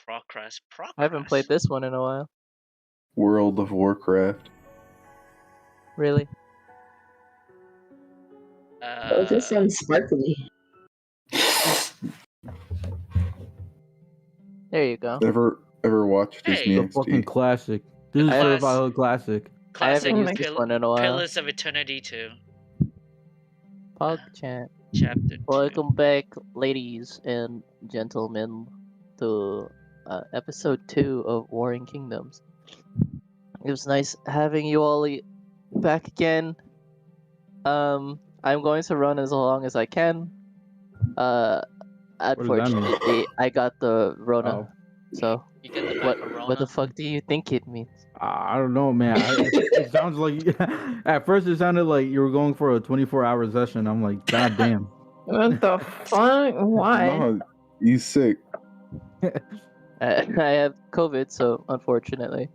Progress. I haven't played this one in a while. World of Warcraft. Really? Oh, this sounds sparkly. There you go. Ever watched Disney Hey. The fucking XD? classic. This is I haven't- certified classic. I haven't Classic used this one in a while. Pillars of Eternity 2. PogChamp. Chapter 2. Welcome back, ladies and gentlemen, to episode 2 of Warring Kingdoms. It was nice having you all back again. I'm going to run as long as I can. Unfortunately, I got the Rona. Oh. So, You get the back of what the Rona. fuck do you think it means? I don't know, man. It sounds like at first it sounded like you were going for a 24-hour session. I'm like, god damn. What the fuck? Why? No, he's sick. I have COVID, so unfortunately,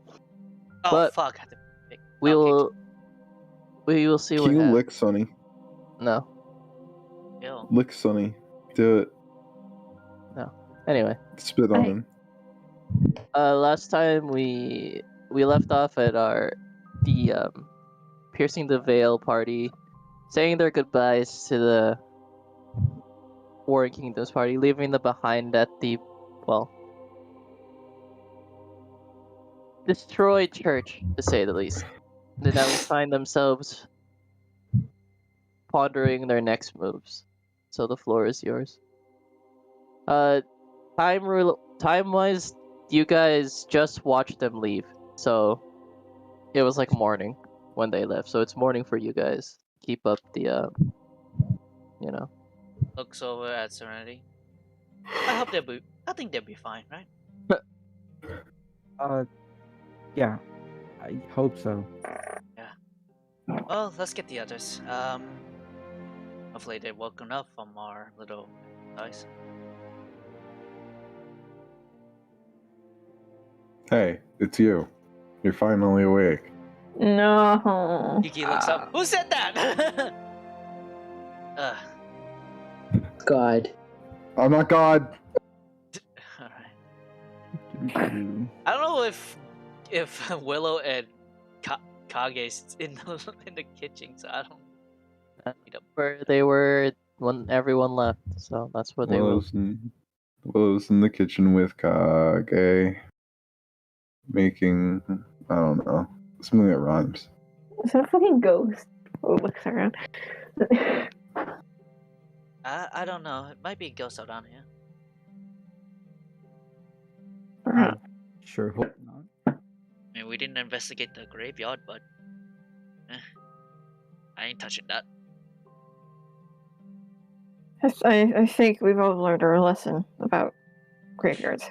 Oh, but fuck. we will see what Can you happens. lick Sonny? No. Ew. Lick Sonny. Do it. Anyway, Spit on him. last time we left off at the piercing the veil party, saying their goodbyes to the Warring Kingdoms party, leaving them behind at the destroyed church, to say the least. They now find themselves pondering their next moves. So the floor is yours. Time-wise, you guys just watched them leave. So it was like morning when they left. So it's morning for you guys. Keep up the Looks over at Serenity. I think they'll be fine, right? Yeah. I hope so. Well, let's get the others. Hopefully they've woken up from our little exercise. Hey, it's you. You're finally awake. No. Kiki looks up. Who said that? God. I'm not God. Alright. I don't know if Willow and Kage's in the kitchen, so I don't. where they were when everyone left. So that's where they were. Willow's in the kitchen with Kage. Making, I don't know, something that rhymes. Is that a fucking ghost? Oh, looks around. I don't know. It might be a ghost out down here. Alright. Sure hope not. I mean, we didn't investigate the graveyard, but I ain't touching that. I think we've all learned our lesson about graveyards.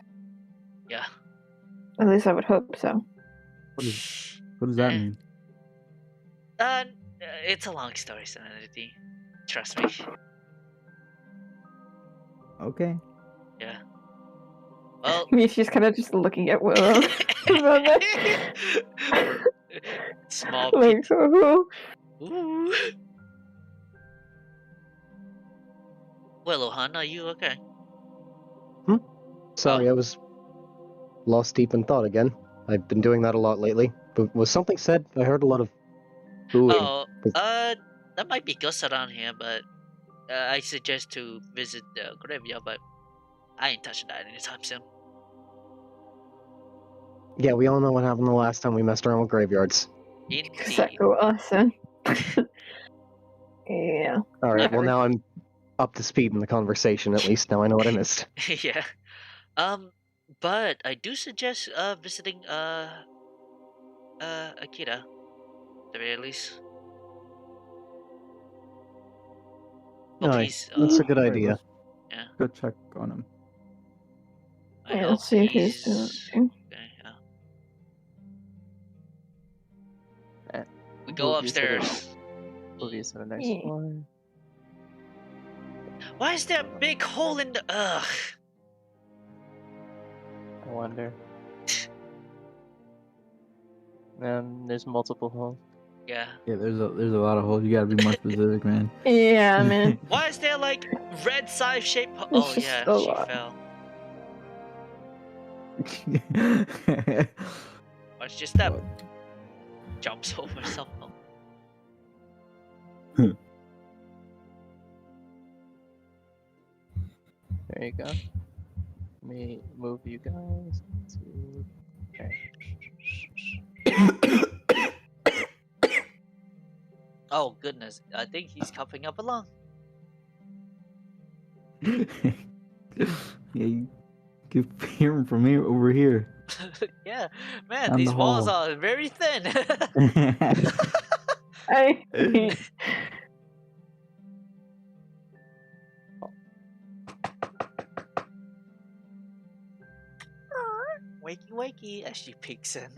Yeah. At least I would hope so. What does that mean? It's a long story, Serenity. Trust me. Okay. Yeah. Well. I mean, she's kind of just looking at Willow. Small like, so. Ooh. Willow, hon, are you okay? Sorry, I was lost deep in thought again. I've been doing that a lot lately. But was something said? I heard a lot of booing. Oh, that might be ghosts around here, but I suggest to visit the graveyard, but I ain't touching that anytime soon. Yeah, we all know what happened the last time we messed around with graveyards. Indeed. Exactly us, huh? Yeah. Alright, well now I'm up to speed in the conversation, at least. Now I know what I missed. Yeah. But I do suggest visiting Akira, at the very least. Alright, that's a good idea. Yeah. Go check on him. Yeah, let's see if he's doing okay. Yeah. We go upstairs. Movies to the next Yeah. one. Why is there a big hole in the ugh? I wonder. There's multiple holes. Yeah. Yeah, there's a lot of holes. You gotta be more specific, man. Yeah, man. Why is there like red side shape? It's Oh just yeah, a she lot. fell. Watch your step. Jumps over someone. There you go. Let me move you guys to. Okay. Oh goodness, I think he's coughing up a lung. Yeah, you can hear him from here over here. Yeah, man, Down these the walls hall. are very thin. I Wakey wakey as she peeks in.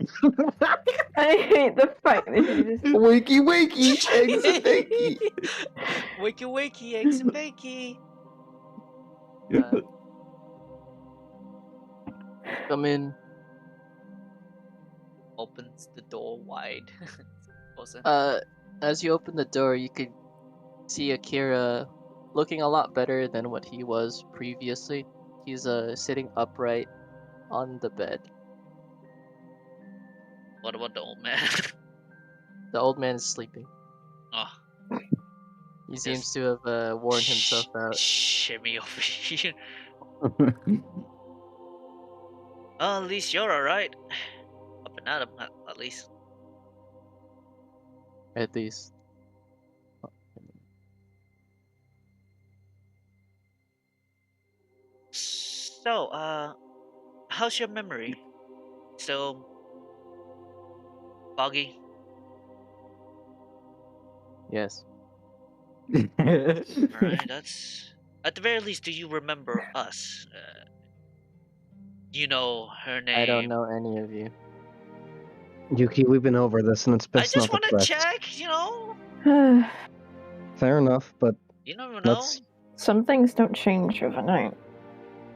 I hate the fact that you just Wakey, wakey, eggs and bakey. Wakey wakey, eggs and bakey. Come in. Opens the door wide. Goes in. As you open the door, you could see Akira looking a lot better than what he was previously. He's sitting upright on the bed. What about the old man? The old man is sleeping. Oh, He seems to have worn himself out. shimmy over here. Oh, at least you're alright. Up and at him, at least. At least. So, how's your memory? Still foggy? Yes. Alright, that's... At the very least, do you remember us? You know her name. I don't know any of you. Yuki, we've been over this, and it's I best just not to want to press. check, you know? Fair enough, but You never know. let's. some things don't change overnight.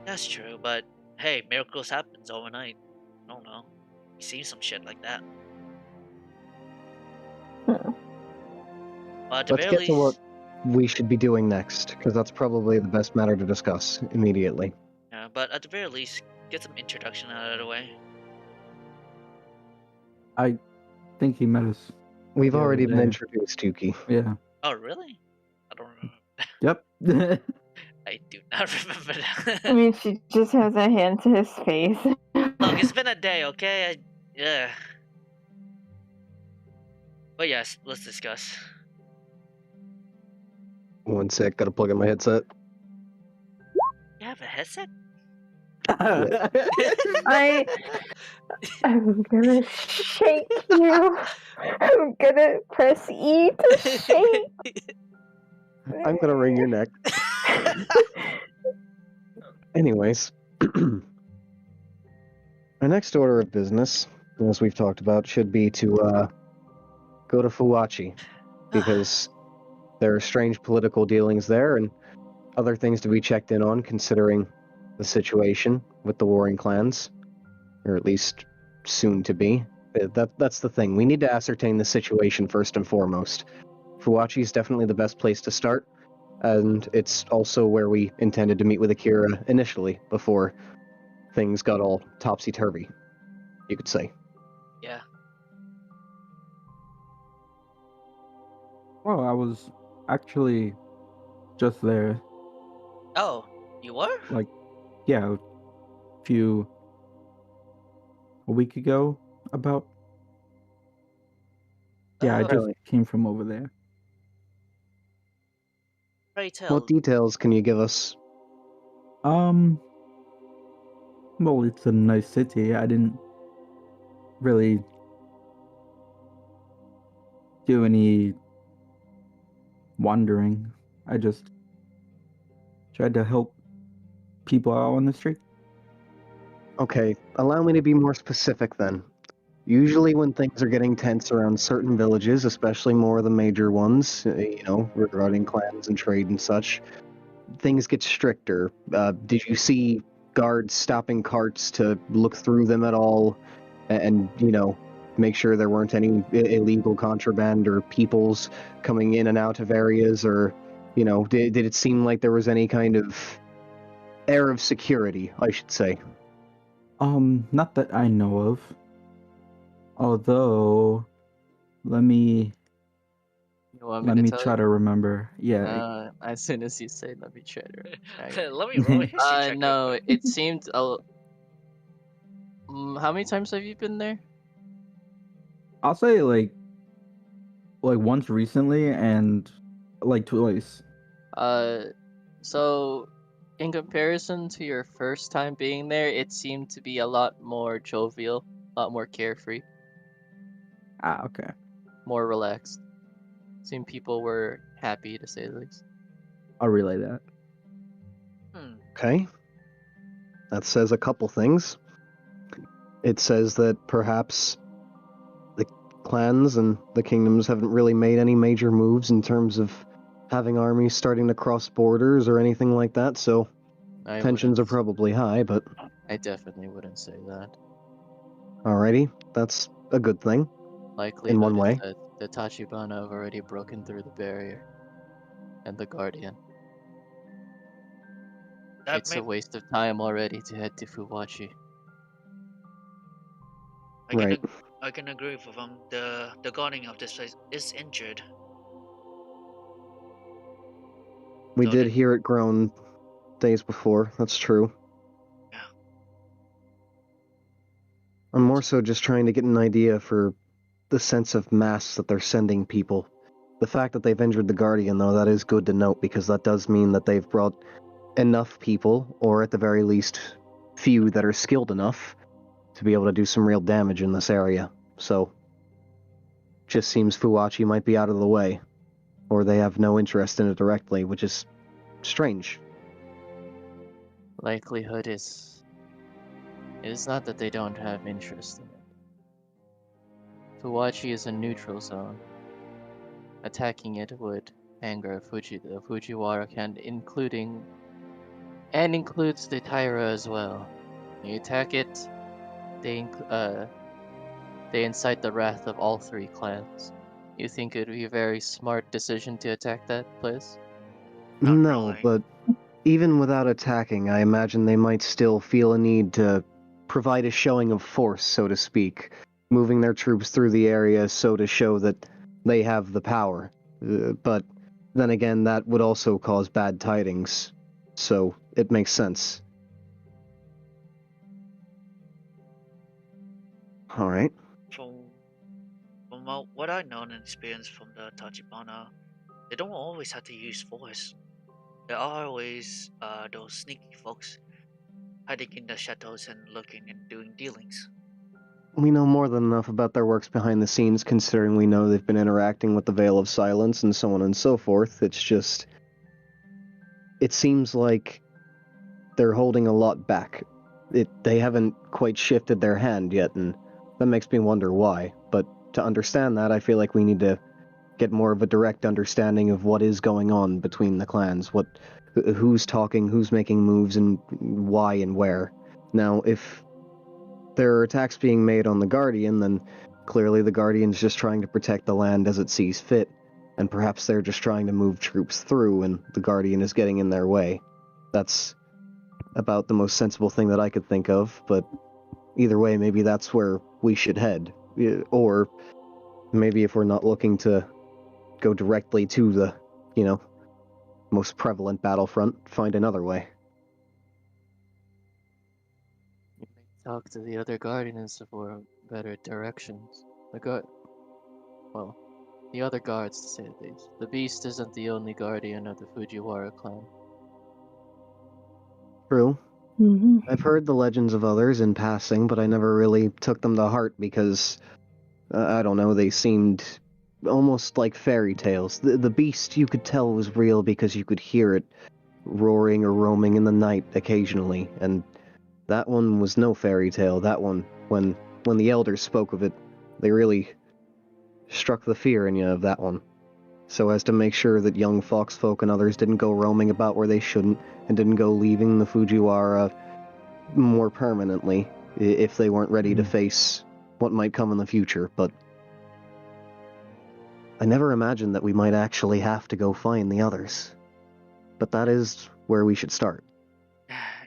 That's true, but hey, miracles happens overnight. I don't know. You seen some shit like that. Hmm. But at the Let's very get to what least, we should be doing next, because that's probably the best matter to discuss immediately. yeah, but at the very least, get some introduction out of the way. I think he met us. We've The other already been day. introduced, Yuki. Yeah. Oh, really? I don't remember. Yep. I do not remember that. I mean, she just has a hand to his face. Look, it's been a day, okay? Yeah. But yes, let's discuss. One sec, gotta plug in my headset. You have a headset? I'm gonna shake you. I'm gonna press E to shake. I'm gonna wring your neck. Anyways, our next order of business, as we've talked about, should be to go to Fuwachi, because there are strange political dealings there and other things to be checked in on, considering the situation with the warring clans, or at least soon to be. That's the thing. We need to ascertain the situation first and foremost. Fuwachi is definitely the best place to start, and it's also where we intended to meet with Akira initially, before things got all topsy-turvy, you could say. Yeah. Well, I was actually just there. Oh, you were? Yeah, a week ago, about. Yeah, I Oh, just Really? came from over there. pray tell. What details can you give us? Well, it's a nice city. I didn't really do any wandering. I just tried to help people out on the street. Okay, allow me to be more specific then. Usually when things are getting tense around certain villages, especially more of the major ones, regarding clans and trade and such, things get stricter. Did you see guards stopping carts to look through them at all and make sure there weren't any illegal contraband or peoples coming in and out of areas, or did it seem like there was any kind of air of security, I should say? Not that I know of. Although, let me You want me to tell try you? to remember. Yeah. As soon as you say, let me try to. Let me roll a history check real No, quick. it seemed. How many times have you been there? I'll say like once recently and like twice. So in comparison to your first time being there, it seemed to be a lot more jovial, a lot more carefree, Ah, okay. more relaxed. Seemed people were happy to say the least. I'll relay that. Okay. That says a couple things. It says that perhaps the clans and the kingdoms haven't really made any major moves in terms of having armies starting to cross borders or anything like that, so tensions are probably high, but I definitely wouldn't say that. alrighty, that's a good thing. Likelihood one way. is that the Tachibana have already broken through the barrier. And the Guardian. It's a waste of time already to head to Fuwachi. Right. I can agree with him. The guardian of this place is injured. We So did that- hear it groan days before, that's true. Yeah. I'm more so just trying to get an idea for the sense of mass that they're sending people. The fact that they've injured the Guardian, though, that is good to note, because that does mean that they've brought enough people, or at the very least, few that are skilled enough, to be able to do some real damage in this area. So, just seems Fuwachi might be out of the way, or they have no interest in it directly, which is strange. Likelihood is... It is not that they don't have interest in it. Fuwachi is a neutral zone. Attacking it would anger the Fujiwara clan, includes the Taira as well. You attack it, they incite the wrath of all three clans. You think it would be a very smart decision to attack that place? No, but even without attacking, I imagine they might still feel a need to provide a showing of force, so to speak, moving their troops through the area so to show that they have the power. But then again, that would also cause bad tidings, so it makes sense. Alright. From what I know and experienced from the Tachibana, they don't always have to use force. There are always those sneaky folks hiding in the shadows and looking and doing dealings. We know more than enough about their works behind the scenes, considering we know they've been interacting with the Veil of Silence and so on and so forth. It's just... It seems like they're holding a lot back. They haven't quite shifted their hand yet, and that makes me wonder why. But to understand that, I feel like we need to get more of a direct understanding of what is going on between the clans, who's talking, who's making moves, and why and where. Now, if there are attacks being made on the Guardian, then clearly the Guardian's just trying to protect the land as it sees fit, and perhaps they're just trying to move troops through, and the Guardian is getting in their way. That's about the most sensible thing that I could think of, but either way, maybe that's where we should head. Or maybe if we're not looking to go directly to the, most prevalent battlefront, find another way. You may talk to the other Guardians for better directions. The other guards, to say the least. The Beast isn't the only Guardian of the Fujiwara clan. True. Mm-hmm. I've heard the legends of others in passing, but I never really took them to heart because, I don't know, they seemed almost like fairy tales. The beast, you could tell was real because you could hear it roaring or roaming in the night occasionally, and that one was no fairy tale. That one, when the elders spoke of it, they really struck the fear in you of that one, so as to make sure that young foxfolk and others didn't go roaming about where they shouldn't, and didn't go leaving the Fujiwara more permanently if they weren't ready to face what might come in the future. But I never imagined that we might actually have to go find the others. But that is where we should start.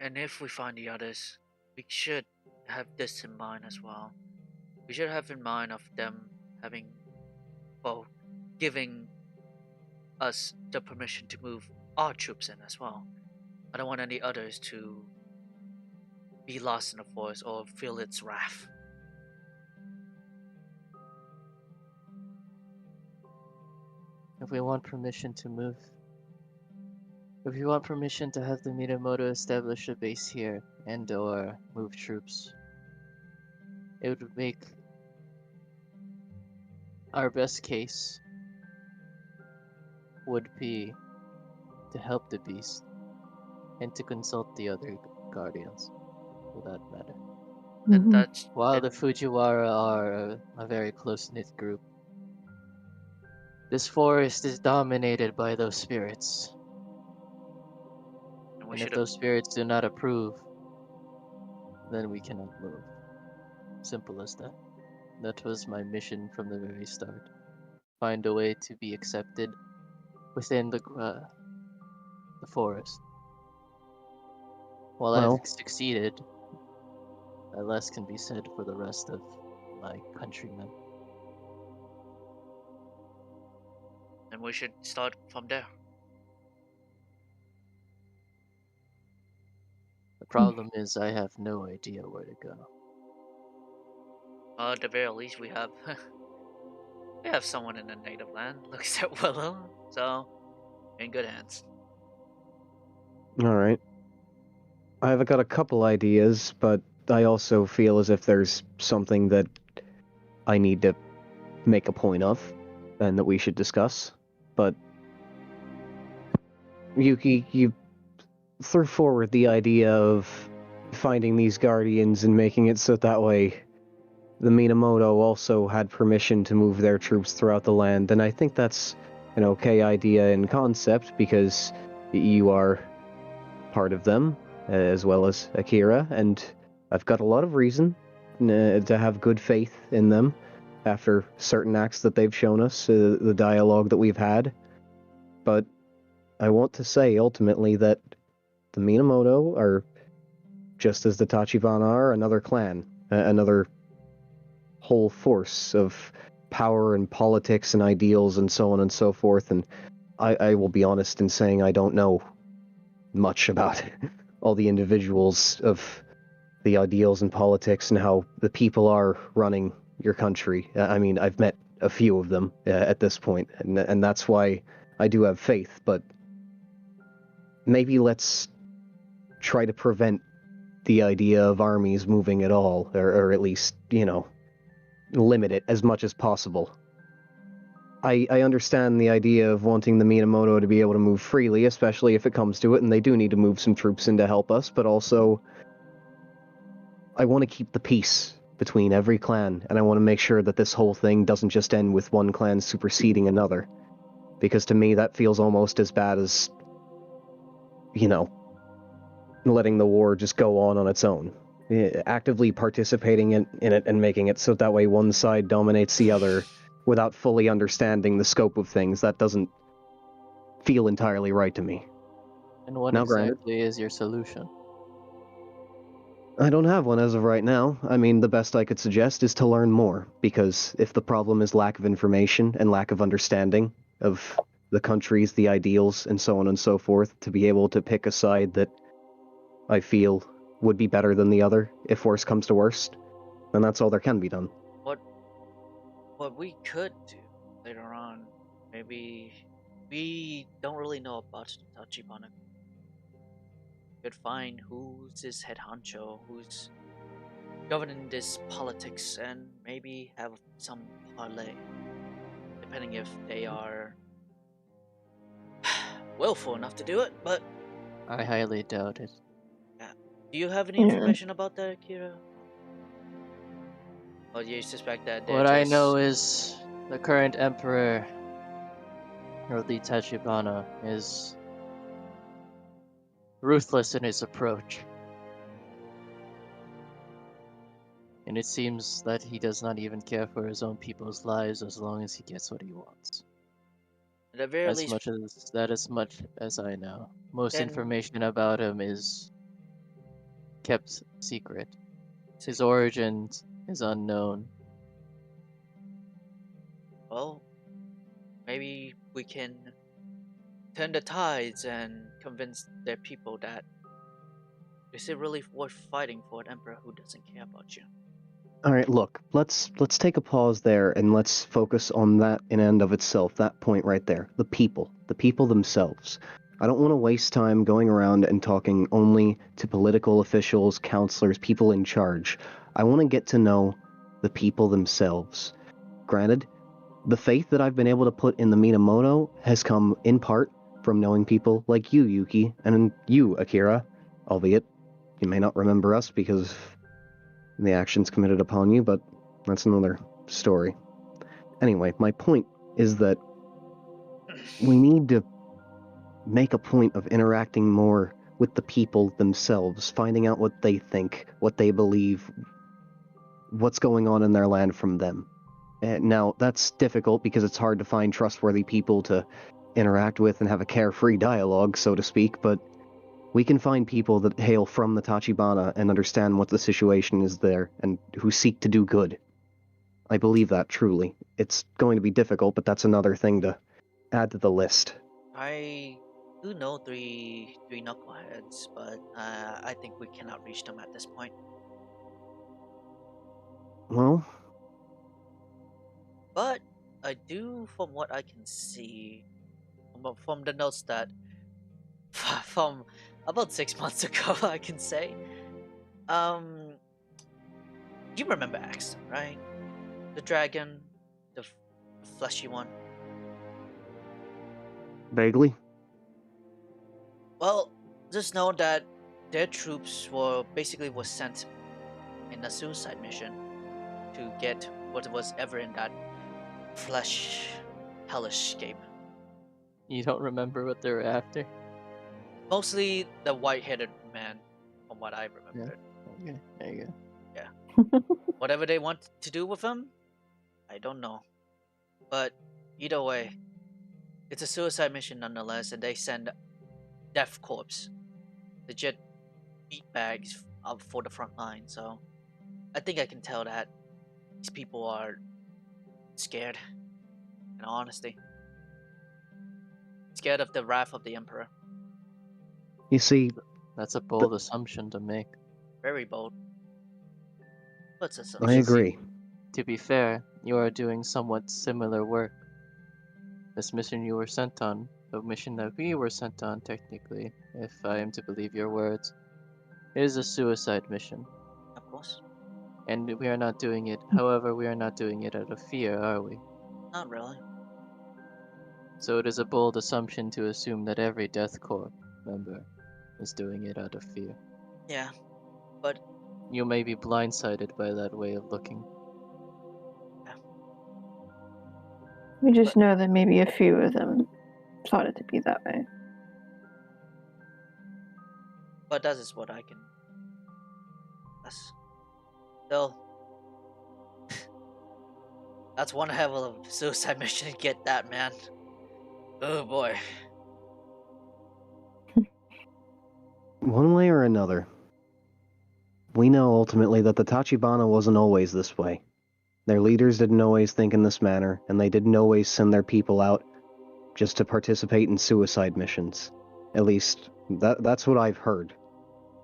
And if we find the others, we should have this in mind as well. We should have in mind of them having, well, giving us the permission to move our troops in as well. I don't want any others to be lost in the forest or feel its wrath. If we want permission to move, if we want permission to have the Minamoto establish a base here and/or move troops, it would make our best case would be to help the beast and to consult the other guardians, for that matter. And Mhm. that's While and the Fujiwara are a very close-knit group, this forest is dominated by those spirits. and we And if should have those spirits do not approve, then we cannot move. Simple as that. That was my mission from the very start. Find a way to be accepted within the forest. While I've Well, succeeded, less can be said for the rest of my countrymen. and we should start from there. The problem is I have no idea where to go. At the very least, we have we have someone in the native land. Looks at Willow, so in good hands. all right. I've got a couple ideas, but I also feel as if there's something that I need to make a point of and that we should discuss. But Yuki, you threw forward the idea of finding these guardians and making it so that way the Minamoto also had permission to move their troops throughout the land, and I think that's an okay idea in concept because you are part of them, as well as Akira, and I've got a lot of reason to have good faith in them after certain acts that they've shown us, the dialogue that we've had. But I want to say ultimately that the Minamoto are, just as the Tachibana are, another clan, another whole force of power and politics and ideals and so on and so forth. And I will be honest in saying I don't know much about all the individuals of the ideals and politics and how the people are running your country. I mean, I've met a few of them at this point, and that's why I do have faith. But maybe let's try to prevent the idea of armies moving at all, or at least, limit it as much as possible. I understand the idea of wanting the Minamoto to be able to move freely, especially if it comes to it, and they do need to move some troops in to help us, but also I want to keep the peace between every clan, and I want to make sure that this whole thing doesn't just end with one clan superseding another. Because to me, that feels almost as bad as, letting the war just go on its own. Actively participating in it and making it so that way one side dominates the other without fully understanding the scope of things, that doesn't feel entirely right to me. And what Now, granted, exactly is your solution? I don't have one as of right now. I mean, the best I could suggest is to learn more, because if the problem is lack of information and lack of understanding of the countries, the ideals, and so on and so forth, to be able to pick a side that I feel would be better than the other, if worst comes to worst, then that's all there can be done. What we could do later on, maybe we don't really know about the Tachibana. Could find who's this head honcho, who's governing this politics, and maybe have some parlay, depending if they are willful enough to do it. But I highly doubt it. do you have any Yeah. information about that, Akira? Or do you suspect that they're What I know just... is the current emperor, or the Tachibana, is ruthless in his approach. And it seems that he does not even care for his own people's lives as long as he gets what he wants. At the very least, As much as I know. Most then information about him is kept secret. His origins is unknown. Well, maybe we can turn the tides and convince their people that is it really worth fighting for an emperor who doesn't care about you? All right, look, let's take a pause there and let's focus on that in and of itself, that point right there. The people themselves. I don't want to waste time going around and talking only to political officials, counselors, people in charge. I want to get to know the people themselves. Granted, the faith that I've been able to put in the Minamoto has come in part from knowing people like you, Yuki, and you, Akira, albeit you may not remember us because the actions committed upon you, but that's another story. Anyway, my point is that we need to make a point of interacting more with the people themselves, finding out what they think, what they believe, what's going on in their land from them. Now, that's difficult because it's hard to find trustworthy people to interact with and have a carefree dialogue, so to speak, but we can find people that hail from the Tachibana and understand what the situation is there and who seek to do good. I believe that, truly. It's going to be difficult, but that's another thing to add to the list. I do know three knuckleheads, but I think we cannot reach them at this point. Well, But I do, from what I can see, from the notes that from about 6 months ago, I can say. Um, you remember Axton, right? The dragon, the fleshy one. vaguely. Well, just know that their troops were sent in a suicide mission to get what was ever in that flesh hellscape. You don't remember what they were after? Mostly the white-headed man, from what I remember. Okay, there you go. Whatever they want to do with him, I don't know. But either way, it's a suicide mission nonetheless, and they send death corpse, legit meat bags up for the front line. So I think I can tell that these people are scared, in all honesty. Scared of the wrath of the Emperor. You see, That's a bold assumption to make. Very bold. But it's I agree. To be fair, you are doing somewhat similar work. This mission you were sent on, the mission that we were sent on technically, if I am to believe your words, is a suicide mission. Of course. And we are not doing it, however, we are not doing it out of fear, are we? Not really. So it is a bold assumption to assume that every Death Corps member is doing it out of fear. Yeah, but You may be blindsided by that way of looking. We just know that maybe a few of them thought it to be that way. that is what I can. That's still. That's one hell of a suicide mission to get that, man. Oh boy. One way or another, we know ultimately that the Tachibana wasn't always this way. Their leaders didn't always think in this manner, and they didn't always send their people out just to participate in suicide missions. At least, that's what I've heard.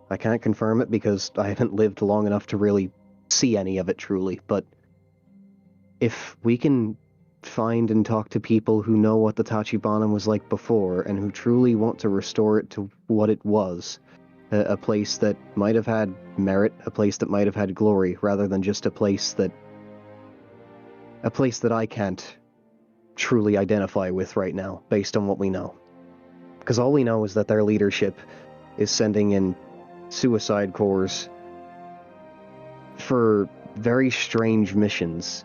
I can't confirm it because I haven't lived long enough to really see any of it truly, but if we can find and talk to people who know what the Tachibana was like before and who truly want to restore it to what it was, a place that might have had merit, a place that might have had glory, rather than just a place that I can't truly identify with right now, based on what we know. Because all we know is that their leadership is sending in suicide corps for very strange missions.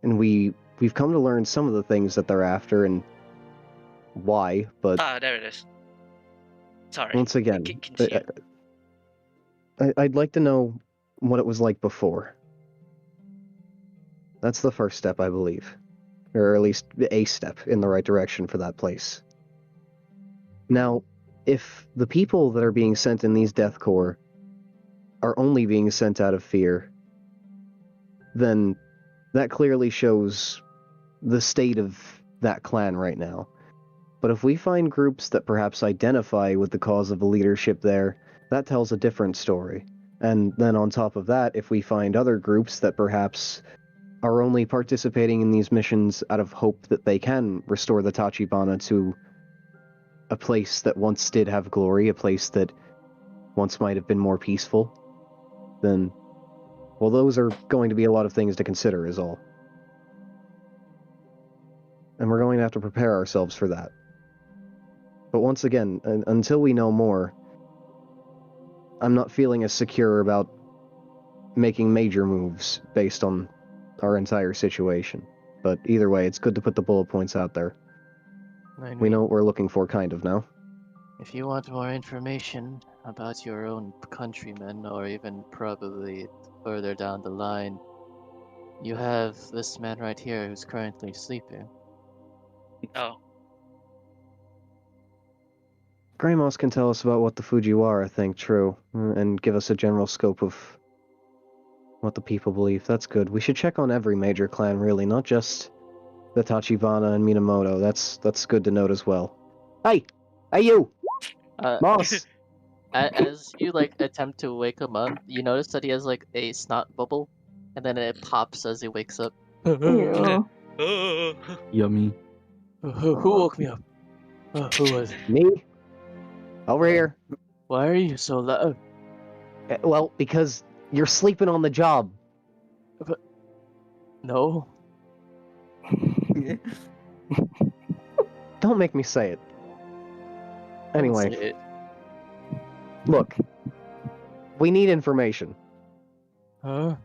And we've come to learn some of the things that they're after and why, but There it is. Sorry. once again, Continue. I'd like to know what it was like before. That's the first step, I believe. Or at least a step in the right direction for that place. Now, if the people that are being sent in these death corps are only being sent out of fear, then that clearly shows the state of that clan right now. But if we find groups that perhaps identify with the cause of the leadership there, that tells a different story. And then on top of that, if we find other groups that perhaps are only participating in these missions out of hope that they can restore the Tachibana to a place that once did have glory, a place that once might have been more peaceful, then, well, those are going to be a lot of things to consider, is all. And we're going to have to prepare ourselves for that. But once again, until we know more, I'm not feeling as secure about making major moves based on our entire situation. But either way, it's good to put the bullet points out there. I We mean, know what we're looking for, kind of, now. if you want more information about your own countrymen, or even probably further down the line, you have this man right here who's currently sleeping. Oh, Gramos can tell us about what the Fujiwara think true, and give us a general scope of what the people believe. That's good. We should check on every major clan, really, not just the Tachibana and Minamoto. That's good to note as well. Hey! Hey, you! Uh, Boss! as you like attempt to wake him up, you notice that he has like a snot bubble, and then it pops as he wakes up. Ew. Yummy. Who woke me up? Who was it? Me? Over here. Why are you so loud? Well, because you're sleeping on the job. No. Don't make me say it. Don't Anyway, say it. look. We need information. Huh?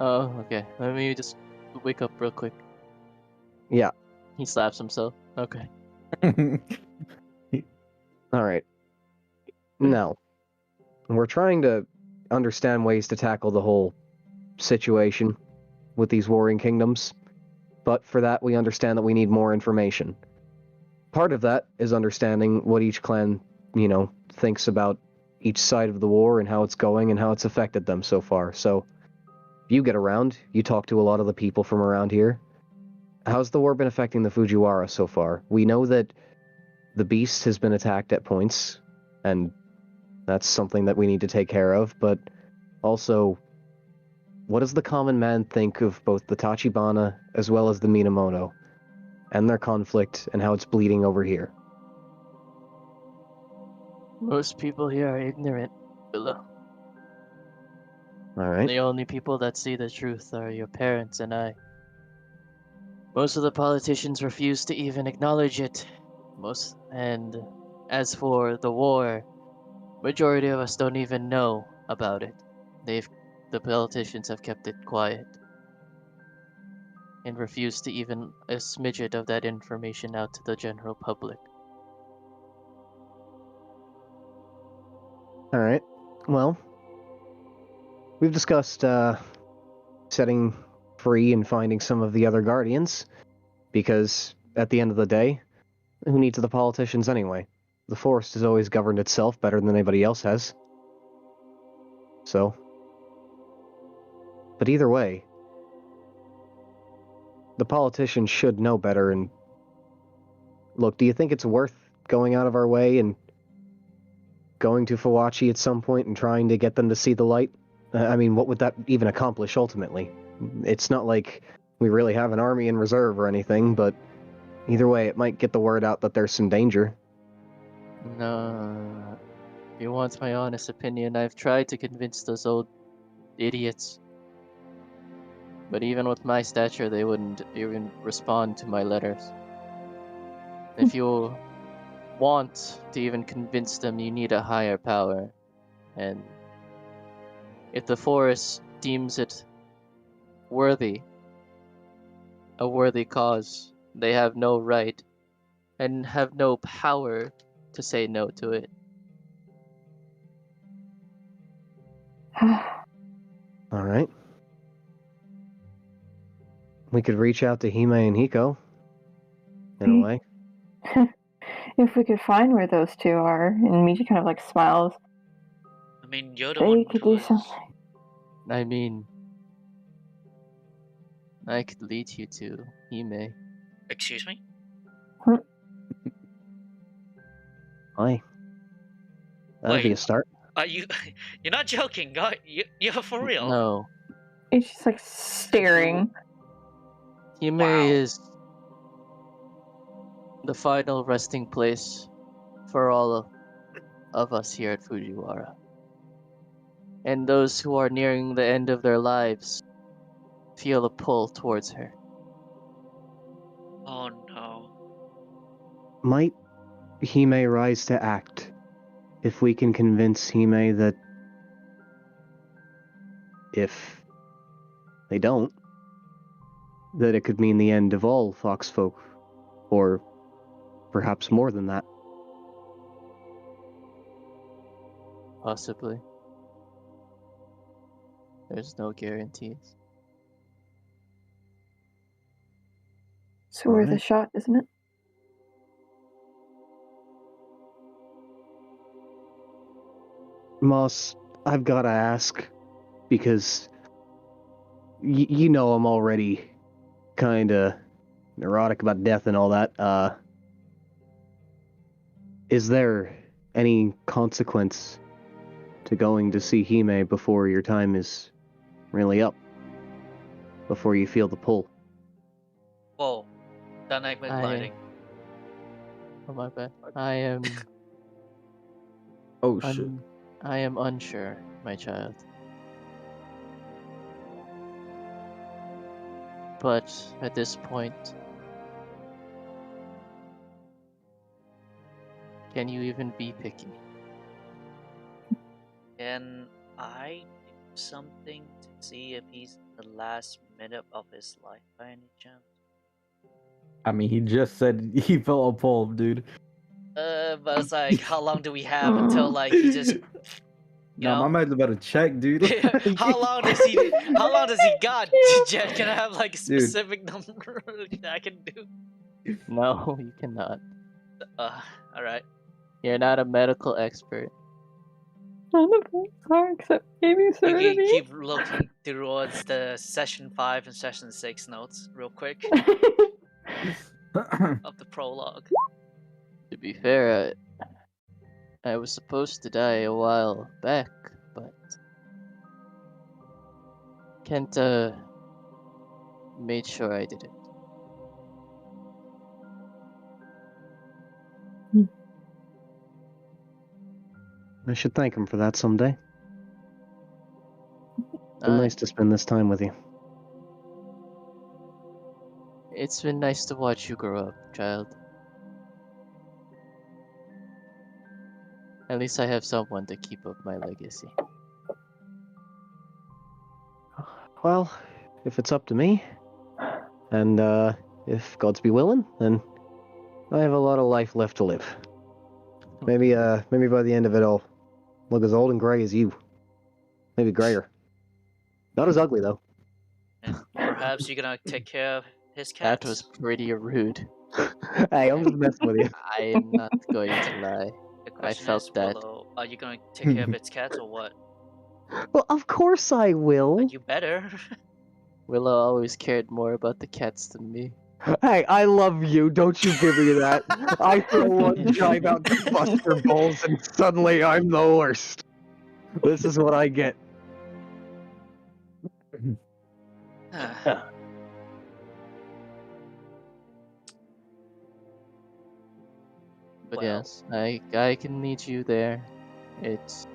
Oh, okay. Let me just wake up real quick. Yeah. He slaps himself. Okay. Alright. Now, we're trying to understand ways to tackle the whole situation with these warring kingdoms, but for that we understand that we need more information. Part of that is understanding what each clan, thinks about each side of the war and how it's going and how it's affected them so far. So, if you get around, you talk to a lot of the people from around here. How's the war been affecting the Fujiwara so far? We know that the beast has been attacked at points, and that's something that we need to take care of, but also, what does the common man think of both the Tachibana as well as the Minamoto, and their conflict, and how it's bleeding over here? Most people here are ignorant, Willow. Alright. The only people that see the truth are your parents and I. Most of the politicians refuse to even acknowledge it. And as for the war, majority of us don't even know about it. The politicians have kept it quiet and refused to even a smidget of that information out to the general public. Alright. Well, we've discussed setting free and finding some of the other guardians, because at the end of the day, who needs the politicians anyway? The forest has always governed itself better than anybody else has. So. But either way, the politicians should know better, and look, do you think it's worth going out of our way and going to Fawachi at some point and trying to get them to see the light? I mean, what would that even accomplish ultimately? It's not like we really have an army in reserve or anything, but either way, it might get the word out that there's some danger. No, if you want my honest opinion, I've tried to convince those old idiots. But even with my stature, they wouldn't even respond to my letters. If you want to even convince them, you need a higher power. And if the forest deems it worthy, a worthy cause, they have no right and have no power to say no to it. Alright. We could reach out to Hime and Hiko, in a way. If we could find where those two are, and Michi kind of like smiles. mean, you're the Sure, one you could who do is. something. I mean, I could lead you to Hime. Excuse me? Aye. That'd be Wait. a start. Are you? You're not joking, guy. You're for real. No, It's just like staring. Hime Wow. is the final resting place for all of us here at Fujiwara. And those who are nearing the end of their lives feel a pull towards her. Oh no. Might Hime rise to act if we can convince Hime that if they don't, that it could mean the end of all foxfolk, or perhaps more than that. Possibly. There's no guarantees. It's worth a Alright. shot, isn't it? Moss, I've gotta ask, because you know I'm already kinda neurotic about death and all that. Is there any consequence to going to see Hime before your time is really up? Before you feel the pull? Whoa. Dynamic lighting. Oh my bad. I am Oh shit. I am unsure, my child. But at this point, can you even be picky? Can I do something to see if he's in the last minute of his life by any chance? I mean, he just said he felt appalled, dude. But it's like, how long do we have until like he just, you Nah, know? my man's about to check, dude. How long does he got? Jet, can I have like a specific number that I can do? No, you cannot. All right. You're not a medical expert. None of them are except maybe We can Serenity. keep looking towards the session 5 and session 6 notes real quick of the prologue. To be fair, I was supposed to die a while back, but Kenta made sure I did it. I should thank him for that someday. It's been Aye. nice to spend this time with you. It's been nice to watch you grow up, child. At least I have someone to keep up my legacy. Well, if it's up to me, and if God's be willing, then I have a lot of life left to live. Maybe by the end of it, I'll look as old and gray as you. Maybe grayer. Not as ugly though. And perhaps you're gonna take care of his That cats. was pretty rude. Hey, I'm just messing with you. I am not going to lie. The question felt is, that. Willow, are you gonna take care of its cats or what? Well, of course I will. You better. Willow always cared more about the cats than me. Hey, I love you. Don't you give me that. I throw one jive out to bust your balls, and suddenly I'm the worst. This is what I get. But Well. yes, I can meet you there. It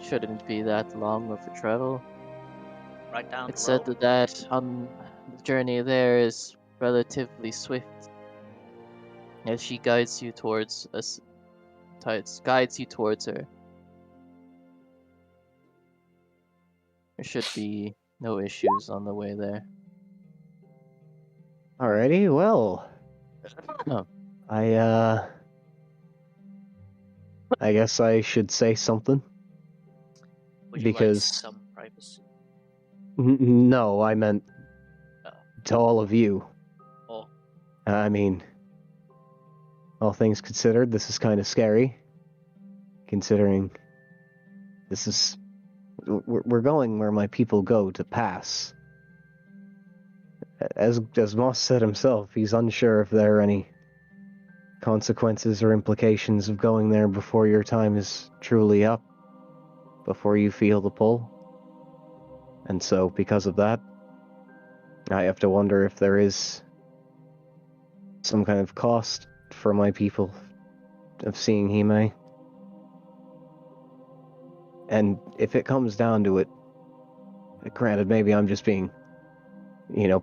shouldn't be that long of a travel. Right down It's the said road. that the journey there is relatively swift, as she guides you towards us, guides you towards her. There should be no issues on the way there. Alrighty, well. Oh. I guess I should say something. Would you because like some privacy? No, I meant to all of you. Oh. I mean, all things considered, this is kind of scary. Considering This is... We're going where my people go to pass. As Moss said himself, he's unsure if there are any consequences or implications of going there before your time is truly up, before you feel the pull. And so, because of that, I have to wonder if there is some kind of cost for my people of seeing Hime. And if it comes down to it, granted, maybe I'm just being,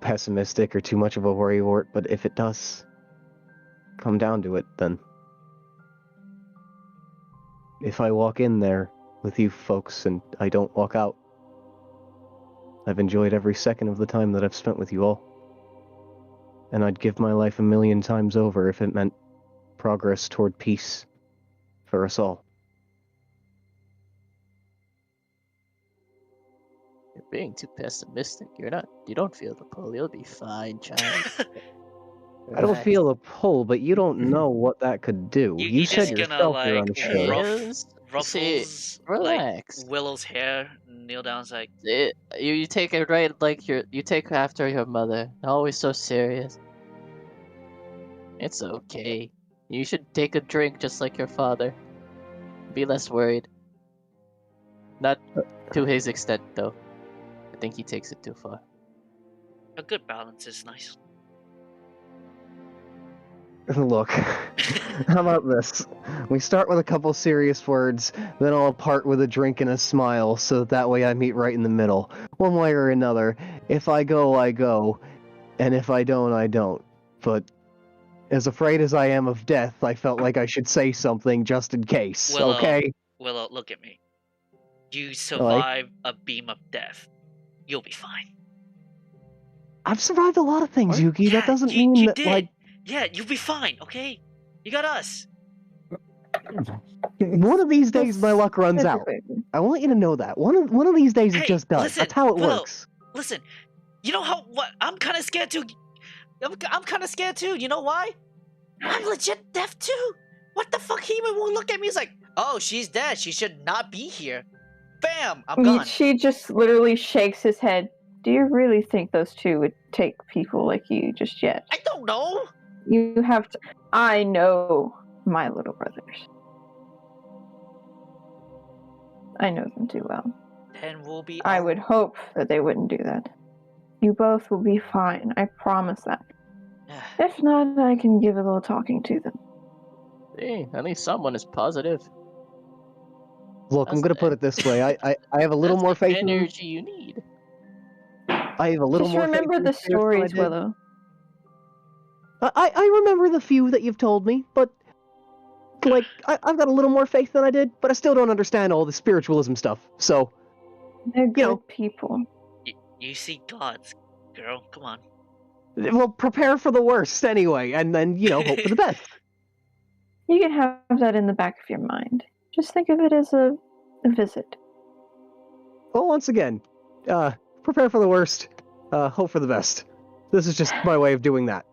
pessimistic or too much of a worrywart, but if it does come down to it, then if I walk in there with you folks and I don't walk out, I've enjoyed every second of the time that I've spent with you all. And I'd give my life 1,000,000 times over if it meant progress toward peace for us all. You're being too pessimistic. You don't feel the pull. You'll be fine, child. I don't Relax. feel a pull, but you don't know what that could do. You said just gonna yourself you're like unsure. ruffles like Relax. Willow's hair, kneel down, it's like, You take it right like you take after your mother. Always so serious. It's okay. You should take a drink just like your father. Be less worried. Not to his extent though. I think he takes it too far. a good balance is nice. Look, how about this? We start with a couple serious words, then I'll part with a drink and a smile, so that way I meet right in the middle. One way or another. If I go, I go, and if I don't, I don't. But as afraid as I am of death, I felt like I should say something just in case, Willow, okay? Willow, look at me. You Like, survive a beam of death. You'll be fine. I've survived a lot of things, What? Yuki. That doesn't mean you that, did. like, Yeah, you'll be fine, okay? You got us. one of these days my luck runs out. Everybody. I want you to know that. One of these days it Hey, just does. listen, That's how it Willow. works. Listen, you know what? I'm kind of scared too. I'm kind of scared too. You know why? I'm legit deaf too. What the fuck? He even will look at me. He's like, "Oh, she's dead. She should not be here." Bam! I'm gone. She just literally shakes his head. Do you really think those two would take people like you just yet? I don't know. You have to. I know my little brothers. I know them too well. Then we'll be. I would hope that they wouldn't do that. You both will be fine. I promise that. If not, I can give a little talking to them. Hey, at least someone is positive. Look, I'm That's gonna put it this way. I have a little That's more the faith in energy you need. I have a little Just more remember faith in the spirits than I stories, did. Willow. I remember the few that you've told me, but like I've got a little more faith than I did, but I still don't understand all the spiritualism stuff. So They're good know. people. You see gods, girl. Come on. well, prepare for the worst anyway, and then hope for the best. You can have that in the back of your mind. Just think of it as a visit. Well, once again, prepare for the worst, hope for the best. This is just my way of doing that.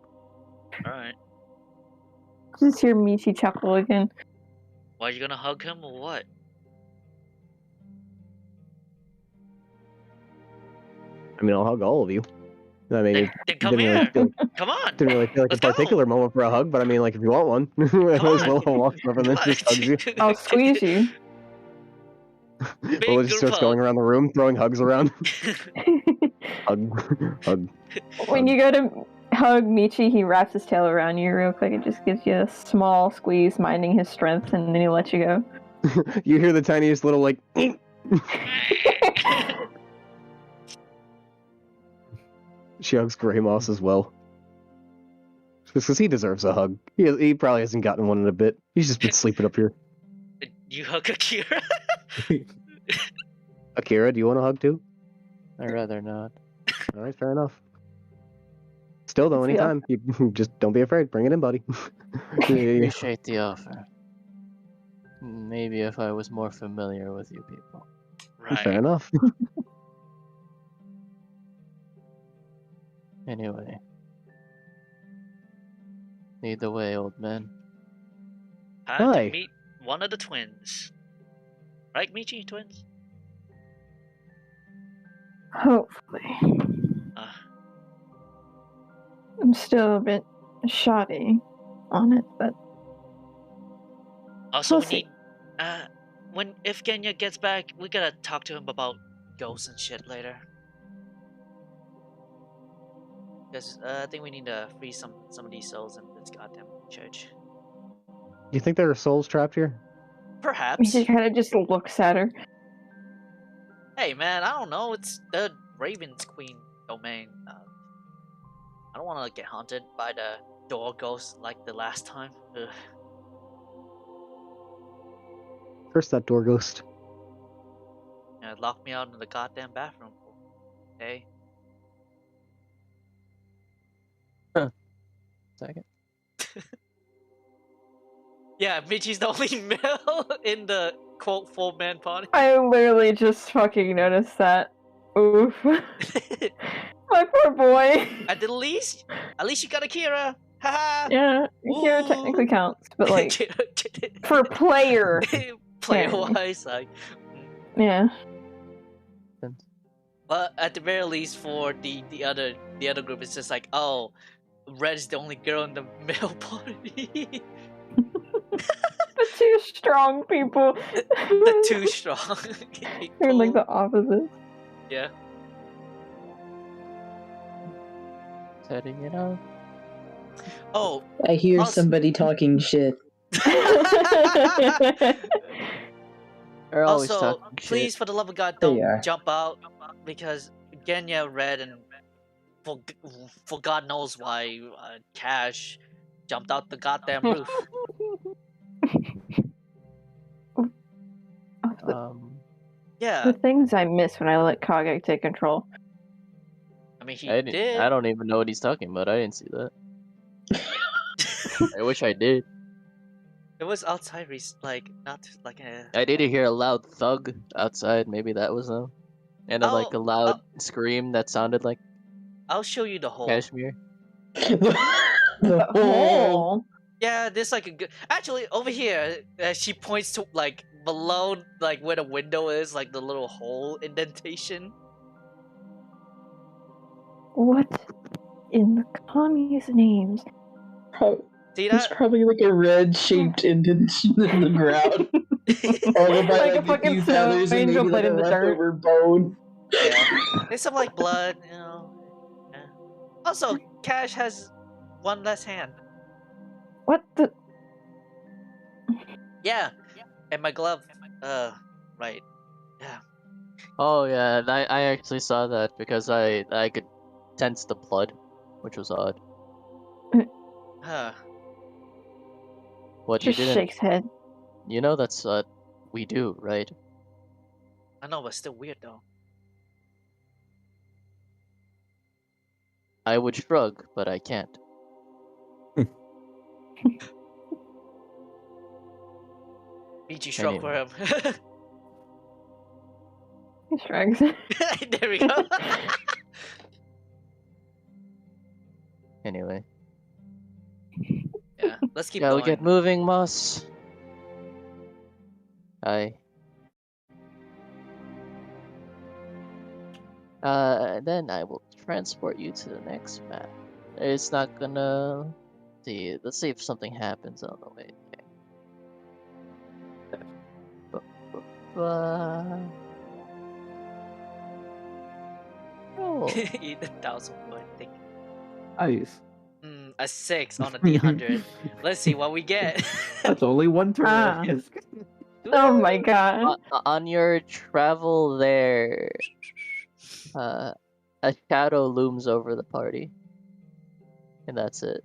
All right. Just hear Michi chuckle again. Why, you gonna hug him or what? I mean, I'll hug all of you. I mean, Then, it then come didn't really here. feel like, Come on. didn't really feel like a Let's go. particular moment for a hug, but I mean, like, if you want one, I might as well walk up and then Come just on. hugs you. I'll squeeze you. Big Well, it just group starts going hug. around the room, throwing hugs around. Hug, hug. When you go to hug Michi, he wraps his tail around you real quick. It just gives you a small squeeze, minding his strength, and then he lets you go. You hear the tiniest little, like... She hugs Grey Moss as well. Because he deserves a hug. He probably hasn't gotten one in a bit. He's just been sleeping up here. You hug Akira? Akira, do you want a hug too? I'd rather not. Alright, fair enough. Still though, It's the anytime. You just don't be afraid. Bring it in, buddy. Appreciate the offer. Maybe if I was more familiar with you people. Right. Fair enough. Anyway. Lead the way, old man. Time Hi. to meet one of the twins. Right, Michi twins? Hopefully. Uh, I'm still a bit shoddy on it, but also, we'll we see. need. If Kenya gets back, we gotta talk to him about ghosts and shit later. Because I think we need to free some of these souls in this goddamn church. You think there are souls trapped here? Perhaps. He kind of just looks at her. Hey man, I don't know. It's the Raven's Queen domain. I don't want to get haunted by the door ghost like the last time. Ugh. Curse that door ghost. Yeah, lock me out in the goddamn bathroom. Okay. Second. Yeah, Michi's the only male in the quote 4-man party. I literally just fucking noticed that. Oof. My poor boy. At least you got Akira. Haha. Yeah, Akira technically counts, but like for player. player Yeah. wise, like. Yeah. But at the very least, for the other group, it's just like, oh, Red is the only girl in the male party. The two strong people. The too strong. You're like people. the opposite. Yeah. Setting it up. Oh, I hear Also- somebody talking shit. They're always also, talking please, shit. for the love of God, They don't are. jump out because Genya, Red, and for God knows why, Cash jumped out the goddamn roof. The Yeah, things I miss when I let Kage take control. I mean he I did. don't even know what he's talking about. I didn't see that. I wish I did. It was outside, like not like a. I did hear a loud thug outside. Maybe that was them. And like a loud scream that sounded like I'll show you the hole. Kashmir. The whole. Oh. Yeah, there's like a good. Actually, over here, she points to like below, like where the window is, like the little hole indentation. What in the commie's names? See It's that? probably like a red-shaped indentation in the ground. Followed by Like a like a fucking few snow feathers and angel, maybe but like a in the dirt. leftover bone. Yeah. There's some like blood, you know. Yeah. Also, Cash has one less hand. What the? Yeah. And my glove. Right. Yeah. Oh yeah, and I actually saw that because I could sense the blood, which was odd. Huh. What you Just didn't? shakes head. You know that's what we do, right? I know, but still weird though. I would shrug, but I can't. BG stroke for him. He shrugs. There we go. Anyway, Yeah, let's keep shall we going. get moving, Moss? Aye. Then I will transport you to the next map. It's not gonna. See, let's see if something happens on the way there. Oh. Eat 1,000 wood. Thank you. Nice. A 6 on a D100. Let's see what we get. That's only one turn. Ah. Oh my god. On your travel there, a shadow looms over the party, and that's it.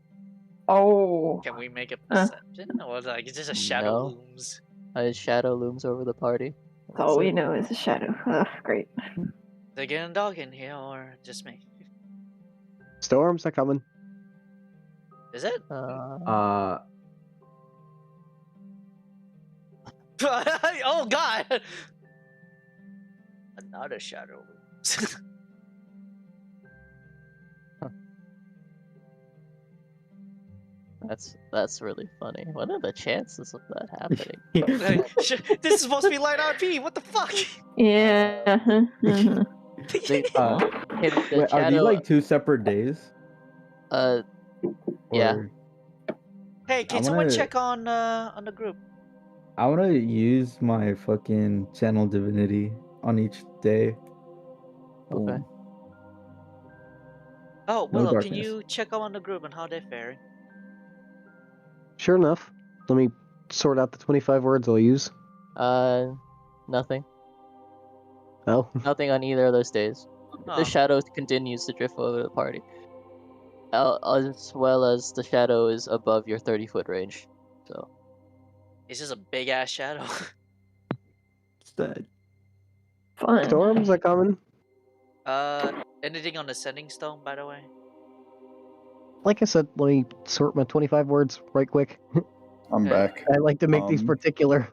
Oh. Can we make a perception? Or like, it's just a shadow No. looms? A shadow looms over the party. That's all we know is a shadow. Ugh, great. Is there getting dog in here or just me? Storms are coming. Is it? Uh, Oh god! Another shadow looms. That's really funny. What are the chances of that happening? This is supposed to be light RP. What the fuck? Yeah. The, in the Wait, are these shadow, like 2 separate days? Yeah. Or Hey, can someone check on the group? I wanna use my fucking channel divinity on each day. Okay. Boom. Oh, No Willow, can darkness. you check on the group and how they're faring? Sure enough. Let me sort out the 25 words I'll use. Nothing. Oh, Nothing on either of those days. Oh. The shadow continues to drift over the party. As well as the shadow is above your 30-foot range. So It's just a big ass shadow. It's dead. Fun. storms are coming. Anything on the sending stone, by the way? Like I said, let me sort my 25 words right quick. I'm Okay. back. I like to make these particular.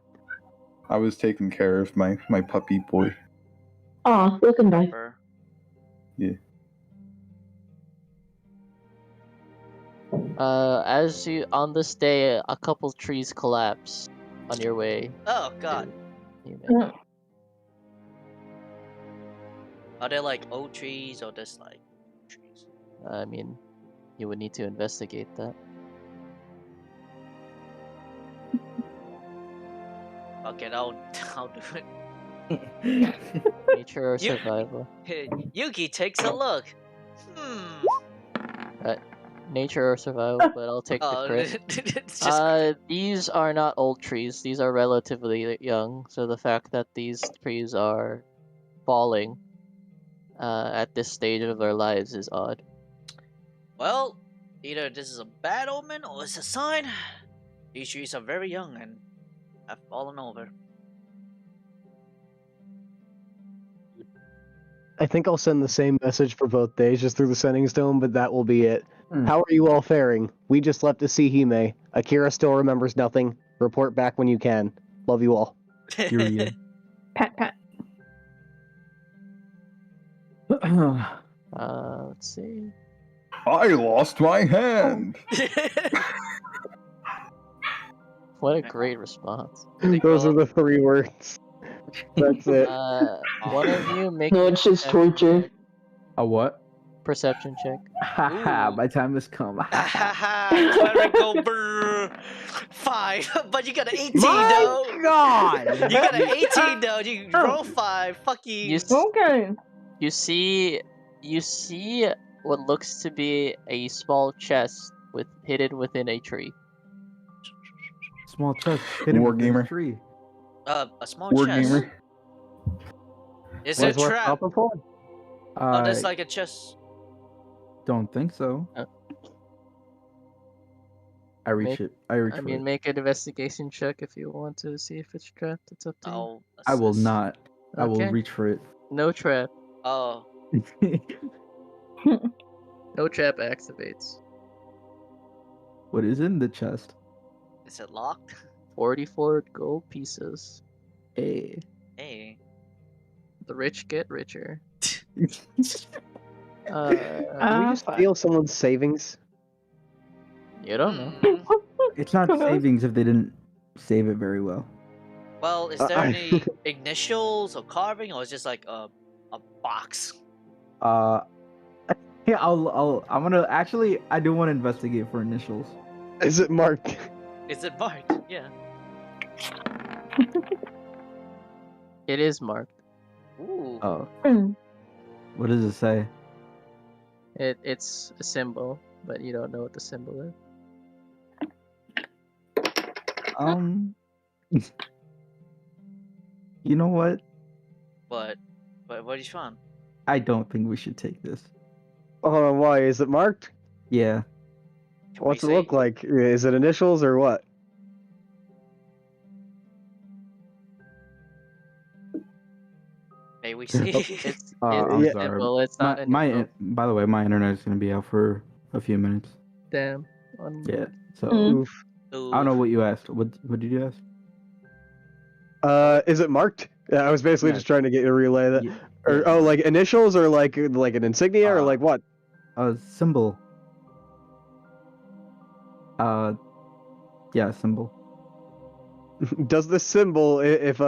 I was taking care of my puppy boy. Aw, welcome back. Proper. as you on this day, a couple trees collapse on your way. Oh god. Human. Are they like old trees or just like trees? I mean, you would need to investigate that. Okay, I'll do it. Nature or survival? Yuki takes a look. Nature or survival, but I'll take the Oh, crit. it's just These are not old trees. These are relatively young. So the fact that these trees are falling at this stage of their lives is odd. well, either this is a bad omen or it's a sign. These trees are very young and have fallen over. I think I'll send the same message for both days just through the sending stone, but that will be it. Hmm. How are you all faring? We just left to see Hime. Akira still remembers nothing. Report back when you can. Love you all. Yuria. Pat, pat. Let's see. I lost my hand. What a great response. Those are the 3 words. That's it. One of you make No, a it's just perception torture. check. A what? Perception check. Haha, Ooh. my time has come. Haha, clerical brr. 5, but you got an 18 My though. God! You got an 18 though. You roll 5. Fuck you. You Okay. You see what looks to be a small chest hidden within a tree. Small chest hidden within Wargamer. a tree. A small War chest. gamer. Is it a What's worth trap? stopping for? Oh, I that's like a chest. don't think so. Uh, I reach make- it. I reach I for mean, it. make an investigation check if you want to see if it's trapped. It's up to you. Oh, I will assist. not. I will Okay. reach for it. No trap. Oh, No trap activates. What is in the chest? is it locked? 44 gold pieces. Hey. Hey. The rich get richer. Can we just fuck. steal someone's savings? You don't know. Hmm. It's not savings if they didn't save it very well. Well, is there any initials or carving, or is it just like a box? Yeah, I'm gonna actually. I do want to investigate for initials. Is it marked? Is it marked? Yeah. It is marked. Ooh. Oh, Mm. what does it say? It's a symbol, but you don't know what the symbol is. You know what? But what did you find? I don't think we should take this. Oh, why? Is it marked? Yeah. Can What's it we look see? like? Is it initials or what? May we see? It's I'm yeah. a sorry. symbol. It's not an info. By the way, my internet is gonna be out for a few minutes. Damn. Yeah. So Mm. Oof. I don't know what you asked. What did you ask? Is it marked? Yeah, I was basically Yeah. just trying to get you to relay that. Yeah. Or Yeah. oh, like initials or like an insignia or like what? A symbol. Yeah, symbol. Does this symbol, if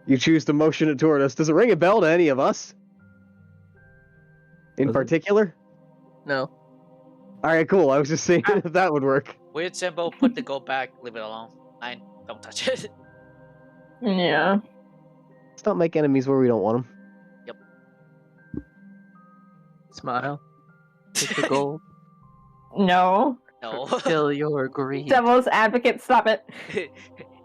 you choose to motion it toward us, does it ring a bell to any of us? In Does it? particular? No. Alright, cool. I was just seeing if that would work. Weird symbol, put the gold back, leave it alone. Fine, don't touch it. Yeah. Let's not make enemies where we don't want them. Smile. Take the gold. No. No. Fill your greed. Devil's advocate, stop it.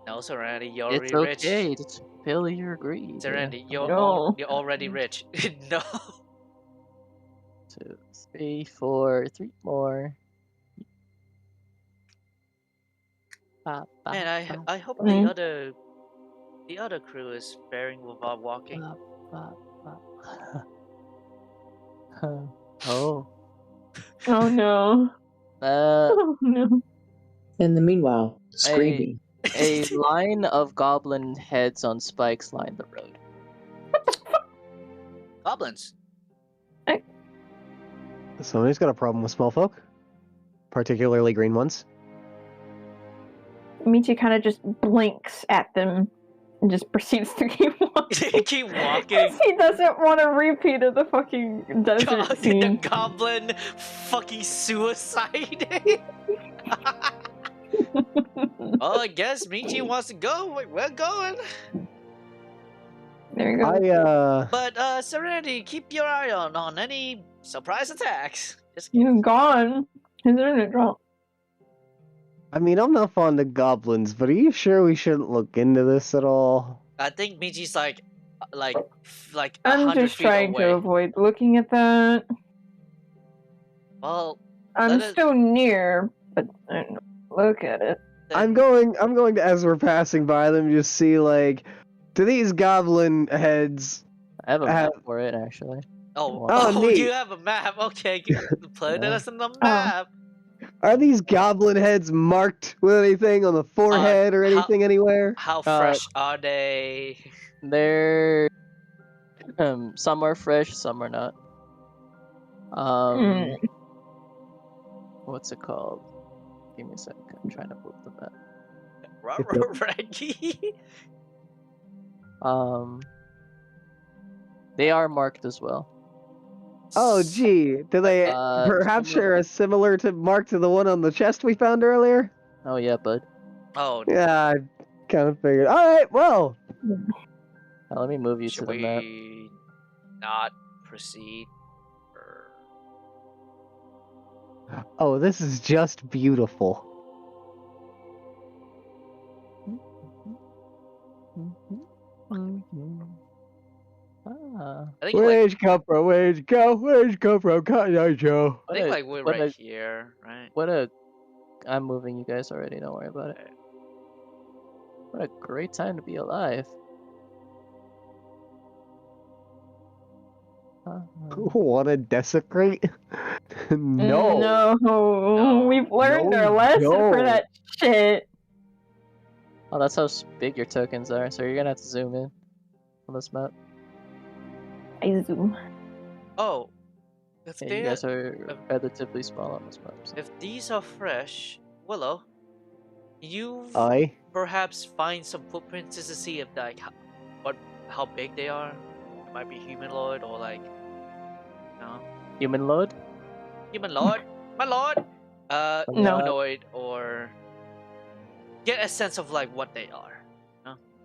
No, Serenity, you're It's already rich. okay. Just fill your greed. Serenity, you're, No. you're already rich. No. 2, 3, 4, 3 more. Ba, ba, Man, ba, I hope Mm. the other crew is faring without walking. ba, ba. Oh. Oh no. Oh no. In the meanwhile, screaming. A line of goblin heads on spikes line the road. Goblins. Somebody's got a problem with small folk, particularly green ones. Michi kind of just blinks at them and just proceeds to keep walking. Keep walking. He doesn't want a repeat of the fucking desert The scene. goblin fucking suicide. Well, I guess Michi wants to go. We're going. There you go. But Serenity, keep your eye on any surprise attacks. Just He's gone. His internet dropped. I mean, I'm not fond of goblins, but are you sure we shouldn't look into this at all? I think Michi's like I'm 100 just feet trying away. to avoid looking at that. Well, I'm let it- still near, but I don't look at it. I'm going to, as we're passing by them, just see, like, do these goblin heads... I have a map for it actually. Oh, Oh, neat. you have a map. Okay, put Yeah. us on the map. Are these goblin heads marked with anything on the forehead or how- anything anywhere? How fresh are they? They're some are fresh, some are not. What's it called? Give me a second. I'm trying to move the map. Reggie. They are marked as well. Oh, gee. Do they perhaps similar- share a similar mark to the one on the chest we found earlier? Oh yeah, bud. Oh, Yeah, I kind of figured. Alright, well. Now, let me move you to should the map. we not proceed? Or... Oh, this is just beautiful. Ah, I think like Where'd you come from? Where'd you go? Where'd you come from? Cotton Eye Joe. I think like we're what right a- here, right? I'm moving you guys already. Don't worry about it. What a great time to be alive. Wanna desecrate? No. No. We've learned No, our lesson for no. that shit. Oh, that's how big your tokens are. So you're gonna have to zoom in on this map. I zoom. Oh, if Yeah, they you guys are relatively small on this map. So. if these are fresh, Willow, you Aye. perhaps find some footprints just to see if like how big they are. It might be humanoid or like, no, Human load? humanoid, my lord, No. humanoid or get a sense of like what they are.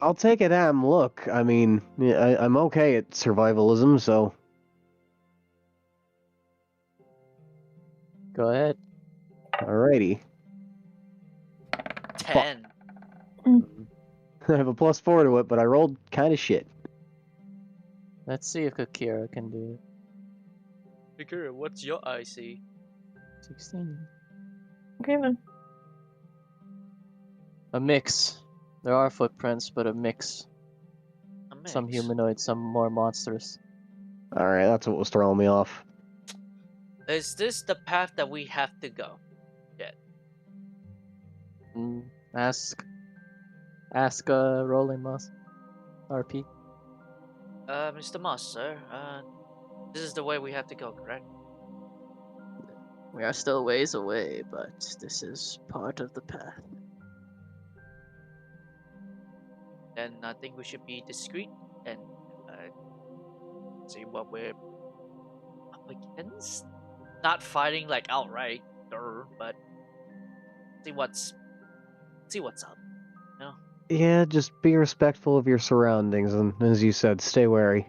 I'll take a damn look. I mean, I'm okay at survivalism, so. Go ahead. Alrighty. 10. I have a +4 to it, but I rolled kind of shit. Let's see if Akira can do it. Akira, what's your IC? 16. Okay then. A mix. There are footprints, but a mix. A mix. Some humanoid, some more monstrous. Alright, that's what was throwing me off. Is this the path that we have to go? Ask Rolling Moss. RP. Mr. Moss, sir. This is the way we have to go, correct? We are still ways away, but this is part of the path. Then I think we should be discreet and see what we're up against. Not fighting like outright, but see what's up. You know? Yeah, just be respectful of your surroundings, and as you said, stay wary.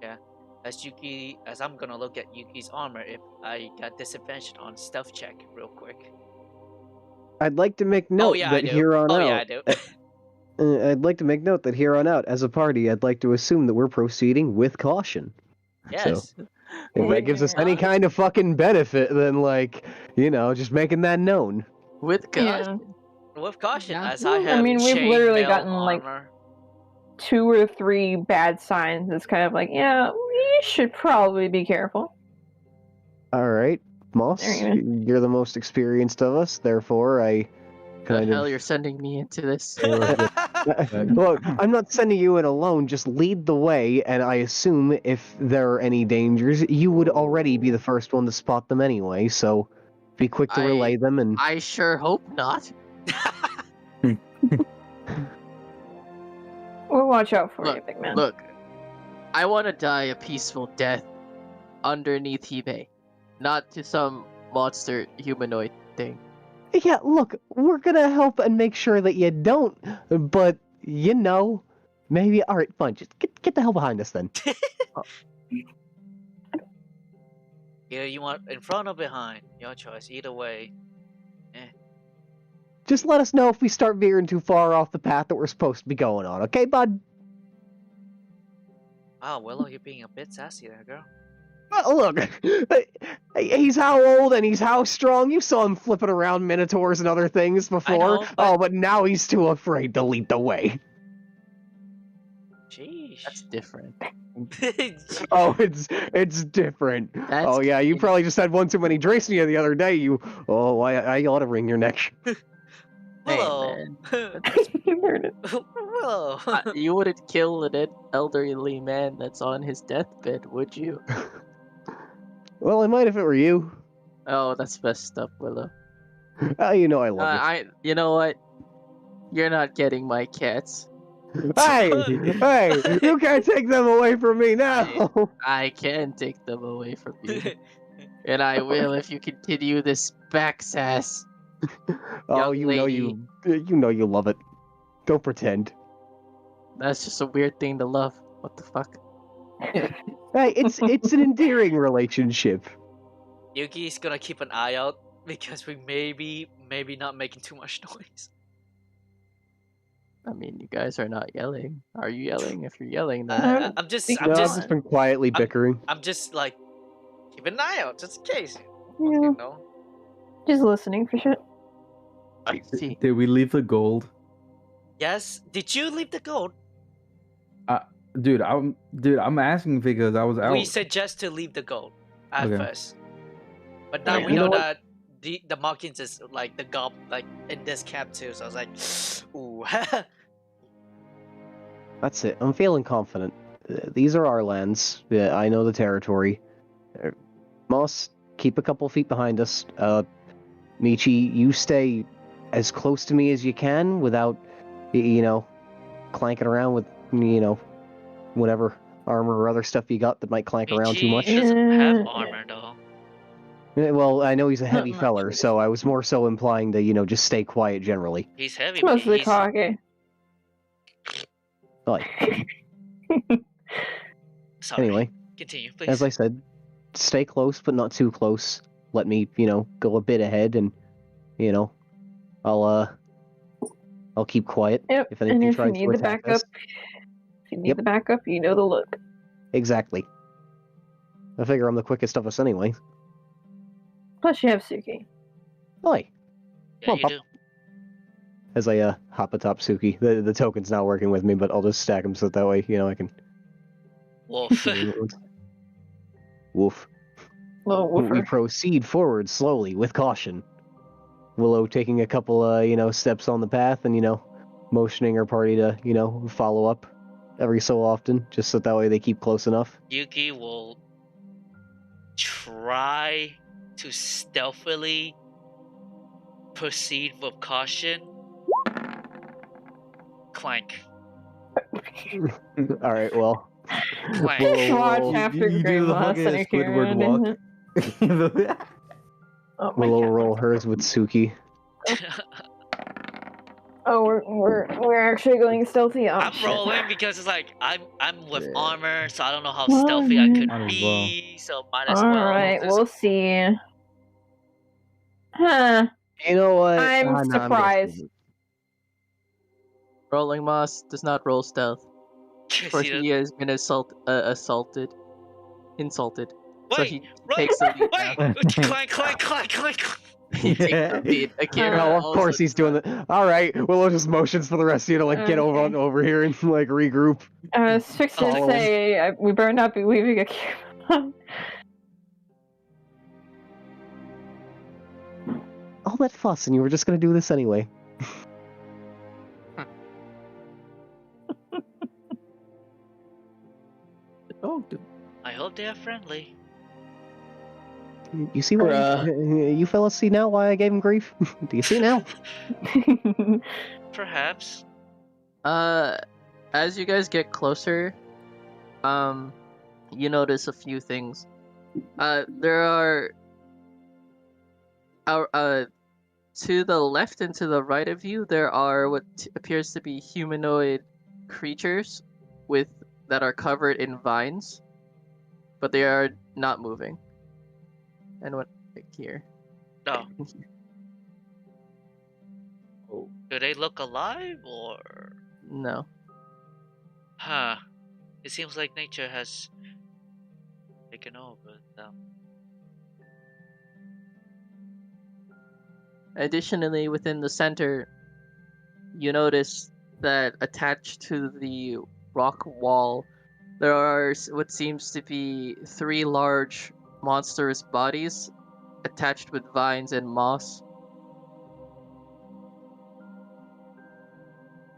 Yeah. As I'm gonna look at Yuki's armor if I got disadvantage on stealth check real quick. I'd like to make Oh note yeah, I that do. here on Oh out, yeah, I do. I'd like to make note that here on out, as a party, I'd like to assume that we're proceeding with caution. Yes. So, if that gives us any Yeah. kind of fucking benefit, then, like, just making that known. With Yeah. caution. With caution, Yeah. as I I have mean, we've literally chainmail gotten, like, armor. 2 or 3 bad signs. It's kind of like, yeah, we should probably be careful. Alright, Moss, There you go. you're the most experienced of us, therefore I The kind hell of... you're sending me into this? Look, I'm not sending you in alone, just lead the way, and I assume if there are any dangers, you would already be the first one to spot them anyway, so be quick to relay them and... I sure hope not. We'll watch out for you, Look, big man. look. I want to die a peaceful death underneath Hime, not to some monster humanoid thing. Yeah, look, we're gonna help and make sure that you don't, but, maybe... Alright, fine, just get the hell behind us then. Either you want in front or behind. Your choice. Either way. Just let us know if we start veering too far off the path that we're supposed to be going on, okay, bud? Wow, Willow, you're being a bit sassy there, girl. Look, he's how old and he's how strong. You saw him flipping around minotaurs and other things before. know, but- but now he's too afraid to lead the way. Sheesh. That's different. Oh, it's different. That's Oh yeah, you crazy. probably just had one too many drinks the other day. I ought to wring your neck. Willow. You heard it. Willow. You wouldn't kill an elderly man that's on his deathbed, would you? Well, I might if it were you. Oh, that's messed up, Willow. I love You know what? You're not getting my cats. it. Hey, you can't take them away from me now. I can take them away from you. And I will if you continue this back sass. Oh, Young lady. you know you love it. Don't pretend. That's just a weird thing to love. What the fuck? Hey, it's an endearing relationship. Yuki's gonna keep an eye out because we maybe not making too much noise. I mean, you guys are not yelling. Are you yelling? If you're yelling, then I'm just I've just been quietly bickering. I'm just like keep an eye out just in case. Yeah. You know? Just listening for shit. I see. Did we leave the gold? Yes. Did you leave the gold? Dude, I'm asking because I was out. We suggest to leave the gold at Okay. first, but now Okay. we You know know what? that the markings is like the gob like in this camp too. So I was like, ooh. That's it. I'm feeling confident. These are our lands. Yeah, I know the territory. Moss, keep a couple feet behind us. Michi, you stay as close to me as you can without, clanking around with, whatever armor or other stuff you got that might clank around too much. He doesn't have Yeah. armor though. Well, I know he's a Not heavy much. feller, so I was more so implying to, just stay quiet generally. He's heavy. It's but mostly he's, Kage. Like, Sorry. anyway, Continue, please. as I said, stay close, but not too close. Let me, go a bit ahead, and, I'll keep quiet. Yep. If anything And if you tries need to the attack backup, us. if you need Yep. the backup, you know the look. Exactly. I figure I'm the quickest of us anyway. Plus, you have Suki. Oi. yeah, come on, you pup. do. As I hop atop Suki. The token's not working with me, but I'll just stack them so that way, I can... Wolf. Woof. Little We woofer. proceed forward slowly, with caution. Willow taking a couple, steps on the path and, motioning her party to, follow up every so often, just so that way they keep close enough. Yuki will try to stealthily proceed with caution. Clank. All right, well, Clank. we'll Watch roll, after you do the Grimace fucking and Akira, Squidward walk. isn't it? Oh my we'll god. roll hers with Suki. Oh, we're actually going stealthy. Oh, I'm shit. rolling because it's like I'm with Yeah. armor, so I don't know how stealthy I could Might as well. be. So might as All well. right, just- we'll see. Huh? You know what? I'm No, I'm surprised. good. Rolling Moss does not roll stealth. For See that- he has been insulted. So Wait, he right, takes the lead now. wait! Clank, clank, clank, clank. He takes the lead. Akira No, of also course he's doing does it. All right, Willow just motions for the rest of you to like get over Okay. on over here and like regroup. I was fixed to Follow say we better not be leaving Akira. All that fuss, and you were just gonna do this anyway. Oh, dude. I hope they are friendly. You see why you fellas see now why I gave him grief? Do you see now? Perhaps. As you guys get closer, you notice a few things. There are, to the left and to the right of you, there are what appears to be humanoid creatures that are covered in vines, but they are not moving. And what here? No. Do they look alive or? No. Huh. It seems like nature has taken over them. Additionally, within the center, you notice that attached to the rock wall, there are what seems to be 3 large monstrous bodies attached with vines and moss.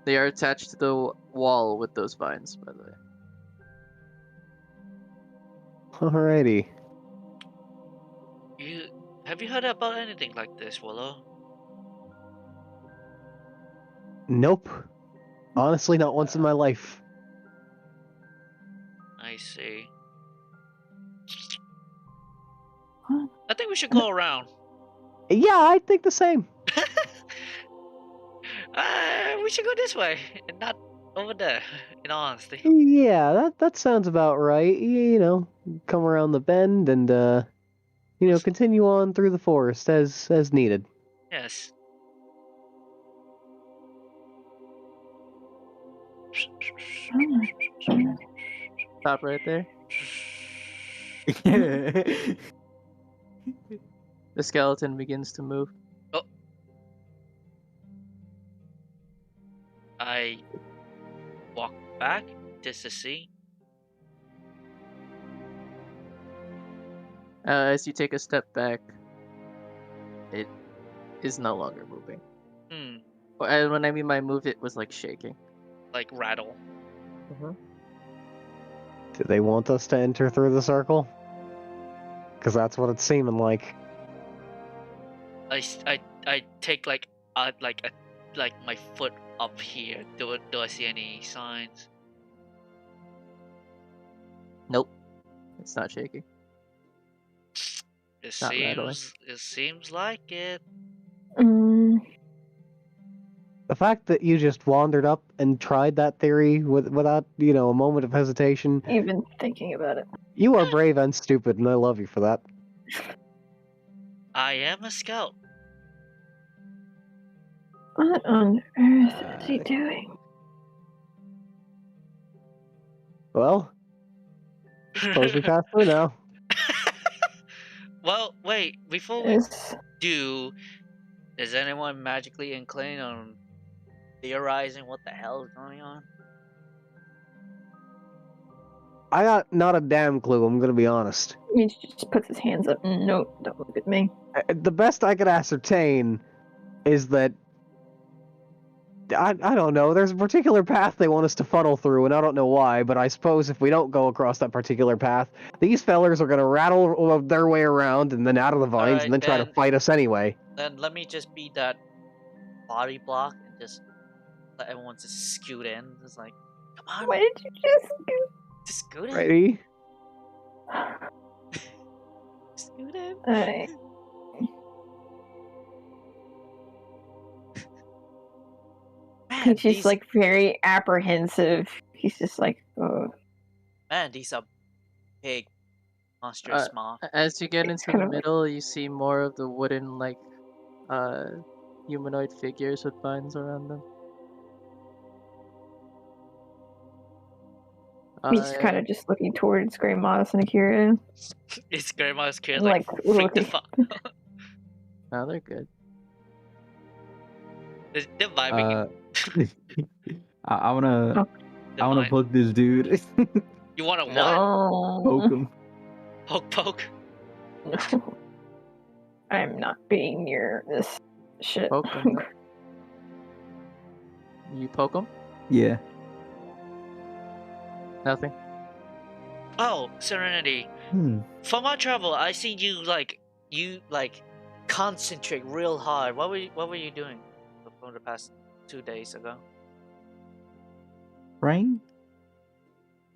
They are attached to the wall with those vines, by the way. Alrighty. Have you heard about anything like this, Willow? Nope. Honestly, not once in my life. I see. Huh? I think we should go around. Yeah, I think the same. We should go this way and not over there. In all honesty. Yeah, that sounds about right. You know, come around the bend and continue on through the forest as needed. Yes. Stop right there. The skeleton begins to move. I walk back just to see. As you take a step back, it is no longer moving. And when I mean by move, it was like shaking. Like rattle. Do they want us to enter through the circle? Because that's what it's seeming like. I take like my foot up here. Do I see any signs? Nope, it's not shaking. It Not rattling. seems like it. The fact that you just wandered up and tried that theory without, a moment of hesitation. Even thinking about it. You are brave and stupid, and I love you for that. I am a scout. What on earth is he doing? Well, suppose we pass through now. Well, wait. Before we Is do, is anyone magically inclined on theorizing what the hell is going on? I got not a damn clue, I'm gonna be honest. he just puts his hands up. No, don't look at me. The best I could ascertain is that I don't know. There's a particular path they want us to funnel through, and I don't know why, but I suppose if we don't go across that particular path, these fellers are going to rattle their way around and then out of the vines Alright, and then try to then- fight us anyway. Then let me just be that body block and just let everyone just scoot in. It's like, come on, Why did you just just scoot in. Ready? Scoot in. Alright. Man, He's just these like very apprehensive. He's just like, oh. man, these are big monstrous moth. As you get It's into kind the of like- middle, you see more of the wooden humanoid figures with vines around them. He's kind of just looking towards Grey Moss and Akira. It's grandma's kid Like, freak the looking. fuck. No, they're good. They're vibing. I wanna Oh. They're I wanna fine. poke this dude. You wanna what? No. Poke him. Poke. No. I'm not being near this shit. Poke 'em, then. You poke them? Yeah. Nothing. Oh, Serenity. From our travel, I seen you concentrate real hard. What were you doing for the past 2 days ago? Praying?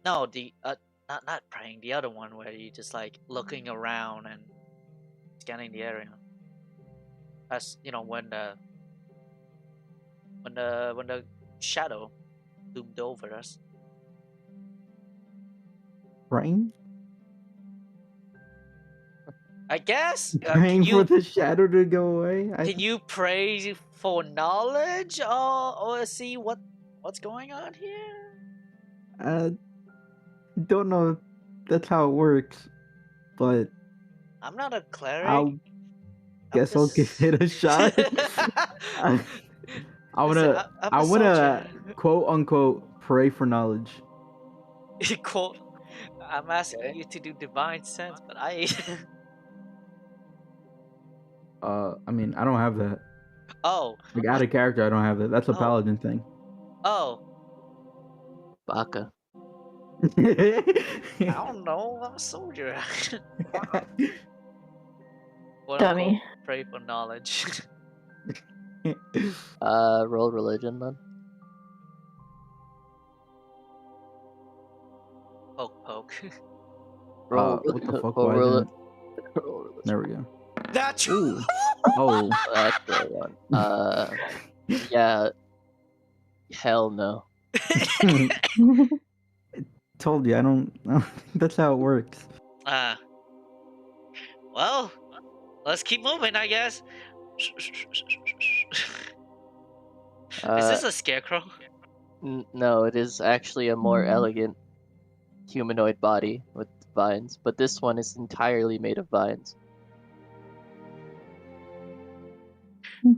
No, the not praying. The other one where you just like looking around and scanning the area. As you know, when the shadow loomed over us. Praying? I guess. Praying for the shadow to go away? Can you pray for knowledge or see what's going on here? Don't know if that's how it works, but I'm not a cleric. I'll give it a shot. I wanna I'm a soldier. quote unquote pray for knowledge. Quote. I'm asking you to do divine sense, but I. I mean, I don't have that. Oh. Like out of character, I don't have that. That's a Oh. paladin thing. Oh. Baka. I don't know. I'm a soldier. Quote, Dummy. unquote, pray for knowledge. Roll religion then. Poke. Roll. What the fuck roll, was roll, that? roll religion. There we go. That's Ooh. Oh. That's the one. Yeah. Hell no. Told you, I don't think that's how it works. Well, let's keep moving, I guess. Is this a scarecrow? No, it is actually a more Mm. elegant humanoid body with vines, but this one is entirely made of vines.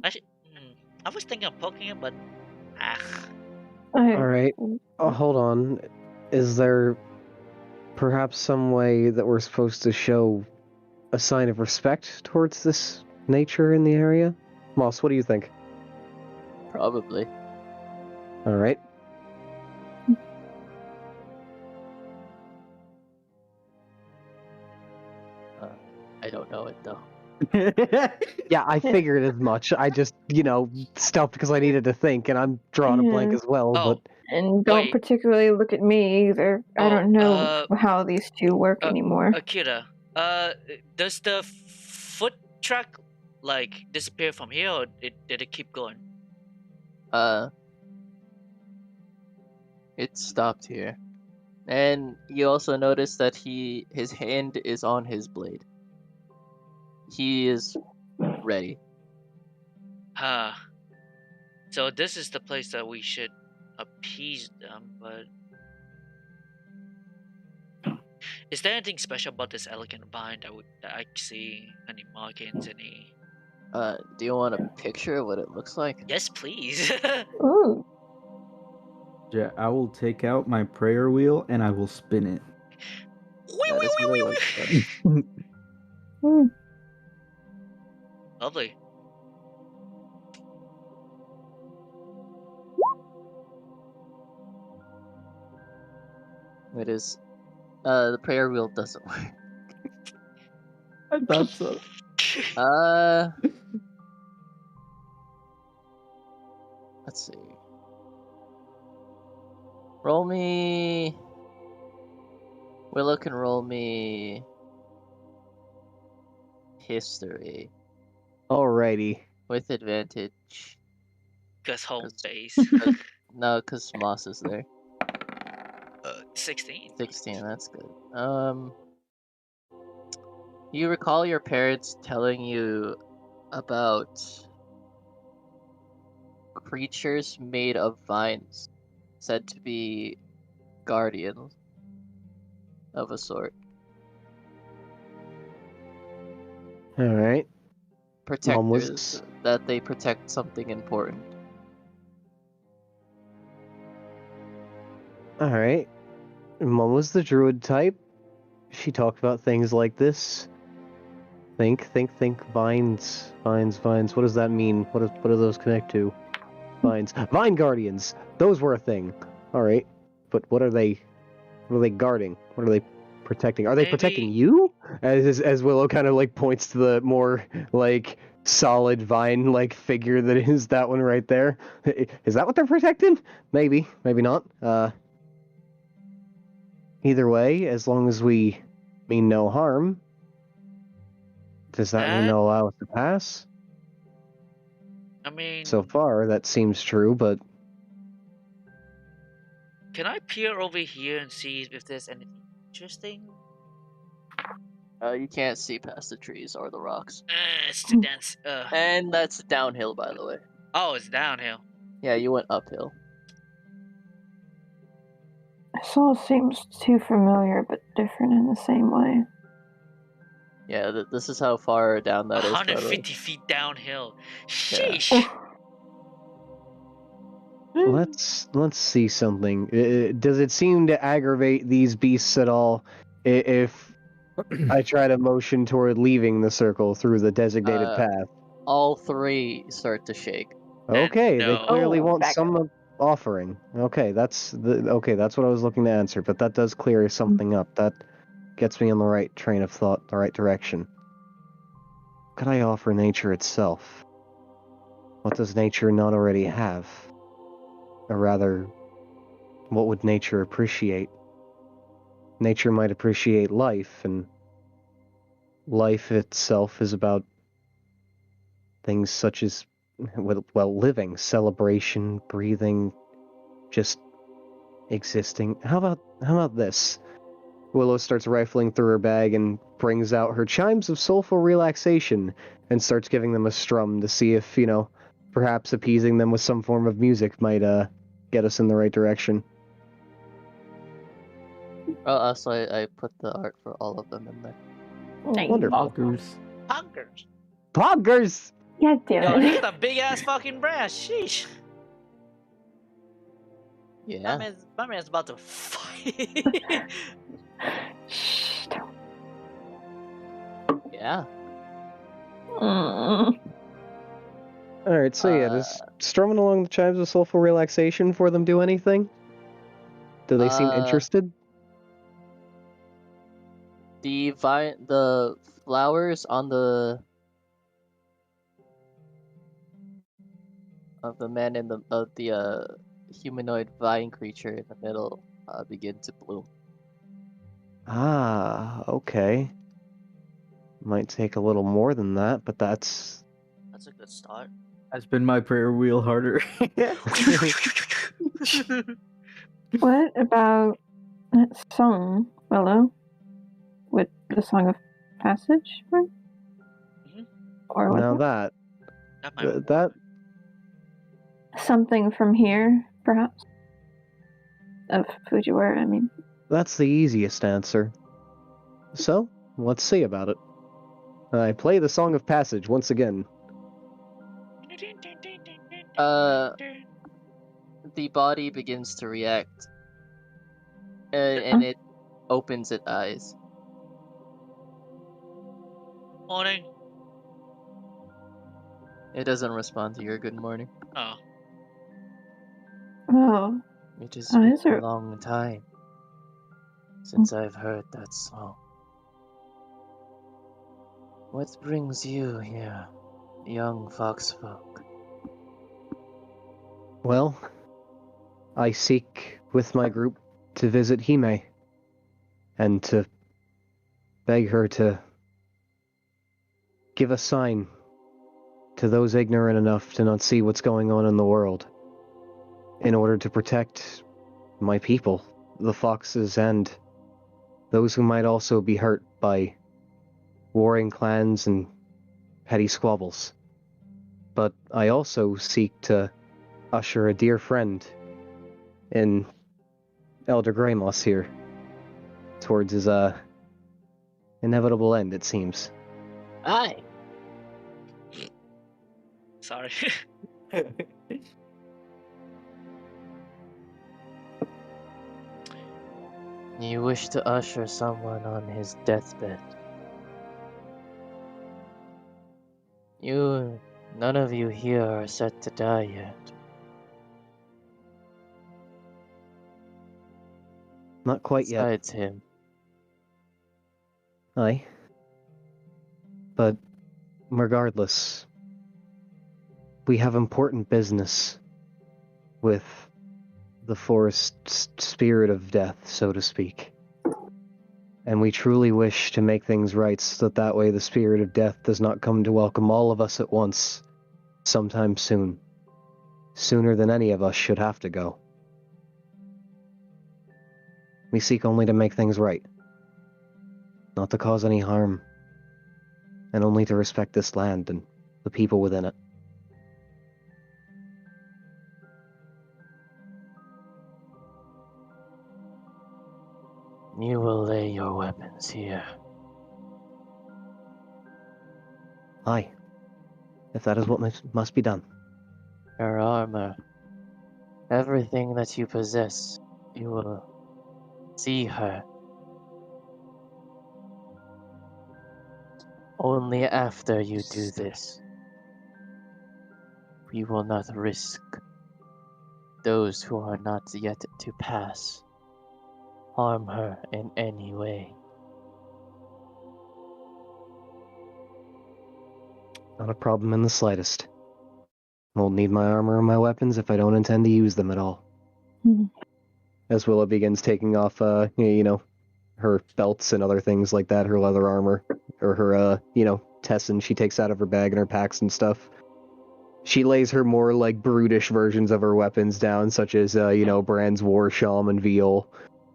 I was thinking of poking him, but All right. Oh, hold on. Is there perhaps some way that we're supposed to show a sign of respect towards this nature in the area? Moss, what do you think? Probably. All right. I don't know it though. Yeah, I figured as much. I just, stuff because I needed to think, and I'm drawing a blank Yeah. as well. Oh. But And don't Wait. particularly look at me either. I Oh, don't know how these two work anymore. Akira, does the foot track disappear from here, or did it keep going? It stopped here. And you also notice that his hand is on his blade. He is ready. So this is the place that we should appease them, but is there anything special about this elegant vine that I see? Any markings? Any? Do you want a picture of what it looks like? Yes, please. Ooh. Yeah, I will take out my prayer wheel and I will spin it. That is what it looks like. Hmm. Lovely. It is. The prayer wheel doesn't work. I thought so. Let's see. Roll me. Willow can roll me. History Alrighty. with advantage. Cause home 'Cause- base. No, because Moss is there. 16. 16, that's good. You recall your parents telling you about creatures made of vines, said to be guardians of a sort. Alright. Mom was- Protectors, that they protect something important. Alright. Mom was the druid type. She talked about things like this. Think. Vines. What does that mean? What do those connect to? Vines. Vine guardians! Those were a thing. Alright. But what are they guarding? What are they protecting? Are they protecting Maybe- you? As Willow kind of like points to the more like solid vine like figure that is that one right there. Is that what they're protecting? Maybe not. Either way, as long as we mean no harm, does that mean That- they'll allow us to pass? I mean, So far, that seems true, but can I peer over here and see if there's anything interesting? You can't see past the trees or the rocks. It's too dense. And that's downhill, by the way. Oh, it's downhill. Yeah, you went uphill. This all seems too familiar, but different in the same way. Yeah, this is how far down that is, by the way. 150 feet downhill. Yeah. Sheesh. let's see something. Does it seem to aggravate these beasts at all if I try to motion toward leaving the circle through the designated path? All three start to shake. Okay, they no. clearly Oh, want back some offering. Okay, that's what I was looking to answer, but that does clear something up. That gets me on the right train of thought, the right direction. Could I offer nature itself? What does nature not already have? Or rather, what would nature appreciate? Nature might appreciate life, and life itself is about things such as, well, living, celebration, breathing, just existing. How about this? Willow starts rifling through her bag and brings out her chimes of soulful relaxation and starts giving them a strum to see if, perhaps appeasing them with some form of music might get us in the right direction. Oh, also, I put the art for all of them in there. Wonderful. Fuckers. Punkers. Poggers! God damn Yo, it. he got a big ass fucking brass. Sheesh. Yeah. My man's about to fight. Shh, don't. Yeah. Mm. Alright, so yeah, does strumming along the chimes of soulful relaxation for them do anything? Do they seem interested? The flowers on the of the man in the of the humanoid vine creature in the middle begin to bloom. Ah, okay. Might take a little more than that, but that's... That's a good start. I spin my prayer wheel harder. What about that song, Willow? With the Song of Passage, right? Mhm. Or what? Now that... That might work. that... Something from here, perhaps? Of Fujiwara, I mean. That's the easiest answer. So, let's see about it. I play the Song of Passage once again. The body begins to react, and it opens its eyes. Morning. It doesn't respond to your good morning. Oh. Oh, It has Oh, been is there- a long time. since I've heard that song. What brings you here, young foxfolk? Well, I seek with my group to visit Hime and to beg her to give a sign to those ignorant enough to not see what's going on in the world in order to protect my people, the foxes, and those who might also be hurt by warring clans and petty squabbles. But I also seek to usher a dear friend in Elder Greymoss here towards his inevitable end, it seems. Aye. Sorry. You wish to usher someone on his deathbed. None of you here are set to die yet. Not quite yet. Besides him. Aye. But regardless, we have important business with the forest's spirit of death, so to speak. And we truly wish to make things right so that way the spirit of death does not come to welcome all of us at once, sometime soon. Sooner than any of us should have to go. We seek only to make things right, not to cause any harm, and only to respect this land and the people within it. You will lay your weapons here. Aye, if that is what must be done. Your armor. Everything that you possess. You will see her. Only after you do this. We will not risk those who are not yet to pass harm her in any way. Not a problem in the slightest. Won't need my armor or my weapons if I don't intend to use them at all. As Willa begins taking off, her belts and other things like that, her leather armor, or her, tesson she takes out of her bag and her packs and stuff. She lays her more, brutish versions of her weapons down, such as, Brand's War Sham and Veal.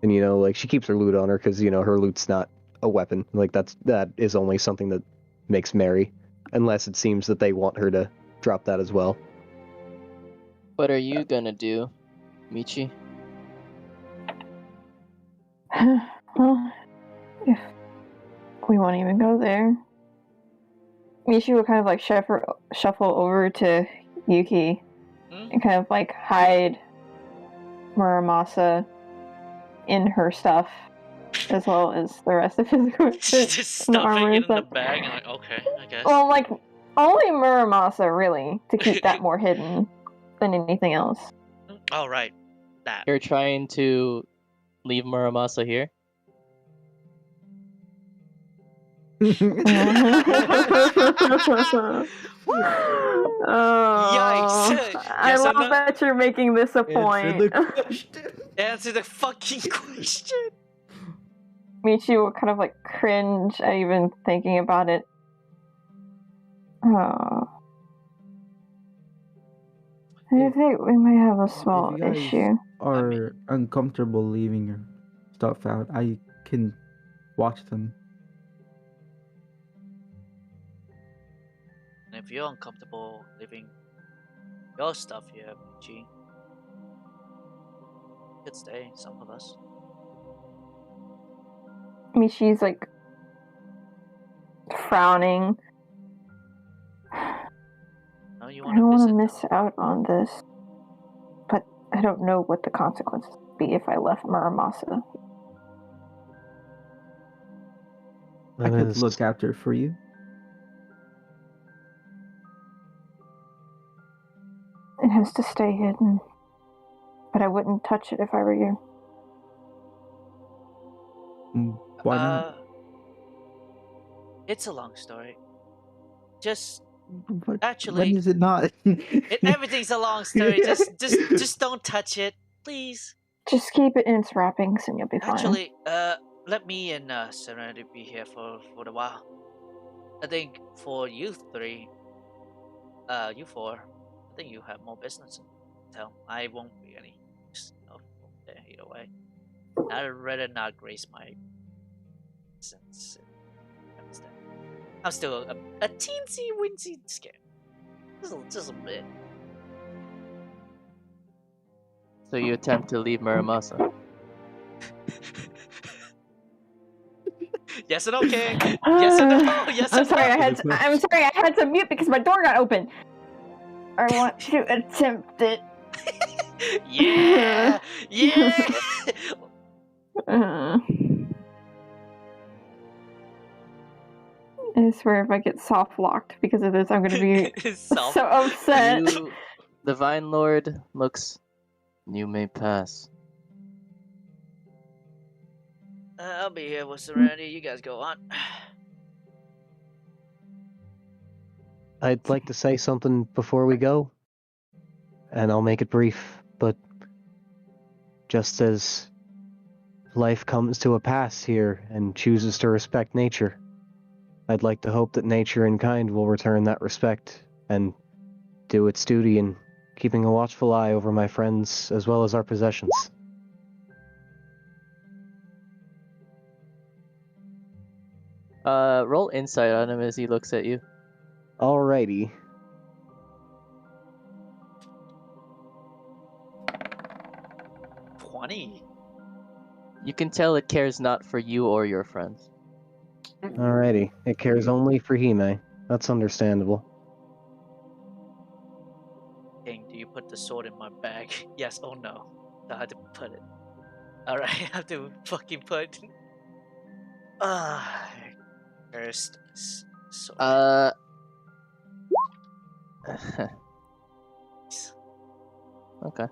And, she keeps her loot on her because, her loot's not a weapon. That is only something that makes merry. Unless it seems that they want her to drop that as well. What are you gonna do, Michi? Well, if we won't even go there, Michi will kind of shuffle over to Yuki and kind of hide Muramasa in her stuff as well as the rest of his equipment. Just stuffing it in the bag and okay, I guess. Well, only Muramasa really to keep that more hidden than anything else. Oh, right. That. You're trying to leave Muramasa here? Yikes. I love that you're making this a point. Answer the question. Answer the fucking question. Michi will kind of cringe at even thinking about it. Oh. I think we may have a small If you guys issue. are uncomfortable leaving your stuff out, I can watch them. And if you're uncomfortable leaving your stuff here, Michi, you could stay, some of us. Michi's frowning. No, you I want to don't want visit to miss them. out on this, but I don't know what the consequences would be if I left Muramasa. I could look after it for you. It has to stay hidden, but I wouldn't touch it if I were you. Why not? It's a long story. Just When actually, is it not? everything's a long story. Just don't touch it, please. Just keep it in its wrappings and you'll be fine. Actually, let me and Serenity be here for a while. I think for you three, you four, I think you have more business to tell. I won't be any stuff there either way. I'd rather not grace my sense. Understand? I'm still a teensy wincy scared. Just a bit. So you attempt to leave Muramasa. Yes or no, King? Yes or no? Yes or I'm sorry, no? I'm sorry, I had to mute because my door got open. I want to attempt it. Yeah, yeah. I swear if I get soft locked because of this, I'm gonna be Soft. so upset. The Vine Lord looks. You may pass. I'll be here with Serenity. You guys go on. I'd like to say something before we go, and I'll make it brief, but just as life comes to a pass here and chooses to respect nature, I'd like to hope that nature and kind will return that respect and do its duty in keeping a watchful eye over my friends as well as our possessions. Roll insight on him as he looks at you. Alrighty. You can tell it cares not for you or your friends. Alrighty. It cares only for Hime. That's understandable. King, do you put the sword in my bag? Yes or no? I had to put it. Alright, I have to fucking put. Cursed sword. Okay.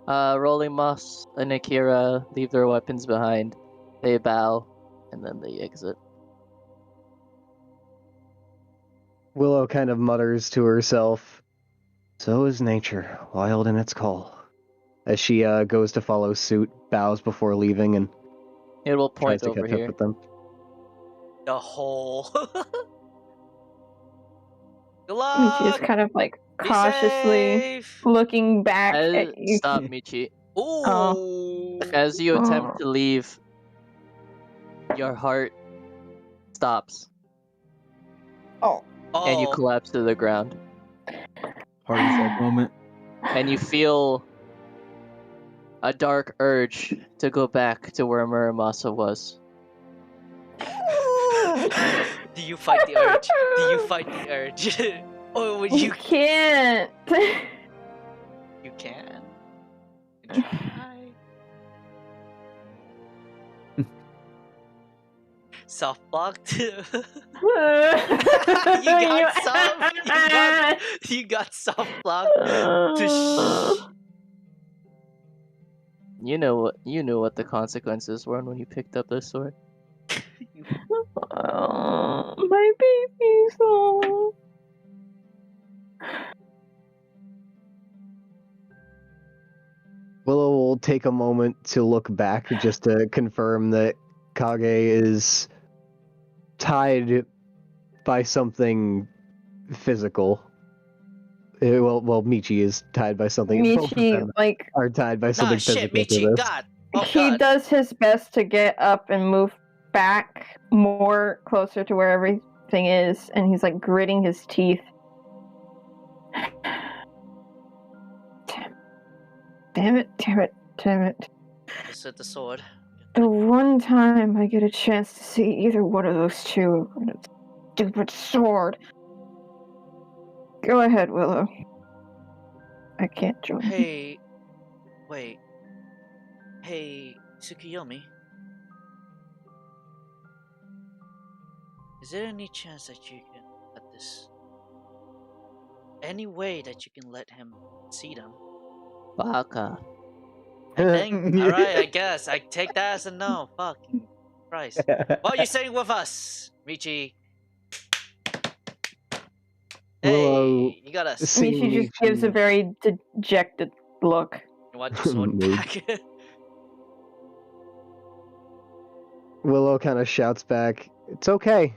Rolling Moss and Akira leave their weapons behind. They bow, and then they exit. Willow kind of mutters to herself, "So is nature, wild in its call." As she goes to follow suit, bows before leaving, and It will tries point to over catch here. up with them. The hole. Good Michi is luck. kind of like Be cautiously safe. looking back at you. Stop, Michi. Ooh. As you attempt Oh. to leave, your heart stops, Oh. and you collapse to the ground. Heart attack moment. And you feel a dark urge to go back to where Muramasa was. Do you fight the urge? Do you fight the urge? Or would You you? can't. You can. You can try. Soft blocked. You got soft. You got soft blocked. You knew what the consequences were when you picked up this sword. Oh, my baby's all. Willow will take a moment to look back just to confirm that Kage is tied by something physical. Well, Michi is tied by something. Both of Michi, them like, are tied by Nah, something shit, physical to Michi. this. God. Oh, he God. does his best to get up and move back more closer to where everything is, and he's like gritting his teeth. Damn it. Just hit the sword. The one time I get a chance to see either one of those two with a stupid sword. Go ahead, Willow. I can't join. Hey. Wait. Hey, Tsukiyomi. Is there any chance that you can let this? Any way that you can let him see them? Baka. Alright, I guess. I take that as a no. Fucking Christ. What are you saying with us, Michi? Willow, Hey, you got us. seeing Michi just gives a Michi- very dejected look. You want your sword Mood. back? Willow kind of shouts back, "It's okay.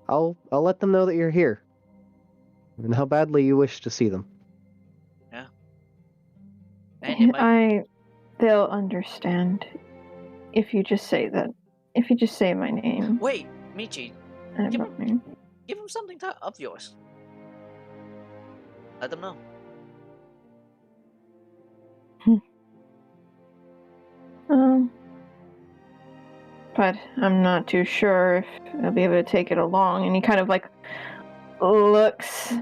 I'll let them know that you're here, and how badly you wish to see them." And it might. They'll understand if you just say that. If you just say my name. Wait, Michi, And give about me. give him something of yours. Let them know. But I'm not too sure if I'll be able to take it along. And he kind of like looks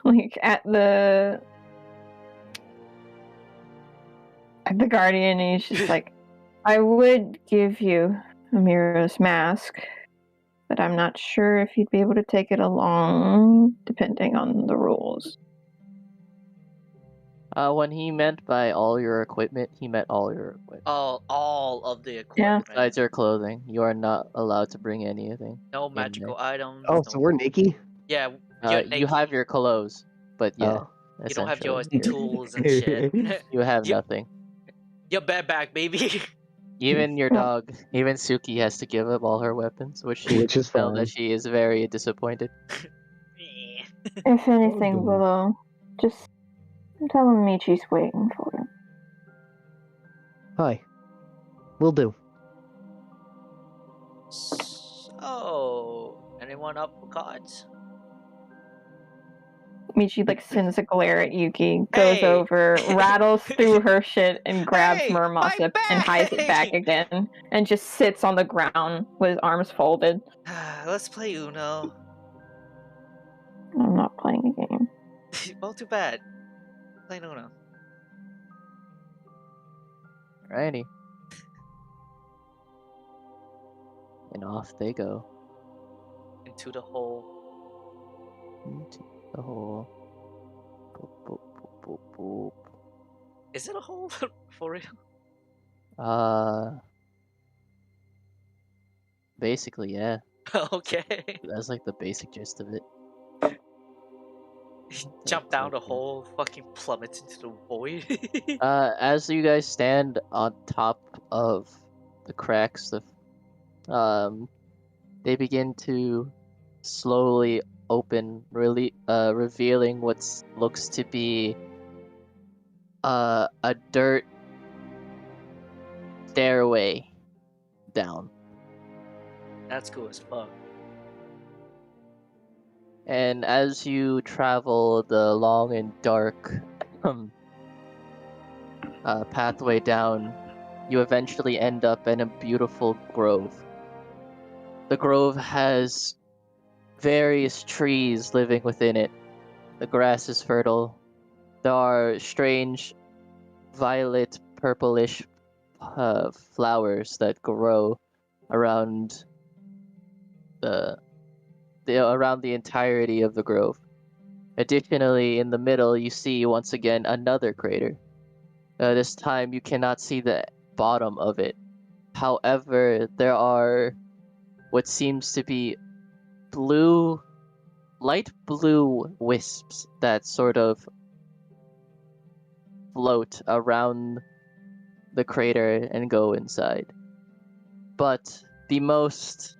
like at the guardian, and he's just like, I would give you Amira's mask, but I'm not sure if you'd be able to take it along, depending on the rules. When he meant by all your equipment, he meant all your equipment. All of the Yeah. equipment. Besides your clothing, you are not allowed to bring anything. No in magical items. Oh, no... so we're Nikki? Yeah, there. you're You have your clothes, but yeah, Oh. you don't have your essentially, tools and shit. you have You- nothing. Your backpack, baby. Even your dog, even Suki has to give up all her weapons, which Which is tell fine. that she is very disappointed. If anything, dog. Willow, just tell him Michi's waiting for him. Hi. Will do. So, anyone up for cards? Michi like sends a glare at Yuki, goes Hey! over, rattles through her shit, and grabs Hey, Muramasa my and hides it back bag! again, and just sits on the ground with his arms folded. Let's play Uno. I'm not playing a game. Well, too bad. Play Uno. Alrighty. And off they go. Into the hole. Into the hole. Boop, boop, boop, boop, boop. Is it a hole for real? Basically, yeah. Okay. That's like the basic gist of it. Jump down the hole, fucking plummets into the void. As you guys stand on top of the cracks, they begin to slowly open, really, revealing what looks to be a dirt stairway down. That's cool as fuck. And as you travel the long and dark pathway down, you eventually end up in a beautiful grove. The grove has various trees living within it. The grass is fertile. There are strange violet, purplish flowers that grow around around the entirety of the grove. Additionally, in the middle, you see once again another crater. This time, you cannot see the bottom of it. However, there are what seems to be light blue wisps that sort of float around the crater and go inside. But the most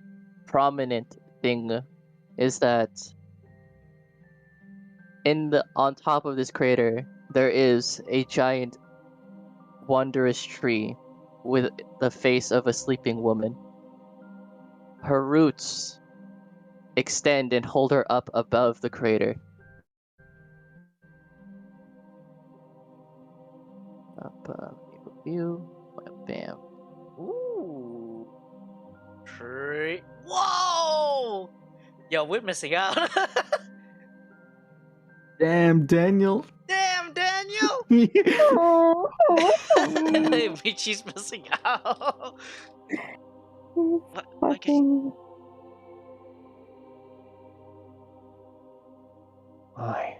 prominent thing is that on top of this crater there is a giant wondrous tree with the face of a sleeping woman. Her roots extend and hold her up above the crater. View. Bam. Ooh. Tree. Whoa! Yo, we're missing out. Damn, Daniel. Damn, Daniel! Oh, Michi's missing out. What? fucking. Why?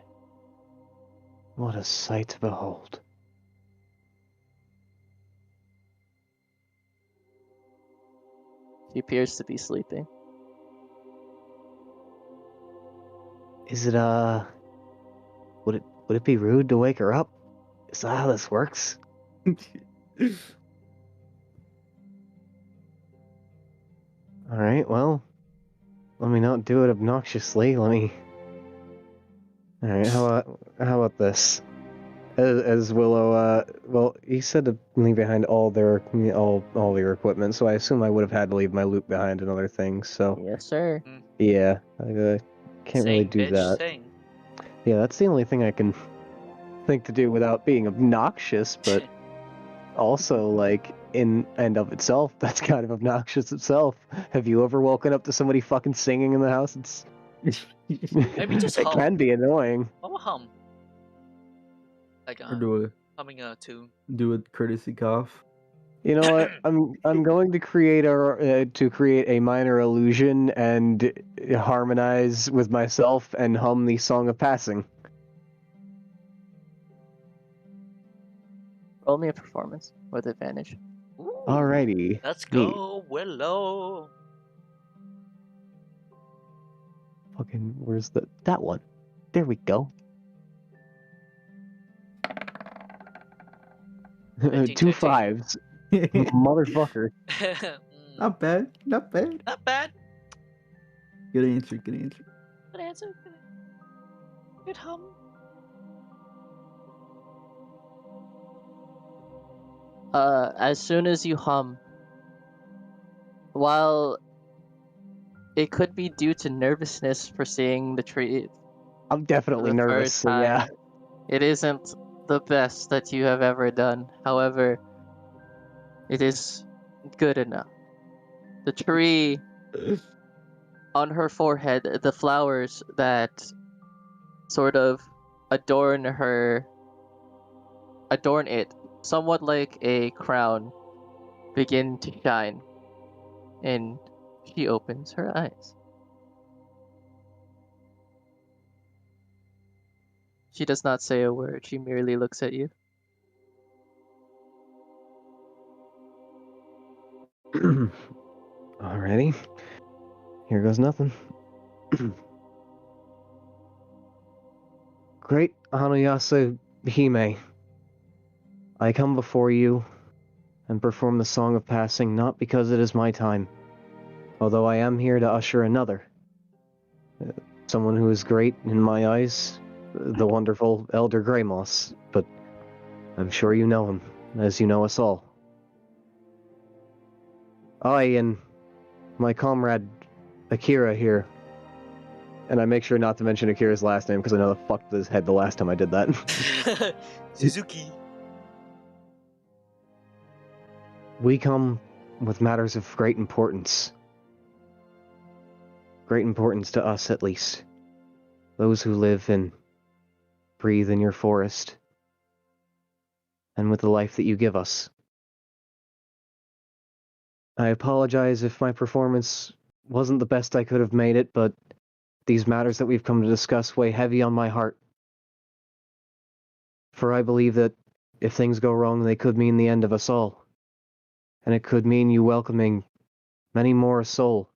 What a sight to behold. She appears to be sleeping. Is it would it be rude to wake her up? Is that how this works? All right, well, let me not do it obnoxiously. All right, how about this? As Willow, well, he said to leave behind all their equipment, so I assume I would have had to leave my loot behind and other things. So Yes, sir. yeah, I can't really Sing, do bitch, that. sing. Yeah, that's the only thing I can think to do without being obnoxious, but also like in and of itself, that's kind of obnoxious itself. Have you ever woken up to somebody fucking singing in the house? It's Maybe just it hum. can be annoying. Or hum. Like Or do humming a tune. a courtesy cough. You know what? I'm going to create a minor illusion and harmonize with myself and hum the Song of Passing. Roll me a performance with advantage. Ooh, Alrighty. let's Neat. go, Willow. Fucking where's that one? There we go. 15, 2 15. 5s. Motherfucker. Not bad. Not bad. Not bad. Good answer. Good answer. Good answer. Good hum. As soon as you hum, while it could be due to nervousness for seeing the tree I'm for definitely the nervous, first so yeah. time, it isn't the best that you have ever done. However, it is good enough. The tree on her forehead, the flowers that sort of adorn it, somewhat like a crown, begin to shine, and she opens her eyes. She does not say a word, she merely looks at you. Alrighty. Here goes nothing. Great Hanayasa Hime, I come before you and perform the Song of Passing not because it is my time, although I am here to usher another. Someone who is great in my eyes, the wonderful Elder Greymoss, but I'm sure you know him, as you know us all. I and my comrade Akira here, and I make sure not to mention Akira's last name because I know the fucked his head the last time I did that. Suzuki. We come with matters of great importance. Great importance to us, at least. Those who live and breathe in your forest, and with the life that you give us. I apologize if my performance wasn't the best I could have made it, but these matters that we've come to discuss weigh heavy on my heart. For I believe that if things go wrong, they could mean the end of us all. And it could mean you welcoming many more a soul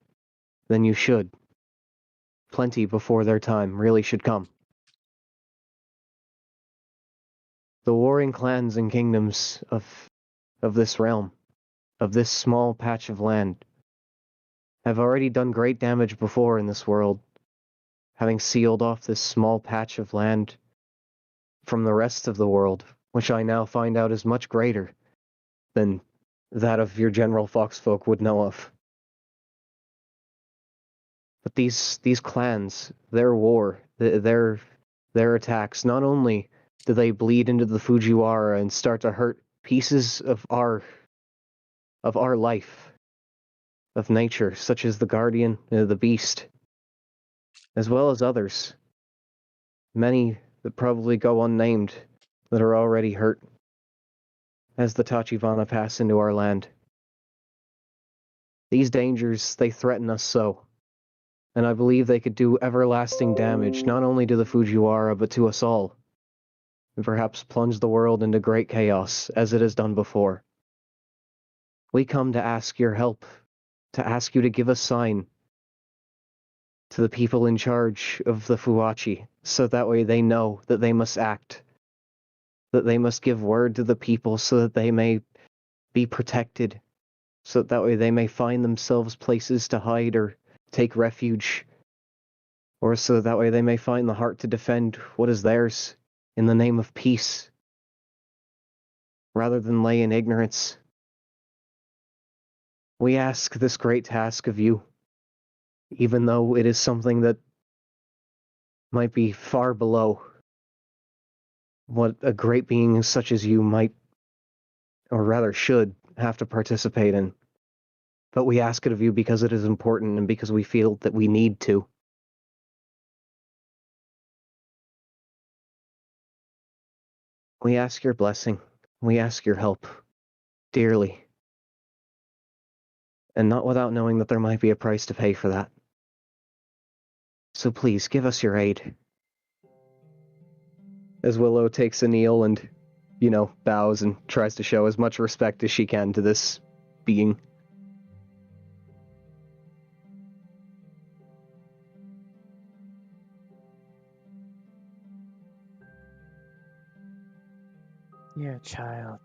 than you should. Plenty before their time really should come. The warring clans and kingdoms of this realm, of this small patch of land, have already done great damage before in this world, having sealed off this small patch of land from the rest of the world, which I now find out is much greater than that of your general foxfolk would know of. But these clans, their war, their attacks, not only do they bleed into the Fujiwara and start to hurt pieces of our life, of nature, such as the Guardian, the Beast, as well as others. Many that probably go unnamed that are already hurt as the Tachibana pass into our land. These dangers, they threaten us so, and I believe they could do everlasting damage not only to the Fujiwara but to us all, and perhaps plunge the world into great chaos as it has done before. We come to ask your help to ask you to give a sign to the people in charge of the Fuwachi, so that way they know that they must act, that they must give word to the people so that they may be protected, so that way they may find themselves places to hide or take refuge, or so that way they may find the heart to defend what is theirs in the name of peace, rather than lay in ignorance. We ask this great task of you, even though it is something that might be far below what a great being such as you might, or rather should, have to participate in. But we ask it of you because it is important and because we feel that we need to. We ask your blessing. We ask your help. Dearly. And not without knowing that there might be a price to pay for that. So please, give us your aid. As Willow takes a kneel and, bows and tries to show as much respect as she can to this being. Dear child,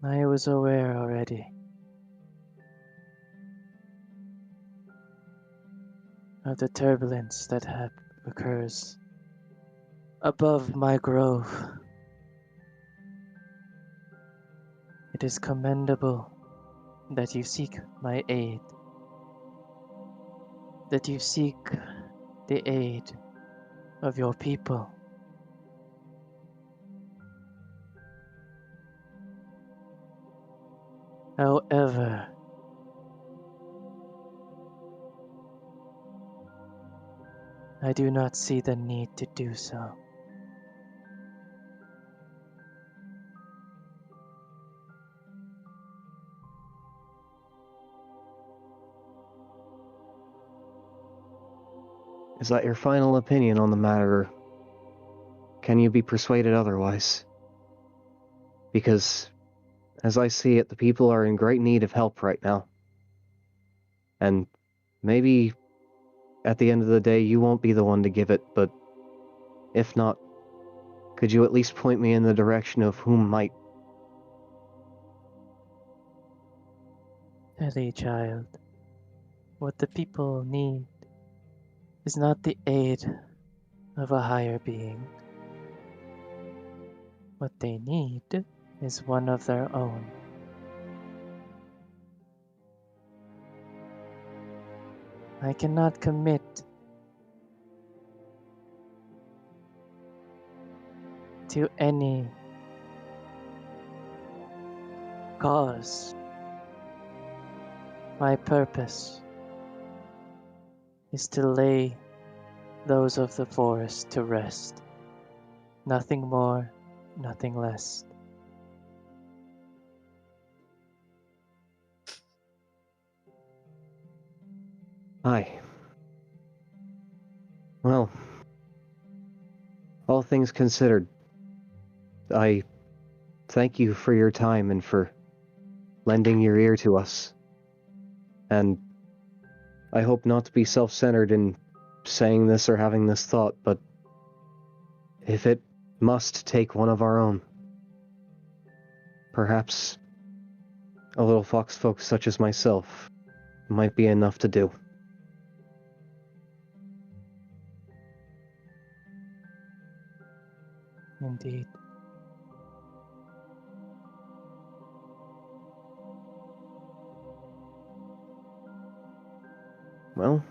I was aware already of the turbulence that occurs above my grove. It is commendable that you seek my aid, that you seek the aid of your people. However, I do not see the need to do so. Is that your final opinion on the matter, or can you be persuaded otherwise? Because, as I see it, the people are in great need of help right now. And maybe at the end of the day, you won't be the one to give it, but if not, could you at least point me in the direction of whom might? Ellie, child, what the people need is not the aid of a higher being. What they need is one of their own. I cannot commit to any cause. My purpose is to lay those of the forest to rest. Nothing more, nothing less. Aye. Well, all things considered, I thank you for your time and for lending your ear to us. And I hope not to be self-centered in saying this or having this thought, but if it must take one of our own, perhaps a little fox folk such as myself might be enough to do. Indeed. Well,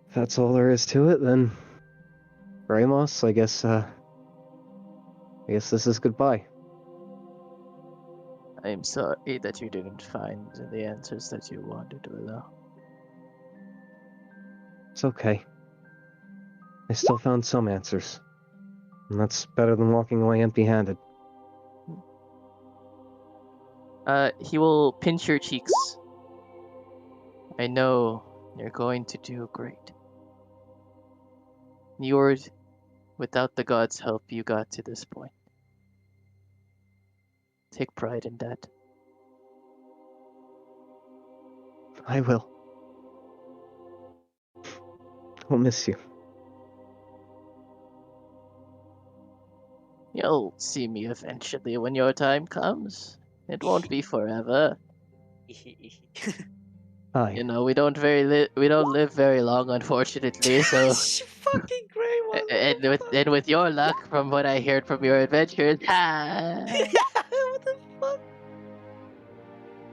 if that's all there is to it, then Ramos, I guess this is goodbye. I am sorry that you didn't find the answers that you wanted, Willow. It's okay. I still found some answers. And that's better than walking away empty-handed. He will pinch your cheeks. I know you're going to do great. Without the gods' help, you got to this point. Take pride in that. I will. I'll miss you. You'll see me eventually when your time comes. It won't be forever. Aye. You know, we don't live very long, unfortunately. So, Fucking great and with your luck, from what I heard from your adventures, What the fuck?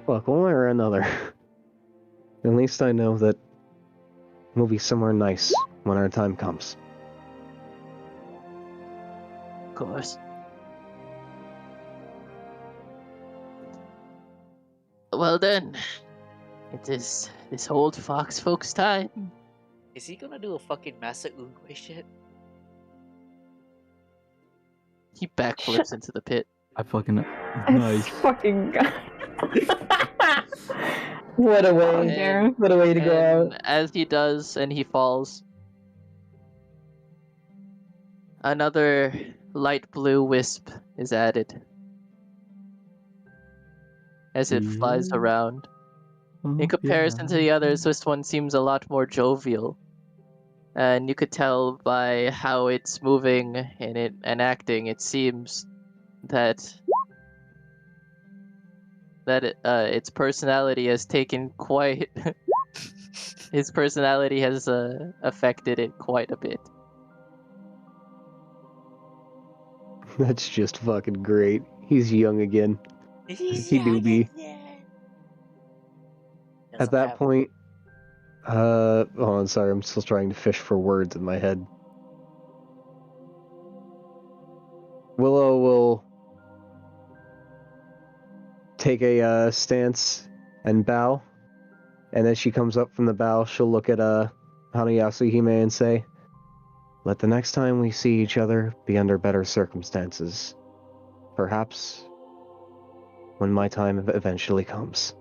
Look, one way or another, at least I know that we'll be somewhere nice when our time comes. of course. Well then, it is this old fox folks' time. Is he gonna do a fucking massive Oogway shit? He backflips into the pit. I fucking It's nice. fucking. What a way! Darren. What a way to go And out. as he does, and he falls, another light blue wisp is added as it flies Yeah. around. In Oh, comparison to the others, this one seems a lot more jovial. And you could tell by how it's moving and acting, it seems that its personality has taken quite his personality has affected it quite a bit. That's just fucking great. He's young again. He do be. At that point, hold on, sorry, I'm still trying to fish for words in my head. Willow will take a stance and bow, and as she comes up from the bow, she'll look at Hanayasu Hime and say, "Let the next time we see each other be under better circumstances. Perhaps when my time eventually comes."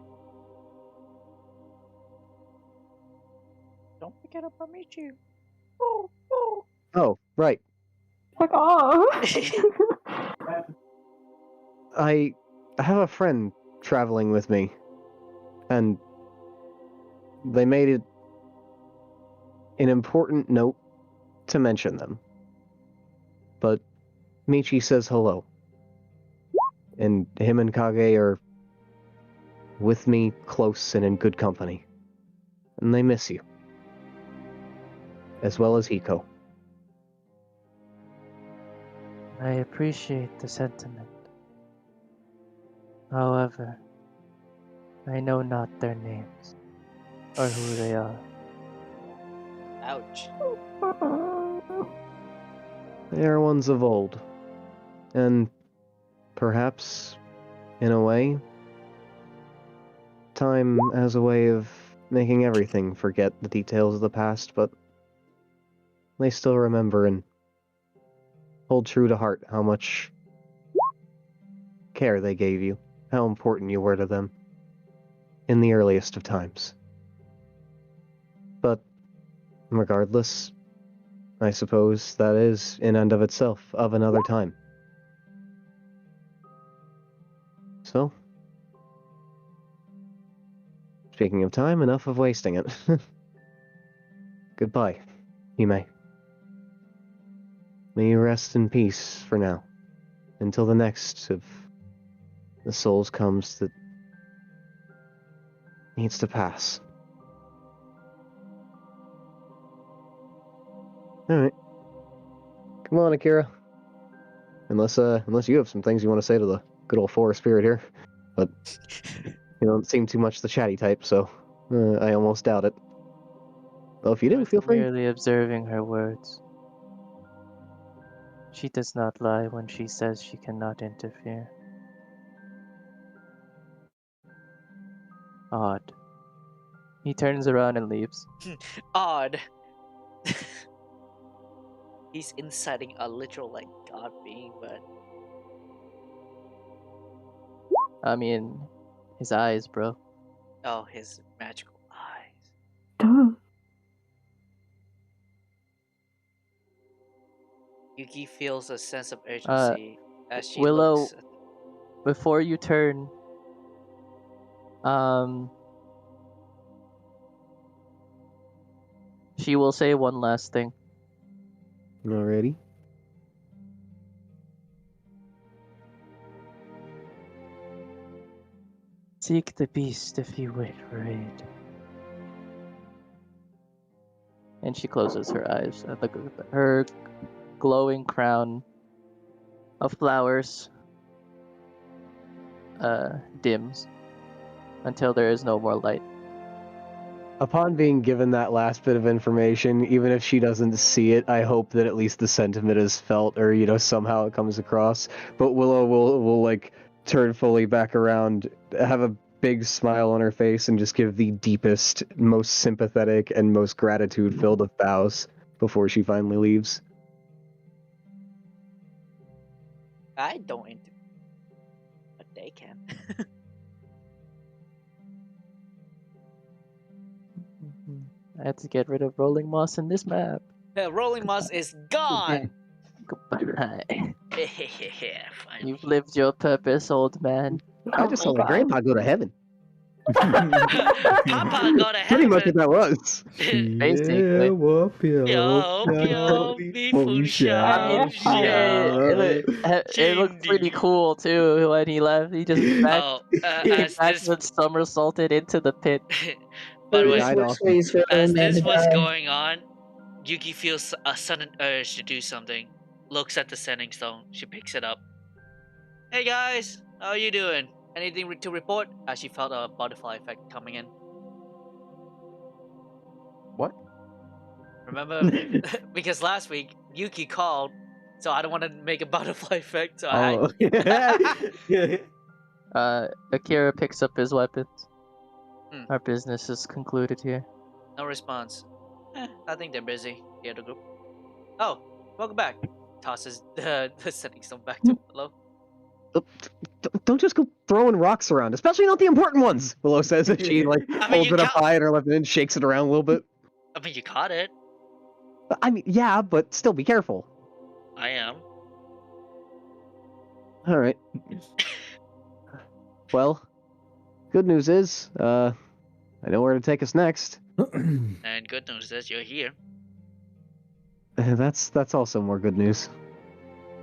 Don't forget about Michu. Oh, right. Fuck off. I have a friend traveling with me, and they made it an important note to mention them. But Michi says hello, and him and Kage are with me close and in good company, and they miss you, as well as Hiko. I appreciate the sentiment. However, I know not their names or who they are. Ouch. They are ones of old, and perhaps, in a way, time has a way of making everything forget the details of the past, but they still remember and hold true to heart how much care they gave you, how important you were to them in the earliest of times. But regardless, I suppose that is in and of itself of another time. So, speaking of time, enough of wasting it. Goodbye, Hime. May you rest in peace for now, until the next of the souls comes that needs to pass. Alright. Come on, Akira. Unless you have some things you want to say to the good old forest spirit here. But you don't seem too much the chatty type, so I almost doubt it. Well, if you I do, was feel free. merely observing her words. She does not lie when she says she cannot interfere. Odd. He turns around and leaves. Odd. He's inciting a literal like god being, but I mean, his eyes, bro. oh, his magical eyes. Duh. Yuki feels a sense of urgency as she Willow looks. before you turn, she will say one last thing. Alrighty. Seek the beast if you wish for aid. And she closes her eyes. Her glowing crown of flowers dims until there is no more light. Upon being given that last bit of information, even if she doesn't see it, I hope that at least the sentiment is felt, or somehow it comes across. But Willow will like turn fully back around, have a big smile on her face, and just give the deepest, most sympathetic, and most gratitude-filled of bows before she finally leaves. I don't interview, but they can. I had to get rid of rolling moss in this map. Rolling Moss is gone. Goodbye. Finally. You've lived your purpose, old man. I just saw Oh my my grandpa go to heaven. Papa go to Pretty much heaven. what that was. Basically. Yo, be food I shop. mean, It looked pretty cool too when he left. He just Oh, somersaulted into the pit. by the way, Died Worst off. ways for as old man this to was die. going on, Yuki feels a sudden urge to do something. Looks at the sending stone. She picks it up. Hey guys, how are you doing? Anything to report? As she felt a butterfly effect coming in. What? Remember, because last week Yuki called, so I don't want to make a butterfly effect. So Oh. Akira picks up his weapons. Hmm. Our business is concluded here. No response. I think they're busy. The other group. Oh, welcome back. Tosses the sending stone back to Willow. Don't just go throwing rocks around, especially not the important ones, Willow says as she I mean, holds you it up ca- high in her left hand and shakes it around a little bit. I mean, you caught it. I mean, yeah, but still be careful. I am. Alright. Well, good news is, I know where to take us next. And good news is you're here. That's also more good news.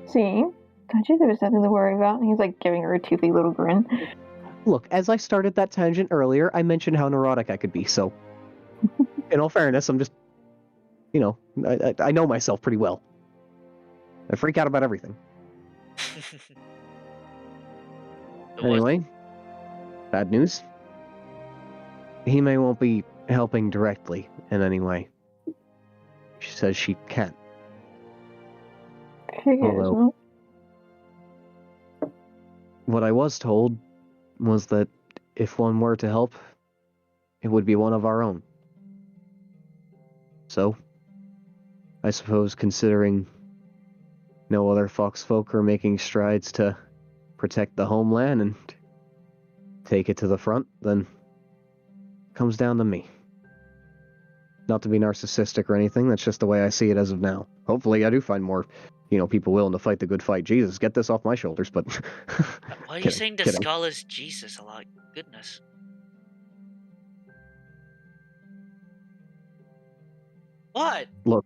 see, told you there was nothing to worry about. And he's like giving her a toothy little grin. Look, as I started that tangent earlier, I mentioned how neurotic I could be, so in all fairness, I'm just, I know myself pretty well. I freak out about everything. Anyway, bad news. Hime won't be helping directly in any way. She says she can't. Figures, Although- What I was told was that if one were to help, it would be one of our own. So, I suppose considering no other foxfolk are making strides to protect the homeland and take it to the front, then it comes down to me. Not to be narcissistic or anything, that's just the way I see it as of now. Hopefully I do find more, people willing to fight the good fight. Jesus, get this off my shoulders, but... Why are you Kidding, saying the kidding. skull is Jesus a lot? Goodness. What? Look.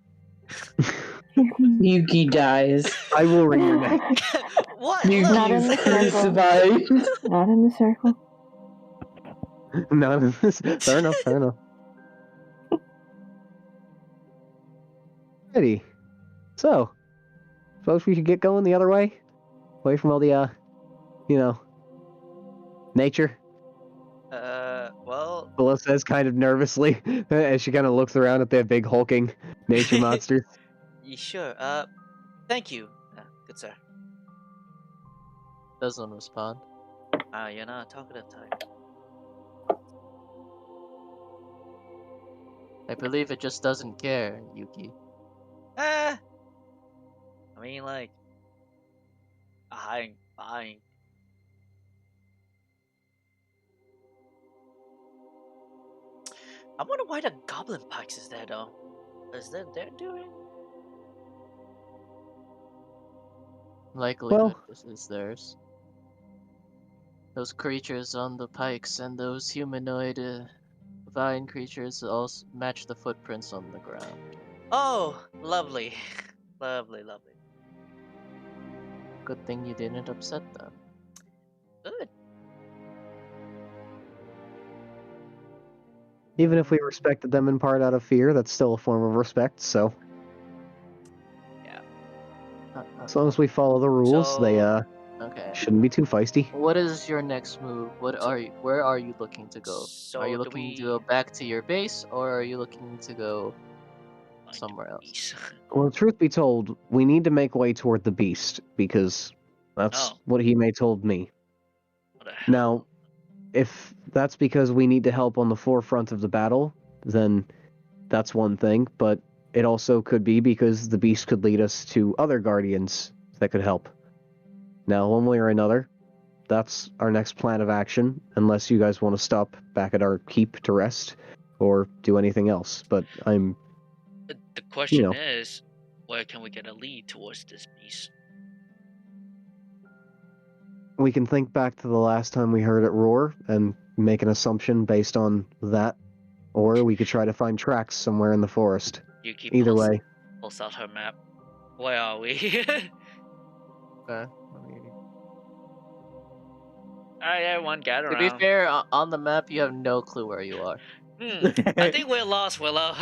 Yuki dies. I will wring your neck. What? Not in Yuki's the circle. survived. Not in the circle. No, fair enough, fair enough. Alrighty. So, suppose we should get going the other way? Away from all the, nature? Well, Willow says kind of nervously, as she kind of looks around at the big hulking nature monster. sure. Thank you, good sir. Doesn't respond. You're not a talkative type. I believe it just doesn't care, Yuki. I mean, like, fine. I wonder why the Goblin Pikes is there, though. Is that their doing? Likelihood Well- is theirs. those creatures on the pikes and those humanoid vine creatures also match the footprints on the ground. Oh, lovely. Lovely, lovely. Good thing you didn't upset them. Good. Even if we respected them in part out of fear, that's still a form of respect. So as long as we follow the rules, they Okay. shouldn't be too feisty. What is your next move? Where are you looking to go? So Are you do looking to we go back to your base, or are you looking to go find somewhere the else? beast? Well, truth be told, we need to make way toward the beast because that's Oh. what Hime told me. What the hell? Now, if that's because we need to help on the forefront of the battle, then that's one thing, but it also could be because the beast could lead us to other guardians that could help. Now, one way or another, that's our next plan of action, unless you guys want to stop back at our keep to rest or do anything else. But I'm The question know. is, where can we get a lead towards this beast? We can think back to the last time we heard it roar and make an assumption based on that, or we could try to find tracks somewhere in the forest. Yuki Either way. pulls out her map. Where are we? Okay. Let me... Alright, everyone gather To be around. fair, on the map you have no clue where you are. I think we're lost, Willow.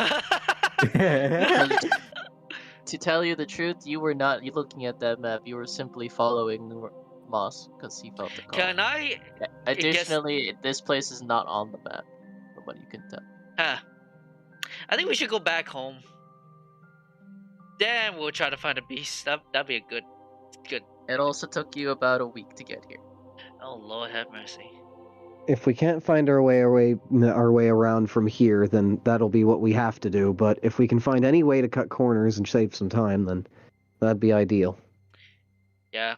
To tell you the truth, you were not looking at that map. You were simply following Moss because he felt the call. Can I Additionally, this place is not on the map, from what you can tell. I think we should go back home. Then we'll try to find a beast. That'd be a good. It also took you about a week to get here. Oh Lord, have mercy. If we can't find our way around from here, then that'll be what we have to do. But if we can find any way to cut corners and save some time, then that'd be ideal. Yeah.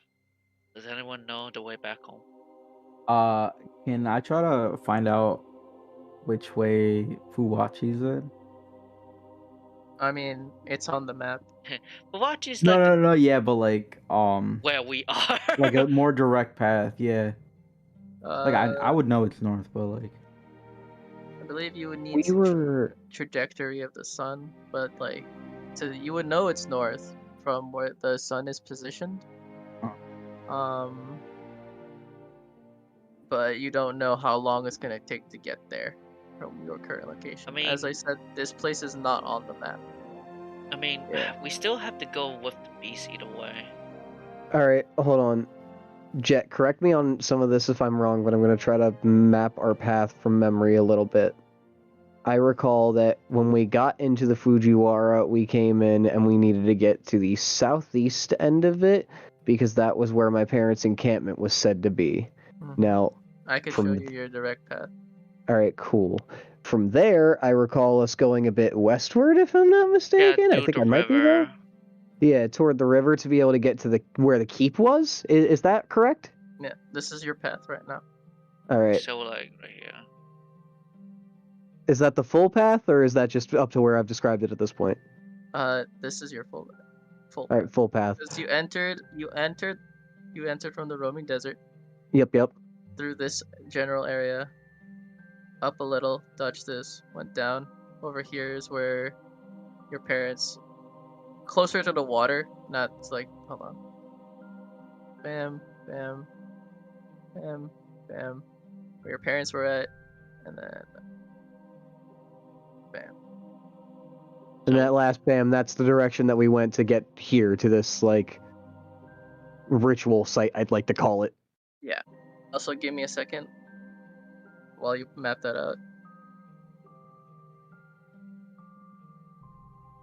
Does anyone know the way back home? Can I try to find out which way Fuwachi's in? I mean, it's on the map. Fuwachi's No, like yeah, but like where we are. like a more direct path, yeah. Like I would know it's north, but like I believe you would need We some were trajectory of the sun, but like, you would know it's north from where the sun is positioned. But you don't know how long it's gonna take to get there from your current location. I mean, as I said, this place is not on the map. I mean, we still have to go with the beast either way. Alright, hold on. Jet, correct me on some of this if I'm wrong, but I'm going to try to map our path from memory a little bit. I recall that when we got into the Fujiwara, we came in and we needed to get to the southeast end of it because that was where my parents' encampment was said to be. Mm-hmm. Now, I could show you your direct path. Alright, cool. From there, I recall us going a bit westward, if I'm not mistaken. Yeah, I think I might be there. Yeah, toward the river to be able to get to where the keep was. Is that correct? Yeah, this is your path right now. All right. So like right here. Is that the full path, or is that just up to where I've described it at this point? This is your full. All right, full path. Because you entered from the roaming desert. Yep. Through this general area. Up a little, dodged this, went down. Over here is where your parents, closer to the water, not like, hold on. Bam, bam, bam, bam. Where your parents were at, and then bam. And that last bam, that's the direction that we went to get here to this, like, ritual site, I'd like to call it. Yeah. Also, give me a second while you map that out.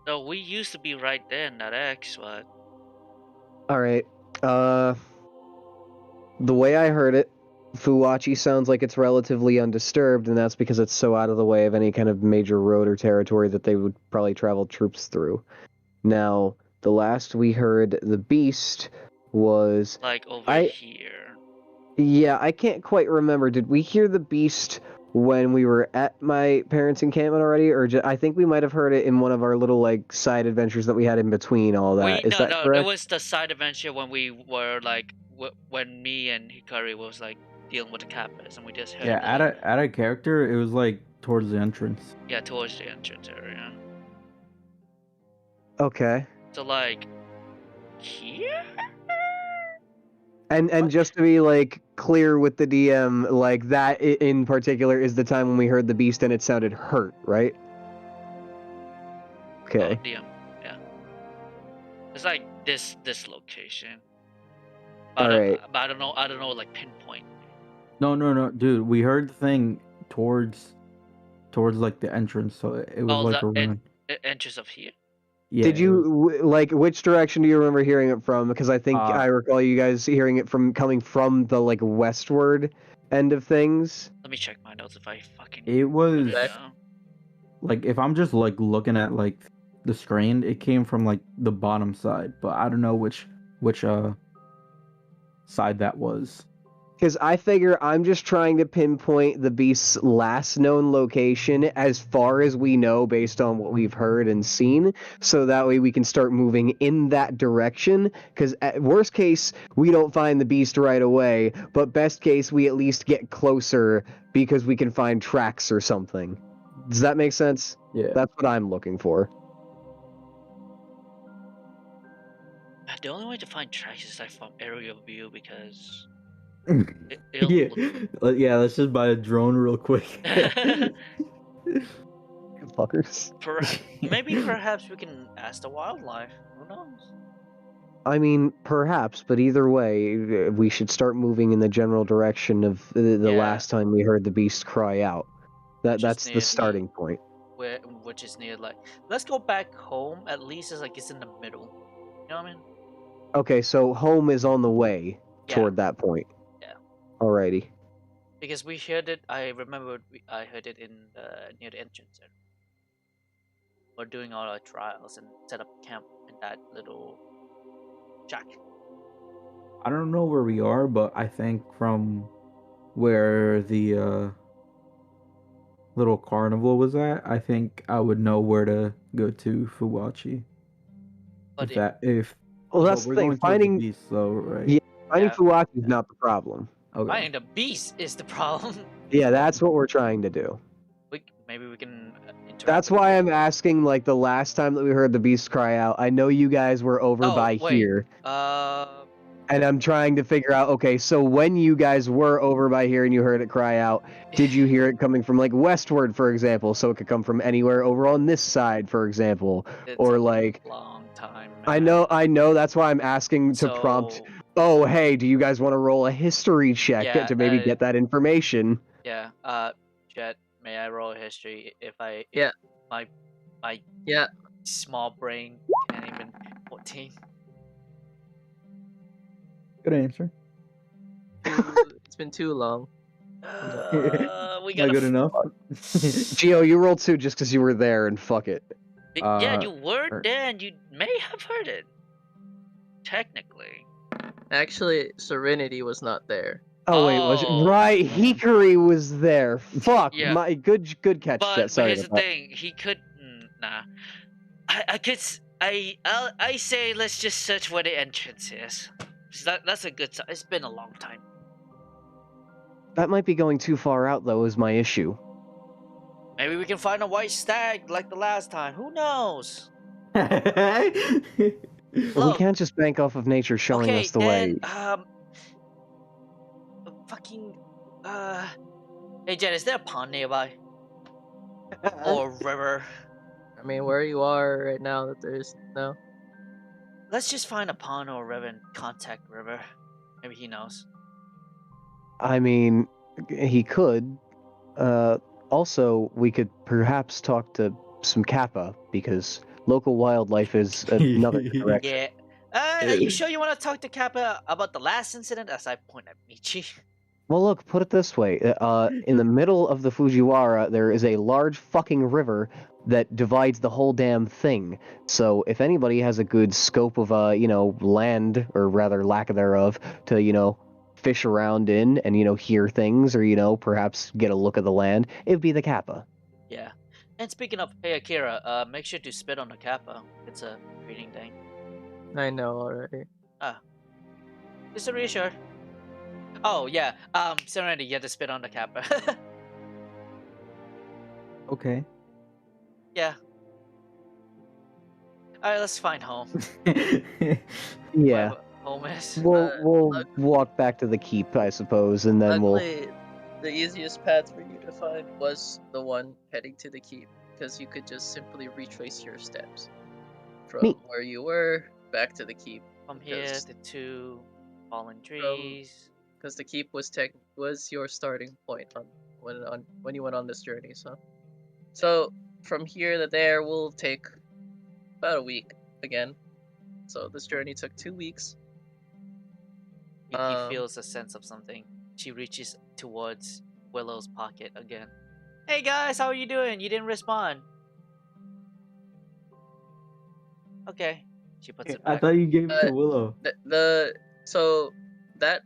So we used to be right there in that X, but... Alright, the way I heard it, Fuwachi sounds like it's relatively undisturbed, and that's because it's so out of the way of any kind of major road or territory that they would probably travel troops through. Now, the last we heard the beast was... like over here. Yeah, I can't quite remember. Did we hear the beast when we were at my parents' encampment already, or I think we might have heard it in one of our little like side adventures that we had in between all that? Is that correct? It was the side adventure when we were like when me and Hikari was like dealing with the Kappas, and we just heard Yeah, like, at a character, it was like towards the entrance. yeah, towards the entrance area. Okay. So like here? And just to be like clear with the DM, like that in particular is the time when we heard the beast and it sounded hurt, right? Oh, Okay. DM. Yeah. It's like this location. But, All right. but I don't know like pinpoint. No, dude. We heard the thing towards like the entrance, so it was Oh, like the around. entrance of here. Yeah. Did it was- you like which direction do you remember hearing it from? Because I think I recall you guys hearing it from coming from the like westward end of things. Let me check my notes if I fucking It put was it down. like if I'm just like looking at like the screen, it came from like the bottom side, but I don't know which side that was. Because I figure I'm just trying to pinpoint the beast's last known location as far as we know based on what we've heard and seen, so that way we can start moving in that direction. Because at worst case, we don't find the beast right away, but best case, we at least get closer because we can find tracks or something. Does that make sense? Yeah. That's what I'm looking for. The only way to find tracks is like from aerial view because Yeah. Yeah, let's just buy a drone real quick. Fuckers. Maybe perhaps we can ask the wildlife. Who knows? I mean, perhaps, but either way, we should start moving in the general direction of the Yeah. last time we heard the beast cry out. That's near the the- starting point. Which is near like, let's go back home. At least it's like it's in the middle. You know what I mean? Okay, so home is on the way Yeah. toward that point. Yeah. Alrighty. Because we heard it. I remember I heard it in near the entrance. We're doing all our trials and set up camp in that little shack. I don't know where we are, but I think from where the little carnival was at, I think I would know where to go to Fuwachi. But if Well, but that's the we're thing. going towards Finding the beast, though, right? Yeah, finding Yeah. Fuwachi is not the problem. Okay. finding the beast is the problem. Yeah, that's what we're trying to do. Maybe we can interact. That's with why it. I'm asking. Like the last time that we heard the beast cry out, I know you guys were over by wait. here. And I'm trying to figure out, okay, so when you guys were over by here and you heard it cry out, did you hear it coming from like westward, for example? So it could come from anywhere over on this side, for example, It's or a like. long time. I know. That's why I'm asking to prompt. Oh, hey, do you guys want to roll a history check Yeah, to maybe get that information? Yeah. Jet, may I roll history if I? Yeah. My Yeah. small brain can't even 14. Good answer. It's been too long. We Not gotta. good enough. Gio, you roll 2 just because you were there, and fuck it. Yeah, you were er- there, and you may have heard it. Technically. Actually, Serenity was not there. Oh wait, was it? Oh. Right, Hikari was there. Fuck, Yeah. my good catch, Jet. But Sorry here's the about that. thing, he could. Nah. I could. I say let's just search where the entrance is. 'Cause that's a good. It's been a long time. That might be going too far out, though, is my issue. Maybe we can find a white stag like the last time. Who knows? But we Look, can't just bank off of nature showing okay, us the way. then fucking hey Jen, is there a pond nearby or a river? I mean, where you are right now, that there's no. Let's just find a pond or a river and contact River. Maybe he knows. I mean, he could. Also, we could perhaps talk to some Kappa, because local wildlife is another direction. Yeah. Are you sure you want to talk to Kappa about the last incident? As I point at Michi. Well, look, put it this way. In the middle of the Fujiwara, there is a large fucking river that divides the whole damn thing. So if anybody has a good scope of, land, or rather lack thereof, to, fish around in and, hear things or, perhaps get a look at the land, it'd be the Kappa. Yeah. And speaking of, hey Akira, make sure to spit on the Kappa. It's a breeding thing. I know already. Just to reassure. Oh yeah. Serenity, you have to spit on the kappa. Okay. Yeah. All right, let's find home. Yeah. Wherever home is. We'll walk back to the keep, I suppose, and then we'll. Luckily, the easiest path for you to find was the one heading to the keep, because you could just simply retrace your steps from Neat. where you were back to the keep. From here, Because the two fallen trees. the keep was your starting point when you went on this journey. So from here to there will take about a week again. So this journey took 2 weeks. Yuki feels a sense of something. She reaches towards Willow's pocket again. Hey guys, how are you doing? You didn't respond. Okay. She puts it I back. thought you gave it to Willow. So that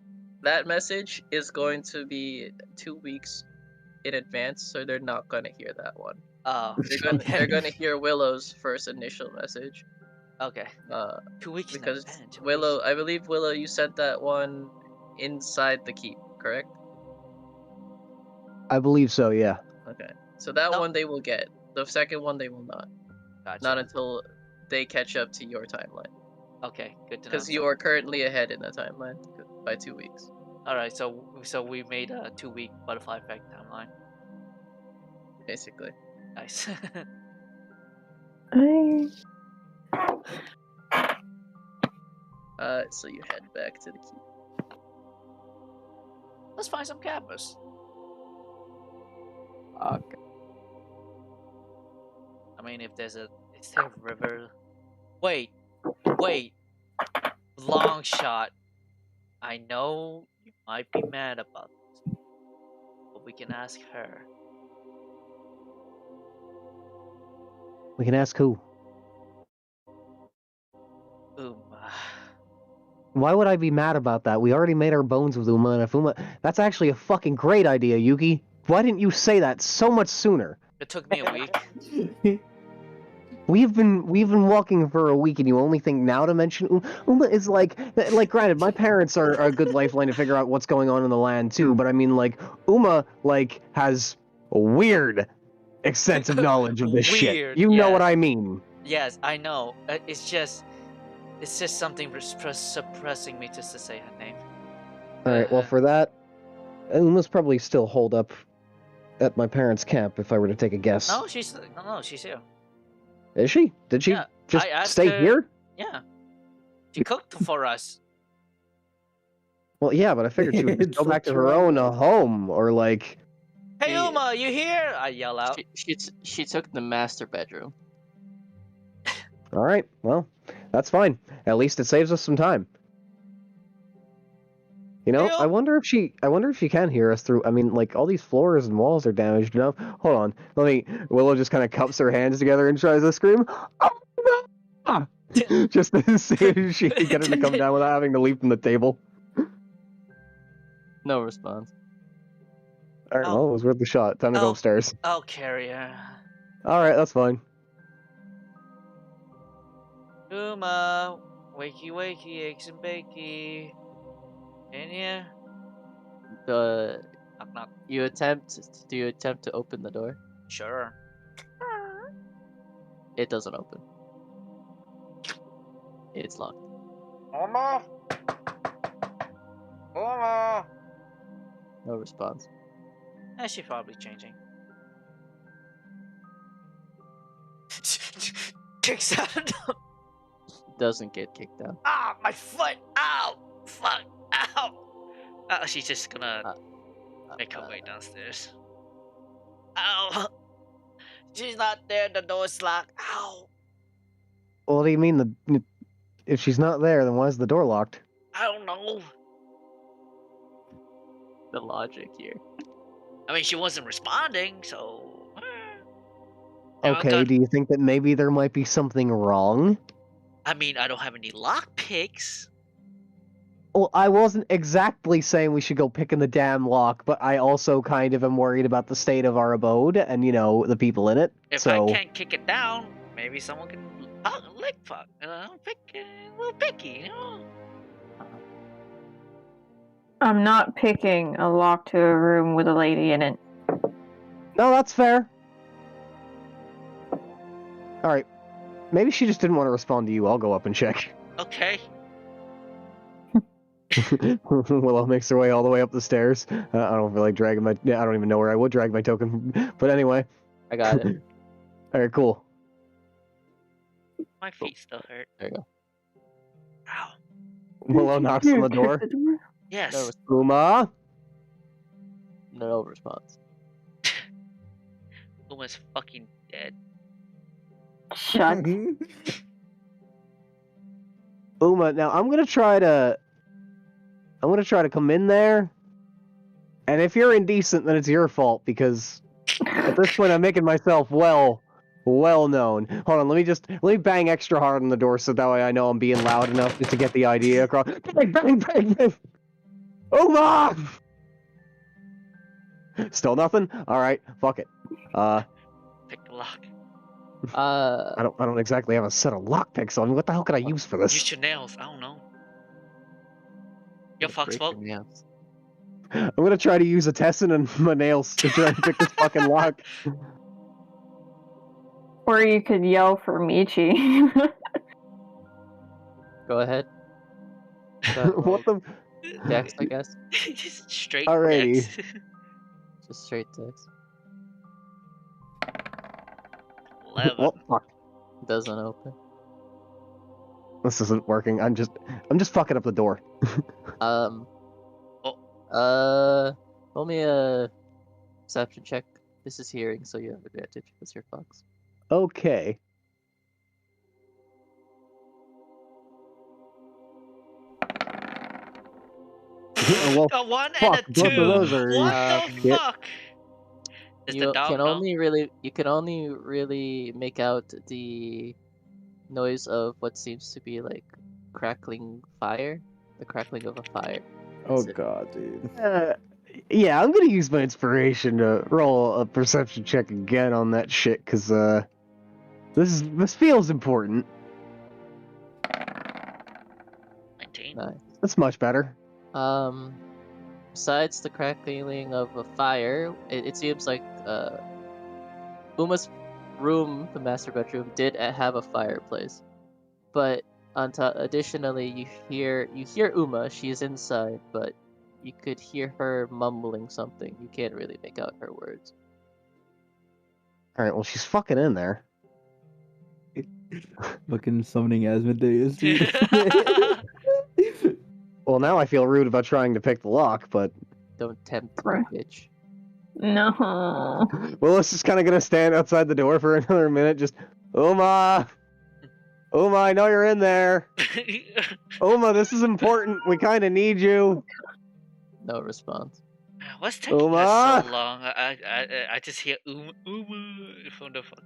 message is going to be 2 weeks in advance, so they're not gonna hear that one. Oh, They're gonna hear Willow's first initial message. Okay. 2 weeks in Because advance. Willow, I believe Willow, you sent that one inside the keep, correct? I believe so. Yeah. Okay. So that No. one they will get. The second one they will not. Gotcha. Not until they catch up to your timeline. Okay, good to know. Because you are currently ahead in the timeline by 2 weeks. All right, so we made a 2-week butterfly effect timeline. Basically. Nice. So you head back to the keep. Let's find some campers. Okay. I mean, is there a river? Wait. Long shot. I know you might be mad about this, but we can ask her. We can ask who. Uma. Why would I be mad about that? We already made our bones with Uma, and if Uma... That's actually a fucking great idea, Yuki. Why didn't you say that so much sooner? It took me a week. We've been walking for a week, and you only think now to mention Uma. Uma is like granted, my parents are a good lifeline to figure out what's going on in the land too. But I mean, like Uma has a weird extensive knowledge of this shit. Weird, You know yes. what I mean? Yes, I know. It's just something suppressing me just to say her name. All right. Well, for that, Uma's probably still holed up at my parents' camp. If I were to take a guess. No, she's here. Is she? Did she just stay here? Yeah. She cooked for us. Well, yeah, but I figured she would go back to her own home, or like... Hey, Uma, you here? I yell out. She took the master bedroom. Alright, well, that's fine. At least it saves us some time. You know, I wonder if she can hear us through... I mean, like, all these floors and walls are damaged, you know? Hold on. Willow just kind of cups her hands together and tries to scream. Oh, no! Just to see if she can get her to come down without having to leap from the table. No response. Alright, well, it was worth the shot. Time to go upstairs. I'll carry her. Alright, that's fine. Uma, wakey, eggs and bakey. In here? Knock knock. Do you attempt to open the door? Sure. It doesn't open. It's locked. Uma? No response. She's probably changing. Kicks out. Doesn't get kicked out. Ah, my foot! Ow! Fuck! Ow! She's just gonna make her way downstairs. Ow! She's not there. The door's locked. Ow! Well, what do you mean if she's not there, then why is the door locked? I don't know. The logic here. I mean, she wasn't responding, so. Okay, do you think that maybe there might be something wrong? I mean, I don't have any lockpicks. Well, I wasn't exactly saying we should go picking the damn lock, but I also kind of am worried about the state of our abode and, you know, the people in it. If I can't kick it down, maybe someone can lick fuck. Pick a little picky, you know? I'm not picking a lock to a room with a lady in it. No, that's fair. Alright. Maybe she just didn't want to respond to you. I'll go up and check. Okay. Willow makes her way all the way up the stairs. I don't feel like dragging my... I don't even know where I would drag my token. But anyway. I got it. Alright, cool. My feet still hurt. There you go. Ow. Willow knocks on the door. Yes. No, Uma? no response. Uma's fucking dead. Shut. Uma, now I'm gonna try to come in there. And if you're indecent, then it's your fault, because at this point I'm making myself well known. Hold on, let me bang extra hard on the door so that way I know I'm being loud enough just to get the idea across. Bang, bang, bang, bang. Uma! Still nothing? Alright, fuck it. Pick the lock. I don't exactly have a set of lockpicks on me. What the hell could I use for this? Use your nails. I don't know. Your fox break your smoke. nails. I'm gonna try to use a Tessin and my nails to try and pick this fucking lock. Or you could yell for Michi. Go ahead. What the? Dex, I guess. Just straight Alrighty. Dex. Just straight Dex. 11. Well, fuck. Doesn't open. This isn't working. I'm just fucking up the door. Roll me a perception check. This is hearing, so you have advantage because you're fox. Okay. Well, A 1 and fuck, a both of 2. those are What the shit. fuck? Is You the dog can no? only really make out the noise of what seems to be like crackling fire, the crackling of a fire. Oh That's it. god, dude. Yeah, I'm gonna use my inspiration to roll a perception check again on that shit, cause this feels important. 19. Nice. That's much better. Besides the crackling of a fire, it seems like Uma's room, the master bedroom, did have a fireplace. But on top, additionally, you hear Uma. She's inside, but you could hear her mumbling something. You can't really make out her words. All right, well she's fucking in there. Fucking summoning Asmodeus, dude. Well, now I feel rude about trying to pick the lock, but Don't tempt me, Bruh. bitch. No. well, it's just kind of gonna stand outside the door for another minute. Just Uma, I know you're in there. Uma, this is important. We kind of need you. No response. What's taking us Uma? so long? I just hear Uma from the phone.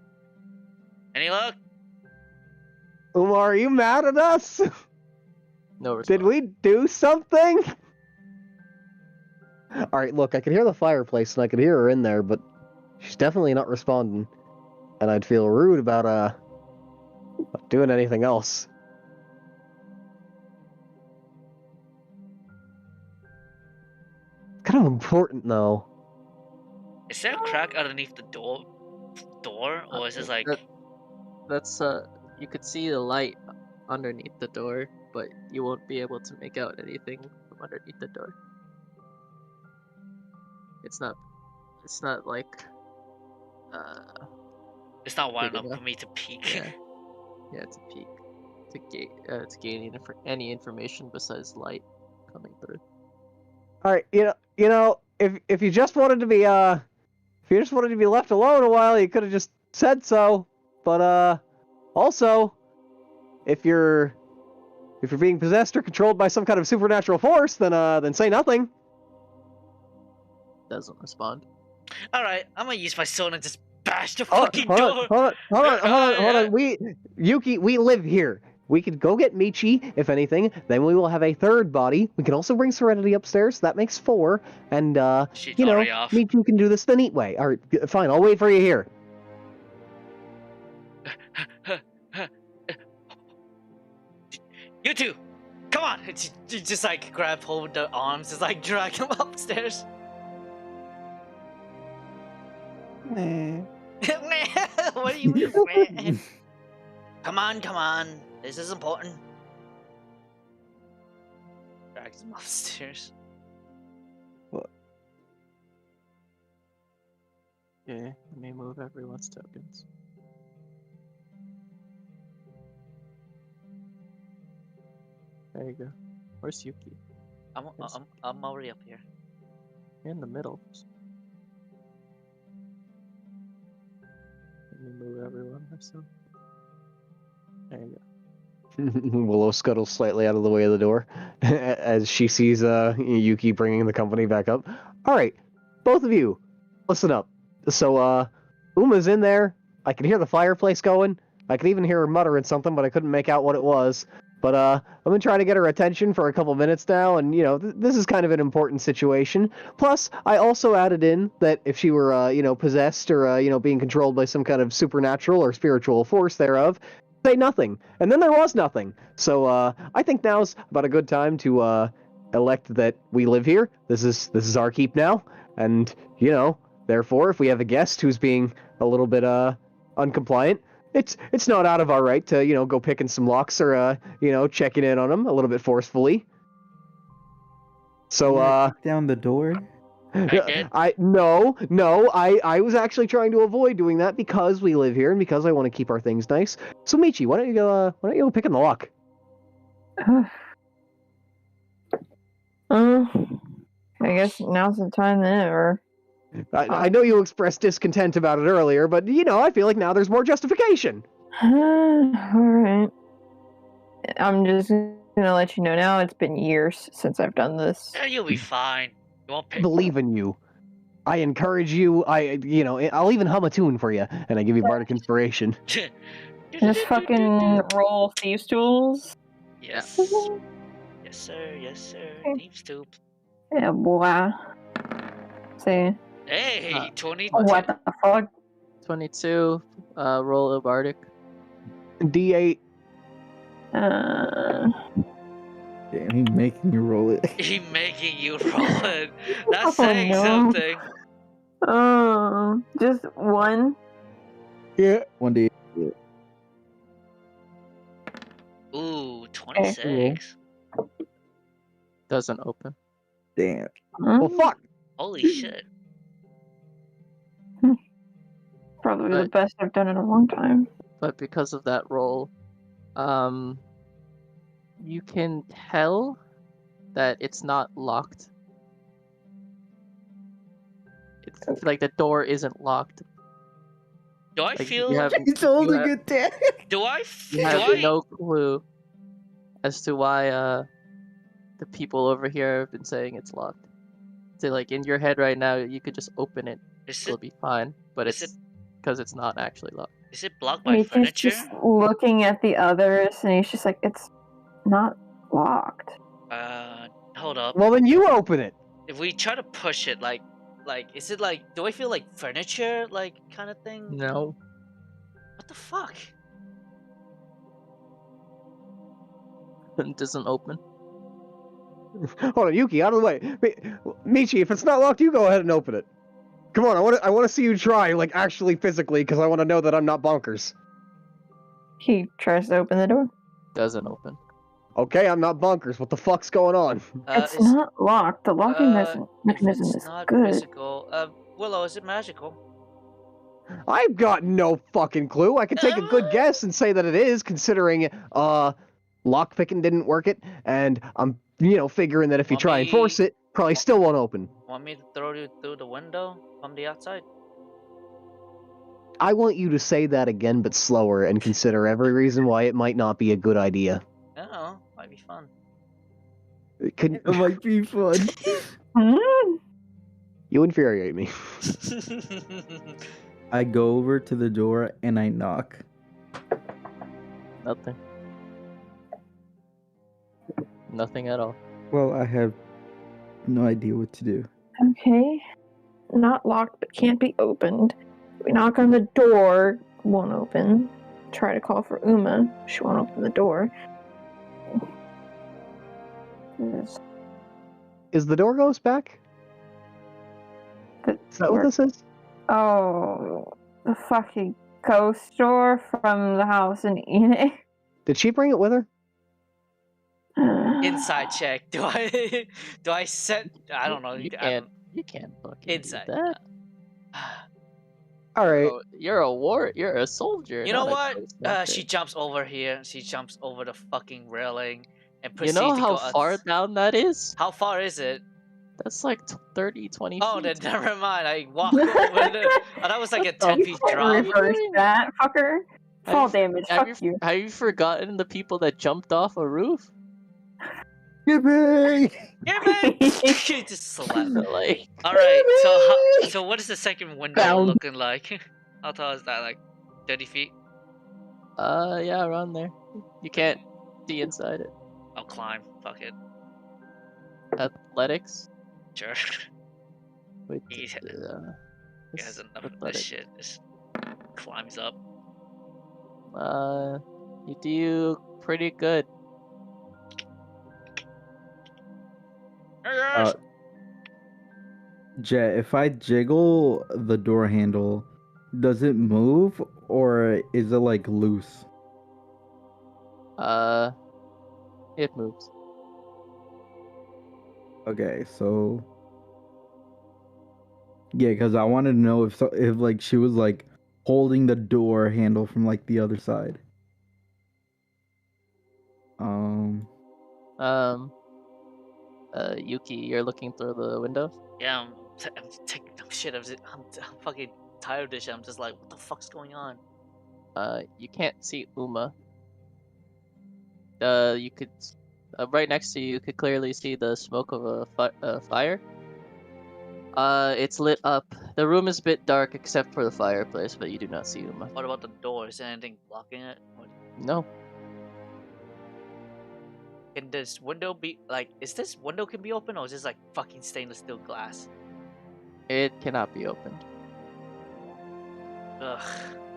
Any luck? Uma, are you mad at us? No response. Did we do something? Alright, look, I can hear the fireplace and I can hear her in there, but she's definitely not responding. And I'd feel rude about doing anything else. Kind of important though. Is there a crack underneath the door, or is this like? That's you could see the light underneath the door, but you won't be able to make out anything from underneath the door. It's not like It's not wide big enough enough. for me to peek. Yeah, it's a peak to gain any information besides light coming through. Alright, you know, if you just wanted to be left alone a while, you could have just said so. But also, if you're being possessed or controlled by some kind of supernatural force, then say nothing. Doesn't respond. All right, I'm gonna use my sword and just bash the Hold fucking on, door. hold on. Yuki, we live here. We could go get Michi, if anything. Then we will have a third body. We can also bring Serenity upstairs. So that makes 4. And She's you know, already off. Michi can do this the neat way. All right, fine. I'll wait for you here. You two, Come on! You just like grab hold of the arms, just like drag him upstairs. What do you mean, man? Come on. This is important. Drags him upstairs. Okay, let me move everyone's tokens. There you go. Where's Yuki? I'm already up here. You're in the middle. Let me move everyone myself. There you go. Willow scuttles slightly out of the way of the door as she sees Yuki bringing the company back up. All right, both of you, listen up. So Uma's in there. I can hear the fireplace going. I could even hear her muttering something, but I couldn't make out what it was. But I've been trying to get her attention for a couple minutes now, and this is kind of an important situation. Plus, I also added in that if she were possessed or being controlled by some kind of supernatural or spiritual force thereof, say nothing. And then there was nothing. So I think now's about a good time to elect that we live here. This is our keep now, and therefore, if we have a guest who's being a little bit uncompliant, it's not out of our right to go picking some locks or checking in on them a little bit forcefully. So kick down the door. I was actually trying to avoid doing that because we live here and because I want to keep our things nice. So Michi, why don't you go picking the lock? I guess now's the time then, or I know you expressed discontent about it earlier, but I feel like now there's more justification. Alright. I'm just gonna let you know now, it's been years since I've done this. Yeah, you'll be fine. You won't I pick. believe in you. I encourage you. I'll even hum a tune for you, and I give you bardic inspiration. Just fucking roll thieves' tools. Yes. Yes, sir. Thieves' tube. Yeah, boy. See. Hey, 22. What the fuck? 22. Roll a bardic. D8. Damn, he making you roll it. He making you roll it. That's Oh, saying no. something. Just one. Yeah. 1d. Ooh, 26. Doesn't open. Damn. Well, fuck. Holy shit. Probably the best I've done in a long time. But because of that roll, you can tell that it's not locked. It's like the door isn't locked. Do I Like, feel? you have, He's holding you have, it down. Do I? you have no clue as to why the people over here have been saying it's locked. So like in your head right now, you could just open it. It'll be fine. But it's because it's not actually locked. Is it blocked by He's furniture? just looking at the others, and he's just like, it's not locked. Hold up. Well, then you open it. If we try to push it, like, is it like? Do I feel like furniture, like kind of thing? No. What the fuck? It doesn't open. Hold on, Yuki, out of the way. Michi, if it's not locked, you go ahead and open it. Come on, I want to see you try, like actually physically, because I want to know that I'm not bonkers. He tries to open the door. Doesn't open. Okay, I'm not bonkers. What the fuck's going on? It's not locked. The locking mechanism It's is not good. physical. Willow, is it magical? I've got no fucking clue. I can take a good guess and say that it is, considering lockpicking didn't work it, and I'm figuring that if you try and force it, probably still won't open. Want me to throw you through the window from the outside? I want you to say that again, but slower, and consider every reason why it might not be a good idea. Oh, might be fun. It might be fun. You infuriate me. I go over to the door and I knock. Nothing. Nothing at all. Well, I have no idea what to do. Okay. Not locked, but can't be opened. We knock on the door, won't open. Try to call for Uma, she won't open the door. Is the door ghost back? Is that what this is? Oh, the fucking ghost door from the house in Enid. Did she bring it with her? Inside check. Do I set? I don't know. You I can't. don't, You can't fucking inside. do that. All right. You're a war. You're a soldier. You know not a what? ghost hunter. She jumps over here. She jumps over the fucking railing and You proceeds know to how go. far down that is? How far is it? That's like 30, 20 Oh, feet. then never mind. I walk over the. Oh, that was like a What the 10 feet fuck drop. are you Reverse doing? that, fucker. Fall Have you- damage, fuck you. Have you forgotten the people that jumped off a roof? Yippee! Yeah, man. Just slap. Like, All right. So what is the second window Found. looking like? How tall is that? Like 30 feet? yeah, around there. You can't see inside it. I'll climb. Fuck it. Athletics. Sure. Wait, He has it's enough of this athletic. shit. Just climbs up. You do pretty good. Jet, if I jiggle the door handle, does it move or is it like loose? It moves. Okay, so yeah, because I wanted to know if like she was like holding the door handle from like the other side. Yuki, you're looking through the windows? Yeah, I'm taking no shit. I'm fucking tired of this shit. I'm just like, what the fuck's going on? You can't see Uma. You could right next to you. You could clearly see the smoke of a fire. It's lit up. The room is a bit dark except for the fireplace, but you do not see Uma. What about the door? Is there anything blocking it? What? No. Can this window be like? Is this window can be open or is this like fucking stainless steel glass? It cannot be opened. Ugh.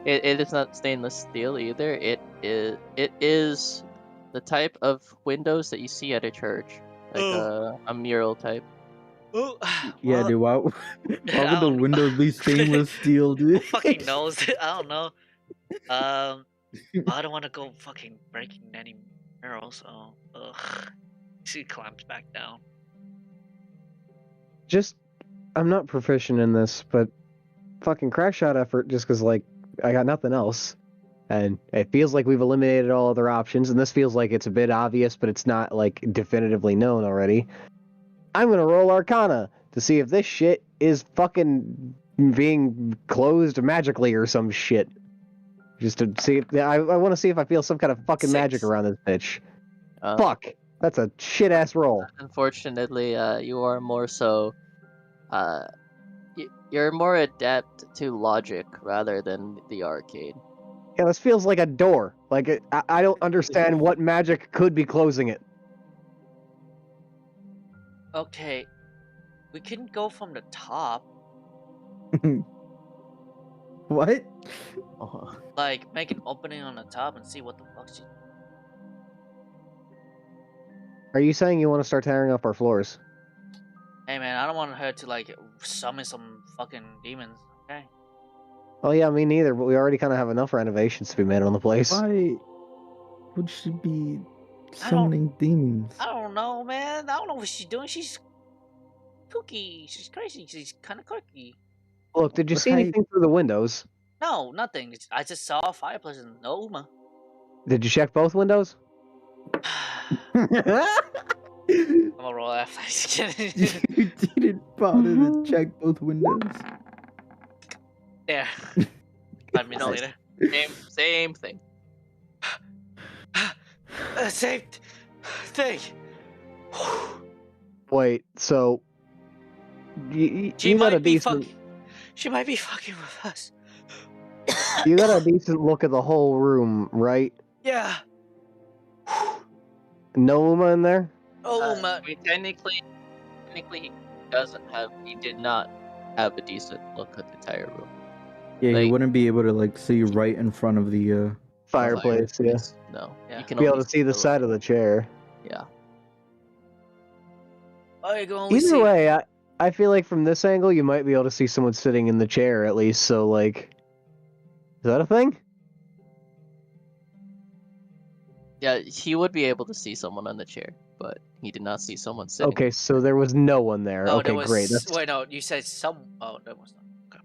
It is not stainless steel either. It is the type of windows that you see at a church, like a mural type. Oh, Yeah, well, dude. Why I would the don't- windows be stainless steel, Who dude? fucking knows? I don't know. I don't want to go fucking breaking any murals. So, ugh. She climbs back down. I'm not proficient in this, but fucking crack shot effort just because, like, I got nothing else. And it feels like we've eliminated all other options, and this feels like it's a bit obvious, but it's not, like, definitively known already. I'm gonna roll Arcana to see if this shit is fucking being closed magically or some shit. Just to see if, I want to see if I feel some kind of fucking magic 6. around this bitch. Uh, Fuck! That's a shit-ass roll. Unfortunately, you are more so. You're more adept to logic rather than the arcade. Yeah, this feels like a door. Like, I don't understand what magic could be closing it. Okay, we can go from the top. What? Like, make an opening on the top and see what the fuck she. Are you saying you want to start tearing up our floors? Hey man, I don't want her to like summon some fucking demons. Okay. Oh yeah, me neither, but we already kind of have enough renovations to be made on the place. Why would she be summoning demons? I don't know, man. I don't know what she's doing. She's kooky. She's crazy. She's kind of quirky. Look, did you see Right. anything through the windows? No, nothing. I just saw a fireplace and no Uma. Did you check both windows? I'm gonna roll after. You didn't bother to check both windows. There. 5 minutes Nice. later. Same thing. Same thing. Wait, so you She got a might be decent fucking. She might be fucking with us. you got a decent look at the whole room, right? Yeah. No Uma in there? Oh my. I mean, technically, he did not have a decent look at the entire room. Yeah, Like- you wouldn't be able to like see right in front of the Fireplace, yeah. No, Yeah. you can Be able only to see the side of the chair. Yeah. I can only Either see. way, I feel like from this angle you might be able to see someone sitting in the chair at least. So like, is that a thing? Yeah, he would be able to see someone on the chair, but he did not see someone sitting. Okay, so there was no one there. Oh, Okay, there was. great. That's Wait, no, you said some. Oh, there was not. Okay.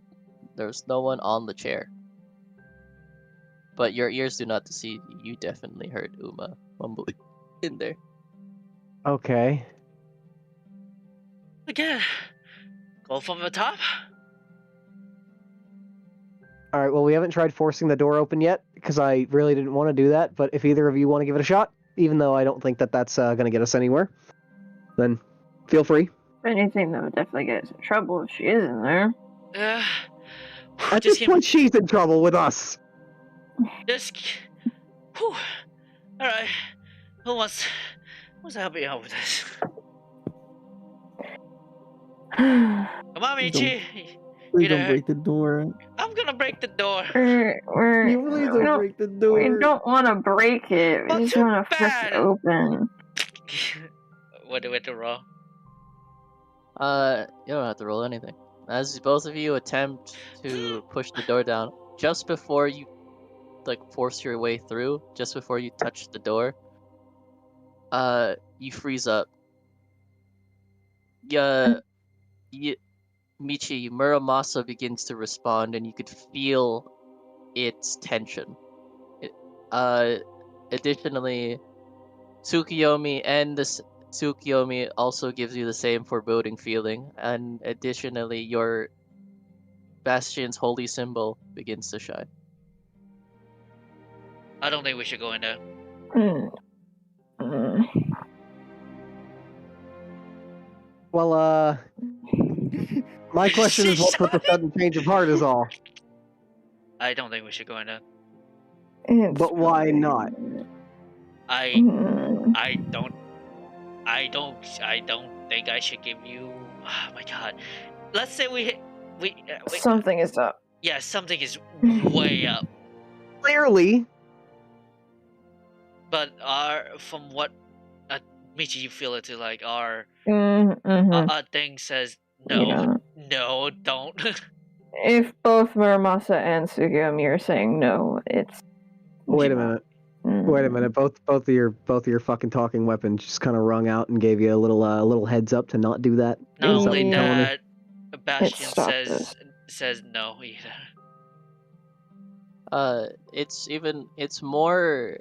There's no one on the chair. But your ears do not deceive you. You definitely heard Uma mumbling in there. okay. Again, go from the top. All right. Well, we haven't tried forcing the door open yet because I really didn't want to do that. But if either of you want to give it a shot, even though I don't think that that's going to get us anywhere, then feel free. If anything, that would definitely get us in trouble if she is in there. At Just this point, she's in trouble with us. Just. Whew. All right. Who wants to help me out with this? Come on, Michi. Please You don't know, break the door. I'm gonna break the door. You please don't break the door. We don't want to break it. Well, We just too want to force it bad. open. What do we have to roll? You don't have to roll anything. As both of you attempt to push the door down, just before you force your way through, just before you touch the door, you freeze up. Michi, Muramasa begins to respond, and you could feel its tension. Additionally, Tsukiyomi and the Tsukiyomi also gives you the same foreboding feeling, and additionally, your Bastion's holy symbol begins to shine. I don't think we should go in there. Well, my question is, what's with the sudden change of heart? Is all. I don't think we should go in there. But why not? I don't think I should give you. Oh my god. Let's say we Something is up. yeah, something is way up. Clearly. But from what Michi, you feel it to like our thing says no, Yeah. no, don't. If both Muramasa and Tsukiyomi are saying no, it's. Wait a minute. Wait a Mm. minute. Both of your fucking talking weapons just kind of rung out and gave you a little heads up to not do that. Not Is that only what you're telling me? that, Bastion stopped us. says no either. It's more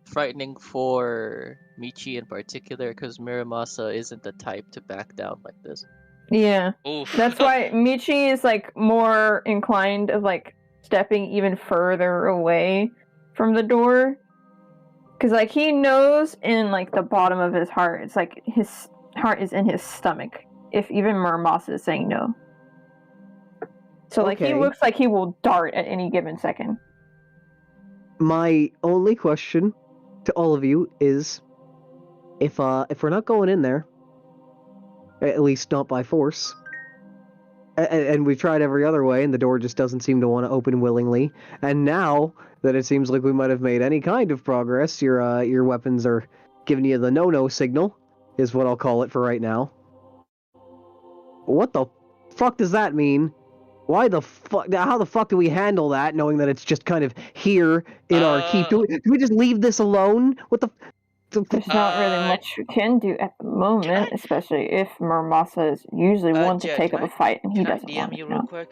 frightening for Michi in particular because Muramasa isn't the type to back down like this. Yeah. Oof. That's why Michi is more inclined of stepping even further away from the door. Cause he knows in the bottom of his heart, it's his heart is in his stomach. If even Muramasa is saying no. So he Okay. looks like he will dart at any given second. My only question to all of you is, if we're not going in there, at least not by force, and we've tried every other way, and the door just doesn't seem to want to open willingly, and now that it seems like we might have made any kind of progress, your weapons are giving you the no-no signal, is what I'll call it for right now. What the fuck does that mean? Why the fuck? How the fuck do we handle that, knowing that it's just kind of here in our keep? Do we just leave this alone? What the? There's not really much you can do at the moment, especially if Muramasa is usually one to Jed, take can up a I- fight, and he Can I doesn't DM want you it real now. quick?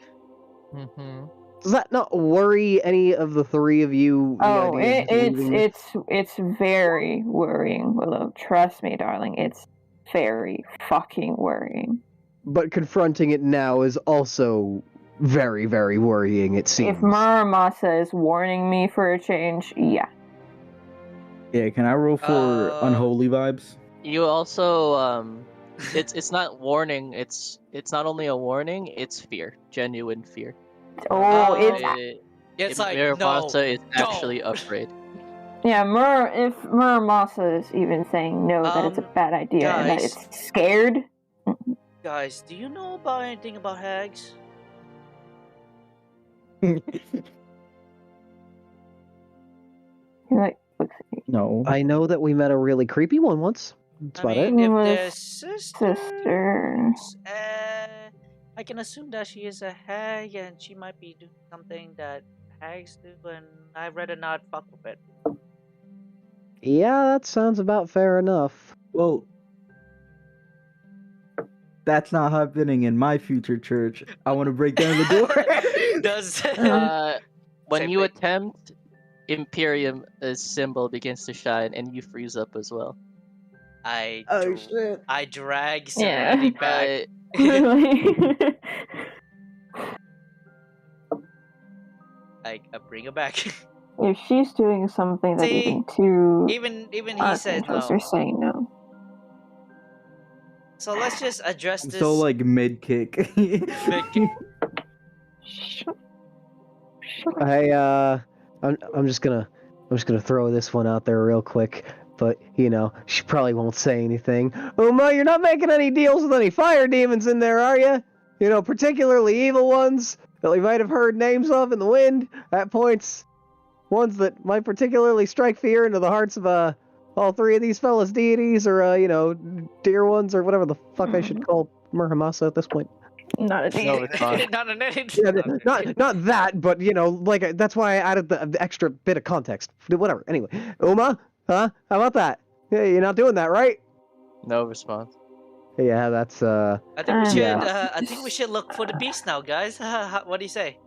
Mm-hmm. Does that not worry any of the three of you? Oh, it's it's very worrying, Willow. Trust me, darling. It's very fucking worrying. But confronting it now is also very, very worrying. It seems. If Muramasa is warning me for a change, yeah. Yeah, can I roll for unholy vibes? You also it's not warning. It's not only a warning. It's fear, genuine fear. Oh, it's It's like Muramasa no. is actually afraid. yeah. If Muramasa is even saying no, that it's a bad idea and that guys. it's scared. Guys, do you know about anything about hags? He looks at me. No. I know that we met a really creepy one once. That's I about it. mean, if With they're sister. sisters, I can assume that she is a hag and she might be doing something that hags do, and I'd rather not fuck with it. Yeah, that sounds about fair enough. Well, that's not happening in my future church. I want to break down the door. Does When Same you thing. attempt, Imperium symbol begins to shine, and you freeze up as well. Oh shit! I drag Yeah. Serenity back. I bring her back. If she's doing something that See, even two even he says archangels no. are saying no. So let's just address I'm this. so like mid kick. Shut Hey, I'm just gonna throw this one out there real quick. But she probably won't say anything. Uma, you're not making any deals with any fire demons in there, are you? Particularly evil ones that we might have heard names of in the wind at points. Ones that might particularly strike fear into the hearts of all three of these fellas deities, or dear ones, or whatever the fuck I should call Murhamasa at this point. Not a No deity. response. Not an edit. Yeah, not that, but like that's why I added the extra bit of context. Whatever. Anyway, Uma, huh? How about that? Yeah, you're not doing that, right? No response. Yeah, that's I think we should. Yeah. I think we should look for the beast now, guys. What do you say?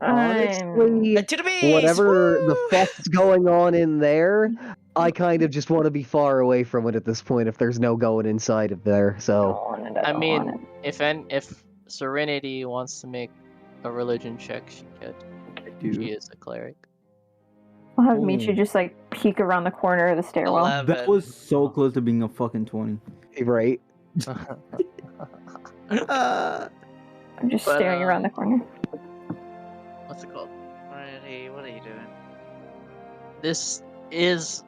Honestly, To the beast! whatever the Woo! fuck's going on in there, I kind of just want to be far away from it at this point. If there's no going inside of there, so I mean, if Serenity wants to make a religion check, she could. She is a cleric. I'll have Michi just like peek around the corner of the stairwell. 11. That was so close to being a fucking 20. right. I'm just staring around the corner. What's it called? Alrighty, what are you doing? This is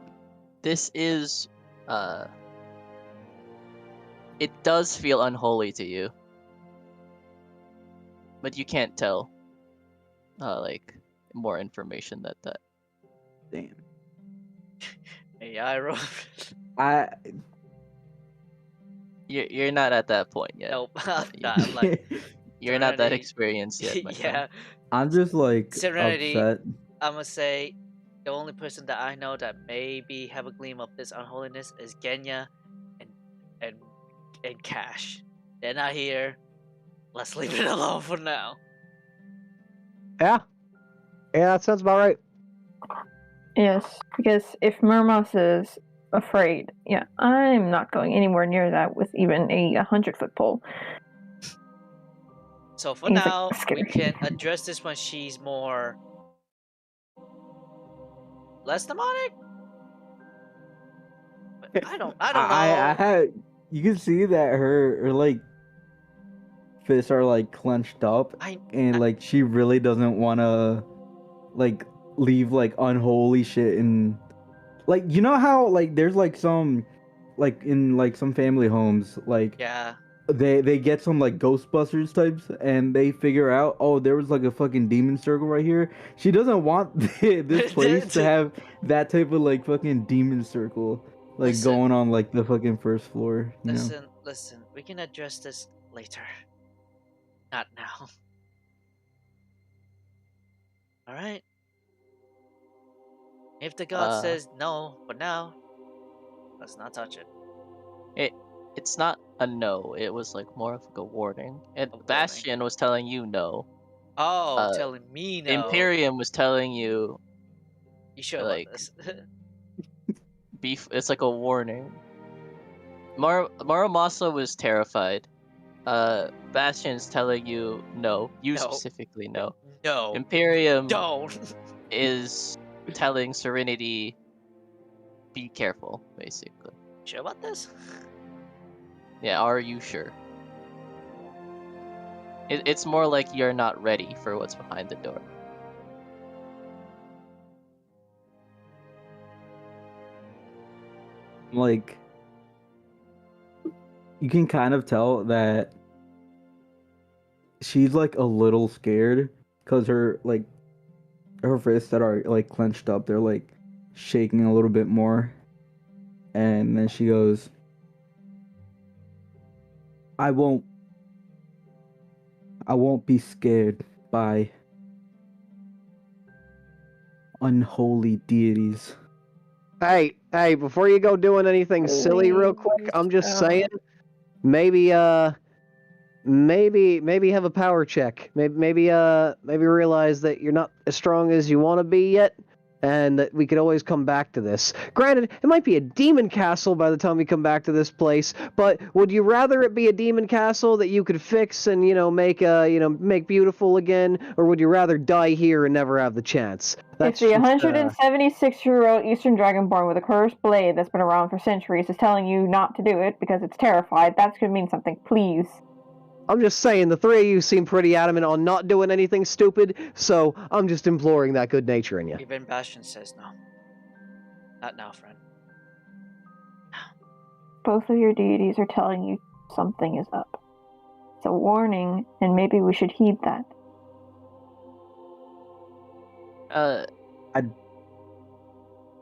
it does feel unholy to you, but you can't tell like more information that Damn. Hey, I roll. you're not at that point yet. Nope, I'm not. I'm like, You're not that Serenity. experienced yet, my yeah. friend. I'm just like Serenity. upset. I'm gonna say the only person that I know that maybe have a gleam of this unholiness is Genya and Cash. They're not here. Let's leave it alone for now. Yeah, that sounds about right. Yes, because if Murmos is afraid, yeah, I'm not going anywhere near that with even a 100-foot pole. So for He's, like, now, we scared. can address this when she's more less demonic. But I don't know. I had. You can see that her like fists are like clenched up, and like she really doesn't want to like leave like unholy shit in. Like, you know how like there's like some like in like some family homes, like yeah, they get some like Ghostbusters types, and they figure out, oh, there was like a fucking demon circle right here. She doesn't want this place to have that type of like fucking demon circle like going on like the fucking first floor. You know? Listen. We can address this later. Not now. All right. If the god says no, for now, let's not touch it. It's not a no. It was like more of like a warning. And Bastion was telling you no. Oh, telling me no. Imperium was telling you. You sure like, about this? It's like a warning. Muramasa was terrified. Bastion's telling you no. You No. Specifically no. No. Imperium Don't. is telling Serenity, be careful, basically. Sure about this? Yeah, are you sure? It's more like you're not ready for what's behind the door. Like, you can kind of tell that she's like a little scared because her fists that are like clenched up, they're like shaking a little bit more, And then she goes, I won't be scared by unholy deities. Hey, before you go doing anything silly real quick, I'm just saying, maybe maybe have a power check. Maybe realize that you're not as strong as you want to be yet, and that we could always come back to this. Granted, it might be a demon castle by the time we come back to this place, but would you rather it be a demon castle that you could fix and make beautiful again, or would you rather die here and never have the chance? If the 176-year-old Eastern Dragonborn with a cursed blade that's been around for centuries is telling you not to do it because it's terrified, that's going to mean something, please. I'm just saying, the three of you seem pretty adamant on not doing anything stupid, so I'm just imploring that good nature in you. Even Bastion says no. Not now, friend. Both of your deities are telling you something is up. It's a warning, and maybe we should heed that.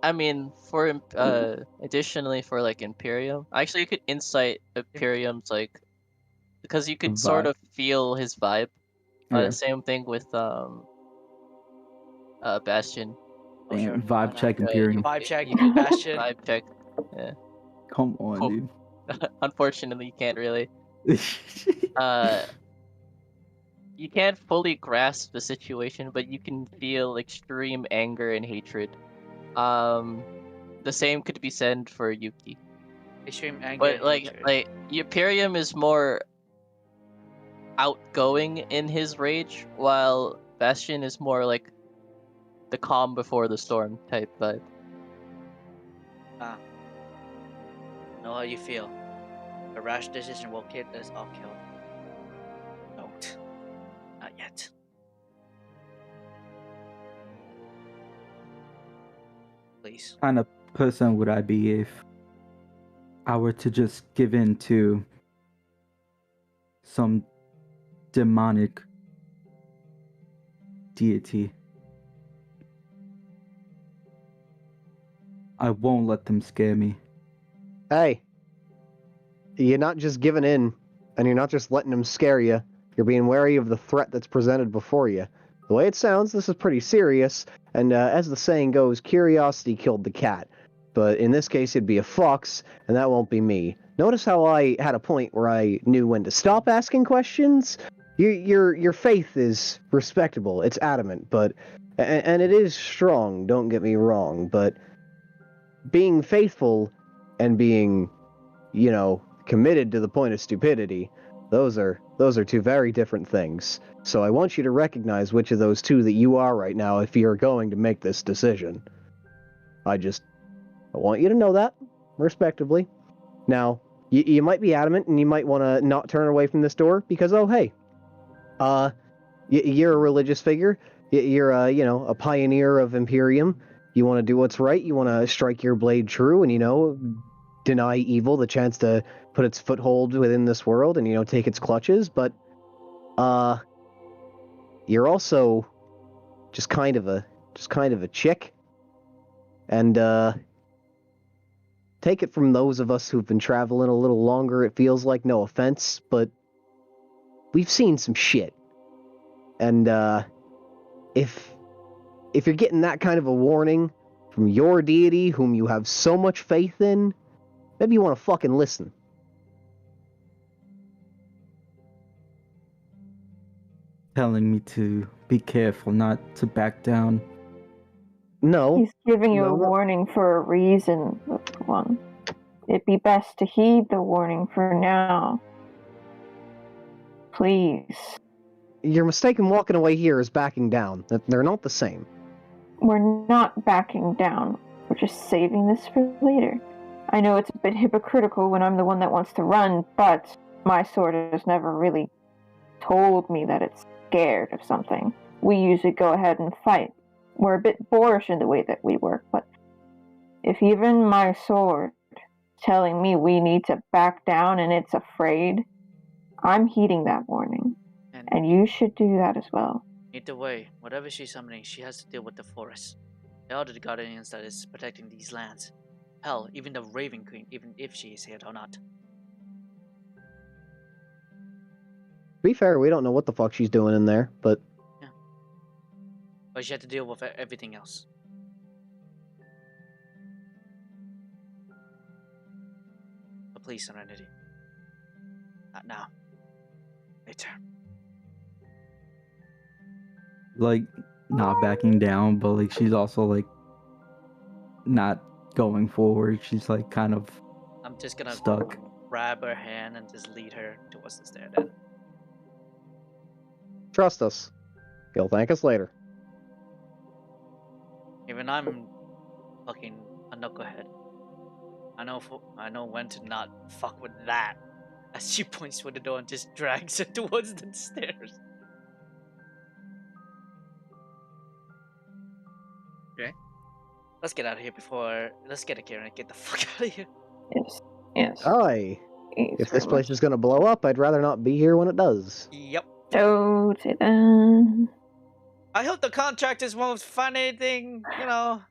I mean, for additionally for like Imperium, actually you could insight Imperium's like, because you could sort Vibe. of feel his vibe. Yeah. Same thing with Bastion. Oh, sure. Vibe Why not? check Imperium. Vibe check, You can Bastion. vibe check. Yeah. Come on, Oh. dude. Unfortunately, you can't really. You can't fully grasp the situation, but you can feel extreme anger and hatred. The same could be said for Yuki. Extreme anger But and hatred. like Imperium is more outgoing in his rage, while Bastion is more like the calm before the storm type vibe. Know how you feel. A rash decision will get us all killed. Don't. Not yet. Please. Kind of person would I be if I were to just give in to some demonic deity? I won't let them scare me. Hey, you're not just giving in, and you're not just letting them scare you. You're being wary of the threat that's presented before you. The way it sounds, this is pretty serious, and as the saying goes, curiosity killed the cat. But in this case, it'd be a fox, and that won't be me. Notice how I had a point where I knew when to stop asking questions? Your faith is respectable, it's adamant, but and it is strong, don't get me wrong, but being faithful and being, committed to the point of stupidity, those are two very different things. So I want you to recognize which of those two that you are right now if you're going to make this decision. I want you to know that, respectively. Now, you might be adamant and you might want to not turn away from this door because, oh, hey, you're a religious figure. You're a pioneer of Imperium. You want to do what's right. You want to strike your blade true and, deny evil the chance to put its foothold within this world and, take its clutches. But, you're also just kind of a chick. And, take it from those of us who've been traveling a little longer, it feels like, no offense, but we've seen some shit. And, if you're getting that kind of a warning from your deity, whom you have so much faith in, maybe you want to fucking listen. Telling me to be careful, not to back down. No. He's giving you a No. warning for a reason, little one. It'd be best to heed the warning for now. Please. You're mistaken walking away here as backing down. They're not the same. We're not backing down. We're just saving this for later. I know it's a bit hypocritical when I'm the one that wants to run, but my sword has never really told me that it's scared of something. We usually go ahead and fight. We're a bit boorish in the way that we work, but if even my sword is telling me we need to back down and it's afraid, I'm heeding that warning. And you should do that as well. Either way, whatever she's summoning, she has to deal with the forest. They are the guardians that is protecting these lands. Hell, even the Raven Queen, even if she is here or not. To be fair, we don't know what the fuck she's doing in there, but But she had to deal with everything else. But please, Serenity. Not now. Later. Like, not backing down, but like she's also like not going forward. She's like kind of I'm just gonna stuck. grab her hand and just lead her towards the stair then. trust us. He'll thank us later. Even I'm fucking a knucklehead. I know when to not fuck with that. As she points toward the door and just drags her towards the stairs. Okay. Let's get out of here before. Let's get a Karen and get the fuck out of here. Yes. Yes. Aye. Thanks If this very place much. is gonna blow up, I'd rather not be here when it does. Yep. Don't say that. I hope the contractors won't find anything, you know.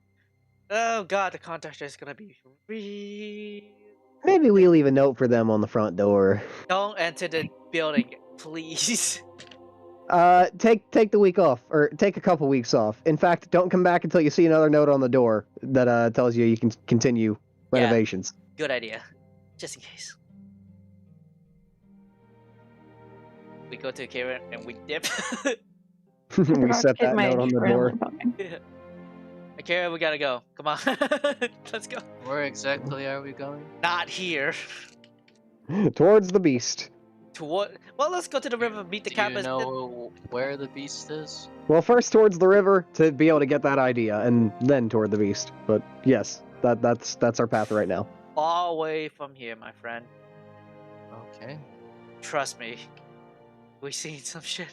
Oh god, the contractor is gonna be real. Maybe we leave a note for them on the front door. Don't enter the building, please. Take the week off, or take a couple weeks off. In fact, don't come back until you see another note on the door that tells you can continue renovations. Good idea. Just in case. We go to Karen and we dip. we Forgot set to get that my note on the shrimp door. pumpkin. Yeah. Karen, we gotta go. Come on. Let's go. Where exactly are we going? Not here. Towards the beast. To what? Well, let's go to the river, meet the Do you campus. know where the beast is? Well, first towards the river to be able to get that idea, and then toward the beast. But yes, that's our path right now. Far away from here, my friend. Okay. Trust me. We seen some shit.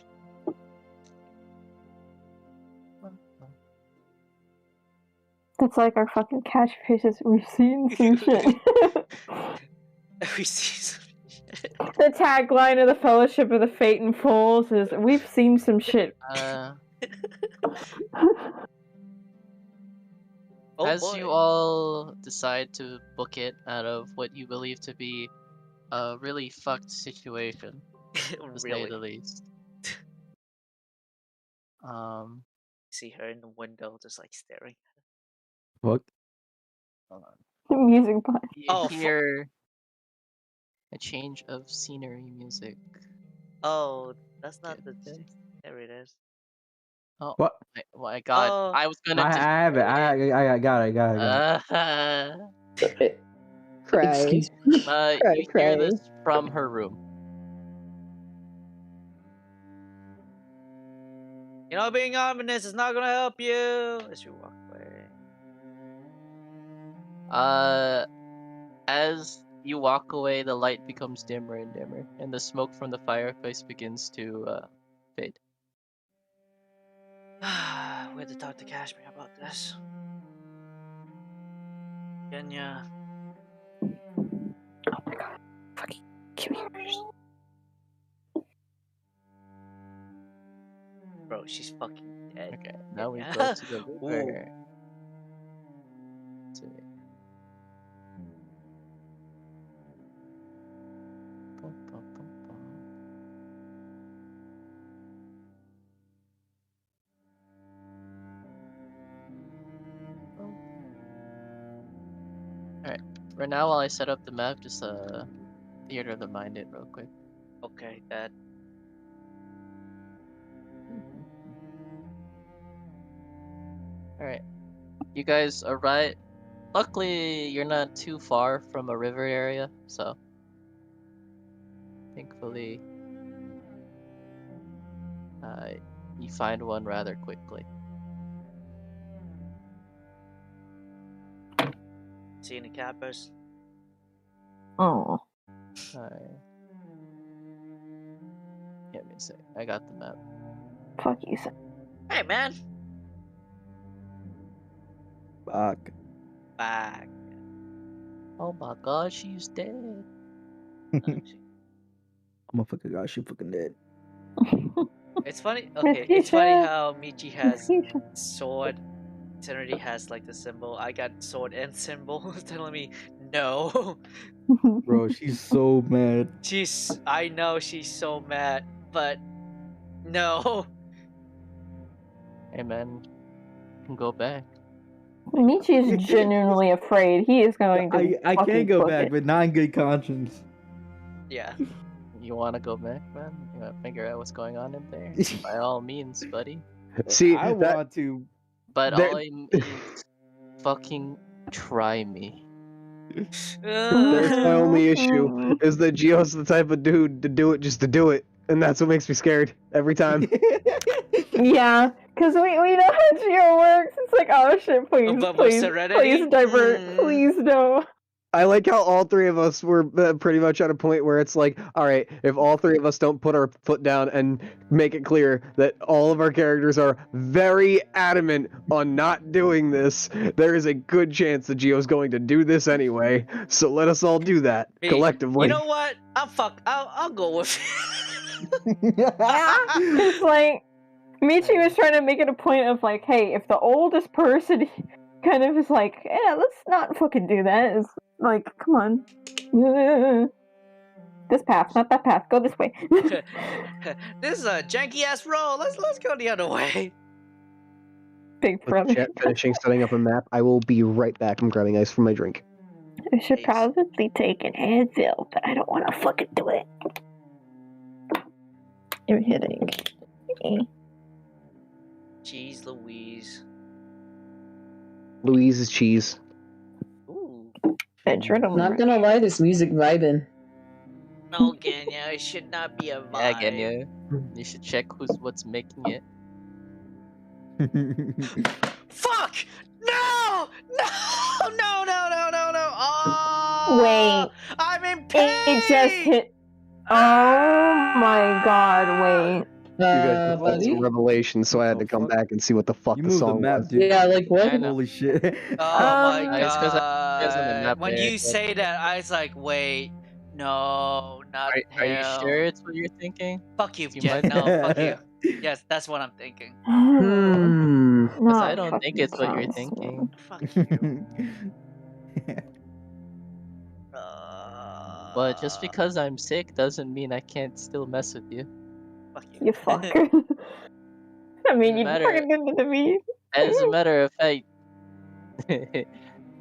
That's like our fucking catchphrases. We've seen some shit. We seen some shit. The tagline of the Fellowship of the Phaeton Fools is "We've seen some shit." Oh As boy. you all decide to book it out of what you believe to be a really fucked situation, to say the Really? least. See her in the window, just like staring. Fuck. Hold on. Music behind. You Oh, hear a change of scenery music. Oh, that's not Get the. this. There it is. Oh, What? my god. Oh. I was gonna I have it. I got it. Cry. Excuse me. You hear this from her room. You know, being ominous is not gonna help you. As you walk away. As you walk away, the light becomes dimmer and dimmer, and the smoke from the fireplace begins to fade. We had to talk to Kashmir about this. Kenya. Oh my god. Fucking kill yours. Bro, she's fucking dead. Okay, now we Kenya. go to the Ooh. river. Bum, bum, bum, bum. Alright, for now while I set up the map, just theater of the mind it real quick. Okay, Dad. Alright, you guys are right. Luckily, you're not too far from a river area, so thankfully, you find one rather quickly. See any campers? Oh. Give me a sec. I got the map. Fuck you, son. Hey, man. Fuck. Back. Oh my god, she's dead. Motherfucker, God, she fucking dead. It's funny. Okay, it's funny how Michi has sword Serenity has like the symbol. I got sword and symbol telling me no. Bro, she's so mad. I know she's so mad, but no. Hey man, can go back. Michi is genuinely afraid. He is going to I fucking can't go book back, it. but not in good conscience. Yeah. You wanna go back, man? You wanna figure out what's going on in there? By all means, buddy. See, I that want to. But There- all I mean, fucking try me. there's my only issue is that Gio's the type of dude to do it just to do it, and that's what makes me scared every time. Yeah, because we know how Geo works. It's like, oh shit, please, But with please, Serenity? please divert, please no. I like how all three of us were pretty much at a point where it's like, all right, if all three of us don't put our foot down and make it clear that all of our characters are very adamant on not doing this, there is a good chance that Gio's going to do this anyway. So let us all do that Hey, collectively. You know what? I'll go with It's like Michi was trying to make it a point of like, hey, if the oldest person kind of is like, yeah, let's not fucking do that. It's like, come on. This path, not that path. Go this way. This is a janky ass roll. Let's go the other way. Big With brother. Jet finishing setting up a map, I will be right back. I'm grabbing ice for my drink. I should Nice. probably take an Advil, but I don't want to fucking do it. I'm hitting. Jeez Louise. Louise's cheese. Ooh. Adrenaline. Not gonna lie, this music vibing. No, Ganya, it should not be a vibe. Yeah, Genya. You should check what's making it. Fuck! No! No! No! Oh! Wait. I'm in pain! It just hit. Oh my god, wait. You guys just had Buddy? some revelation, so I had The to come fuck? back and see what the fuck You the moved the song map, was. dude. Yeah, like what? I know. Holy shit. Oh my It's 'cause I was on the god. map When there, you but- say that, I was like, wait. No, not Are you him. sure it's what you're thinking? Fuck you, You Jet. might- No, fuck you. Yes, that's what I'm thinking. Hmm. Because I Not don't think fucking it's what you're Johnson. thinking. Fuck you. But just because I'm sick doesn't mean I can't still mess with you. Fuck you. You fuck. I mean, you Matter- fucking did it to me. As a matter of fact,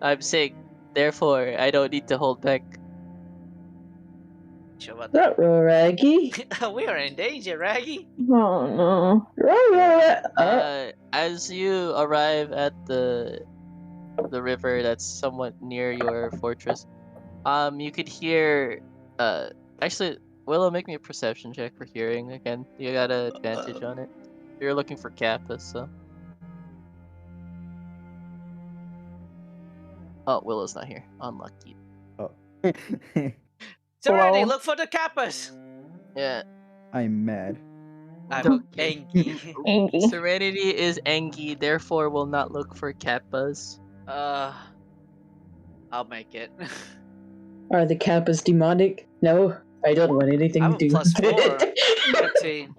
I'm sick. Therefore, I don't need to hold back. Sure about that. Raggy? We are in danger, Raggy. Oh no. As you arrive at the river that's somewhat near your fortress, you could hear. Actually, Willow, make me a perception check for hearing again. You got an advantage on it. You're looking for Kappa, so. Oh, Willow's not here. Unlucky. Serenity, Hello? look for the Kappas. Yeah. I'm mad. I'm Okay. angry. Angie. Serenity is Engi, therefore will not look for Kappas. I'll make it. Are the Kappas demonic? No, I don't want anything I'm to a do plus with 4. it. 15.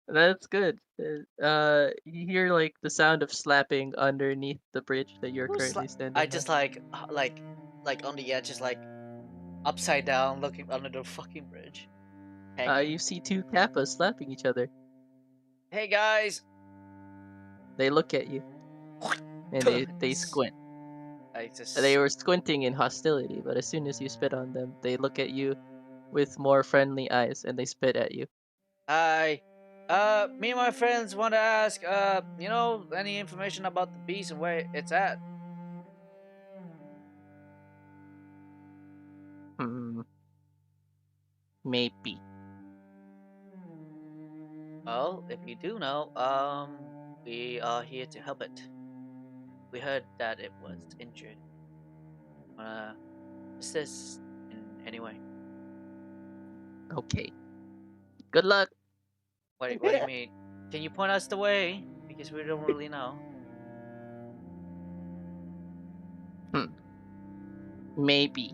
That's good. You hear like the sound of slapping underneath the bridge that you're Who's currently sla- standing I on. just like on the edge, just like upside down, looking under the fucking bridge. Hanging. You see two Kappas slapping each other. Hey guys. They look at you. And they squint. I just. They were squinting in hostility, but as soon as you spit on them, they look at you with more friendly eyes and they spit at you. Hi. Me and my friends want to ask, any information about the beast and where it's at? Maybe. Well, if you do know, we are here to help it. We heard that it was injured. Assist in any way? Okay. Good luck. What do you mean? Can you point us the way? Because we don't really know. Maybe.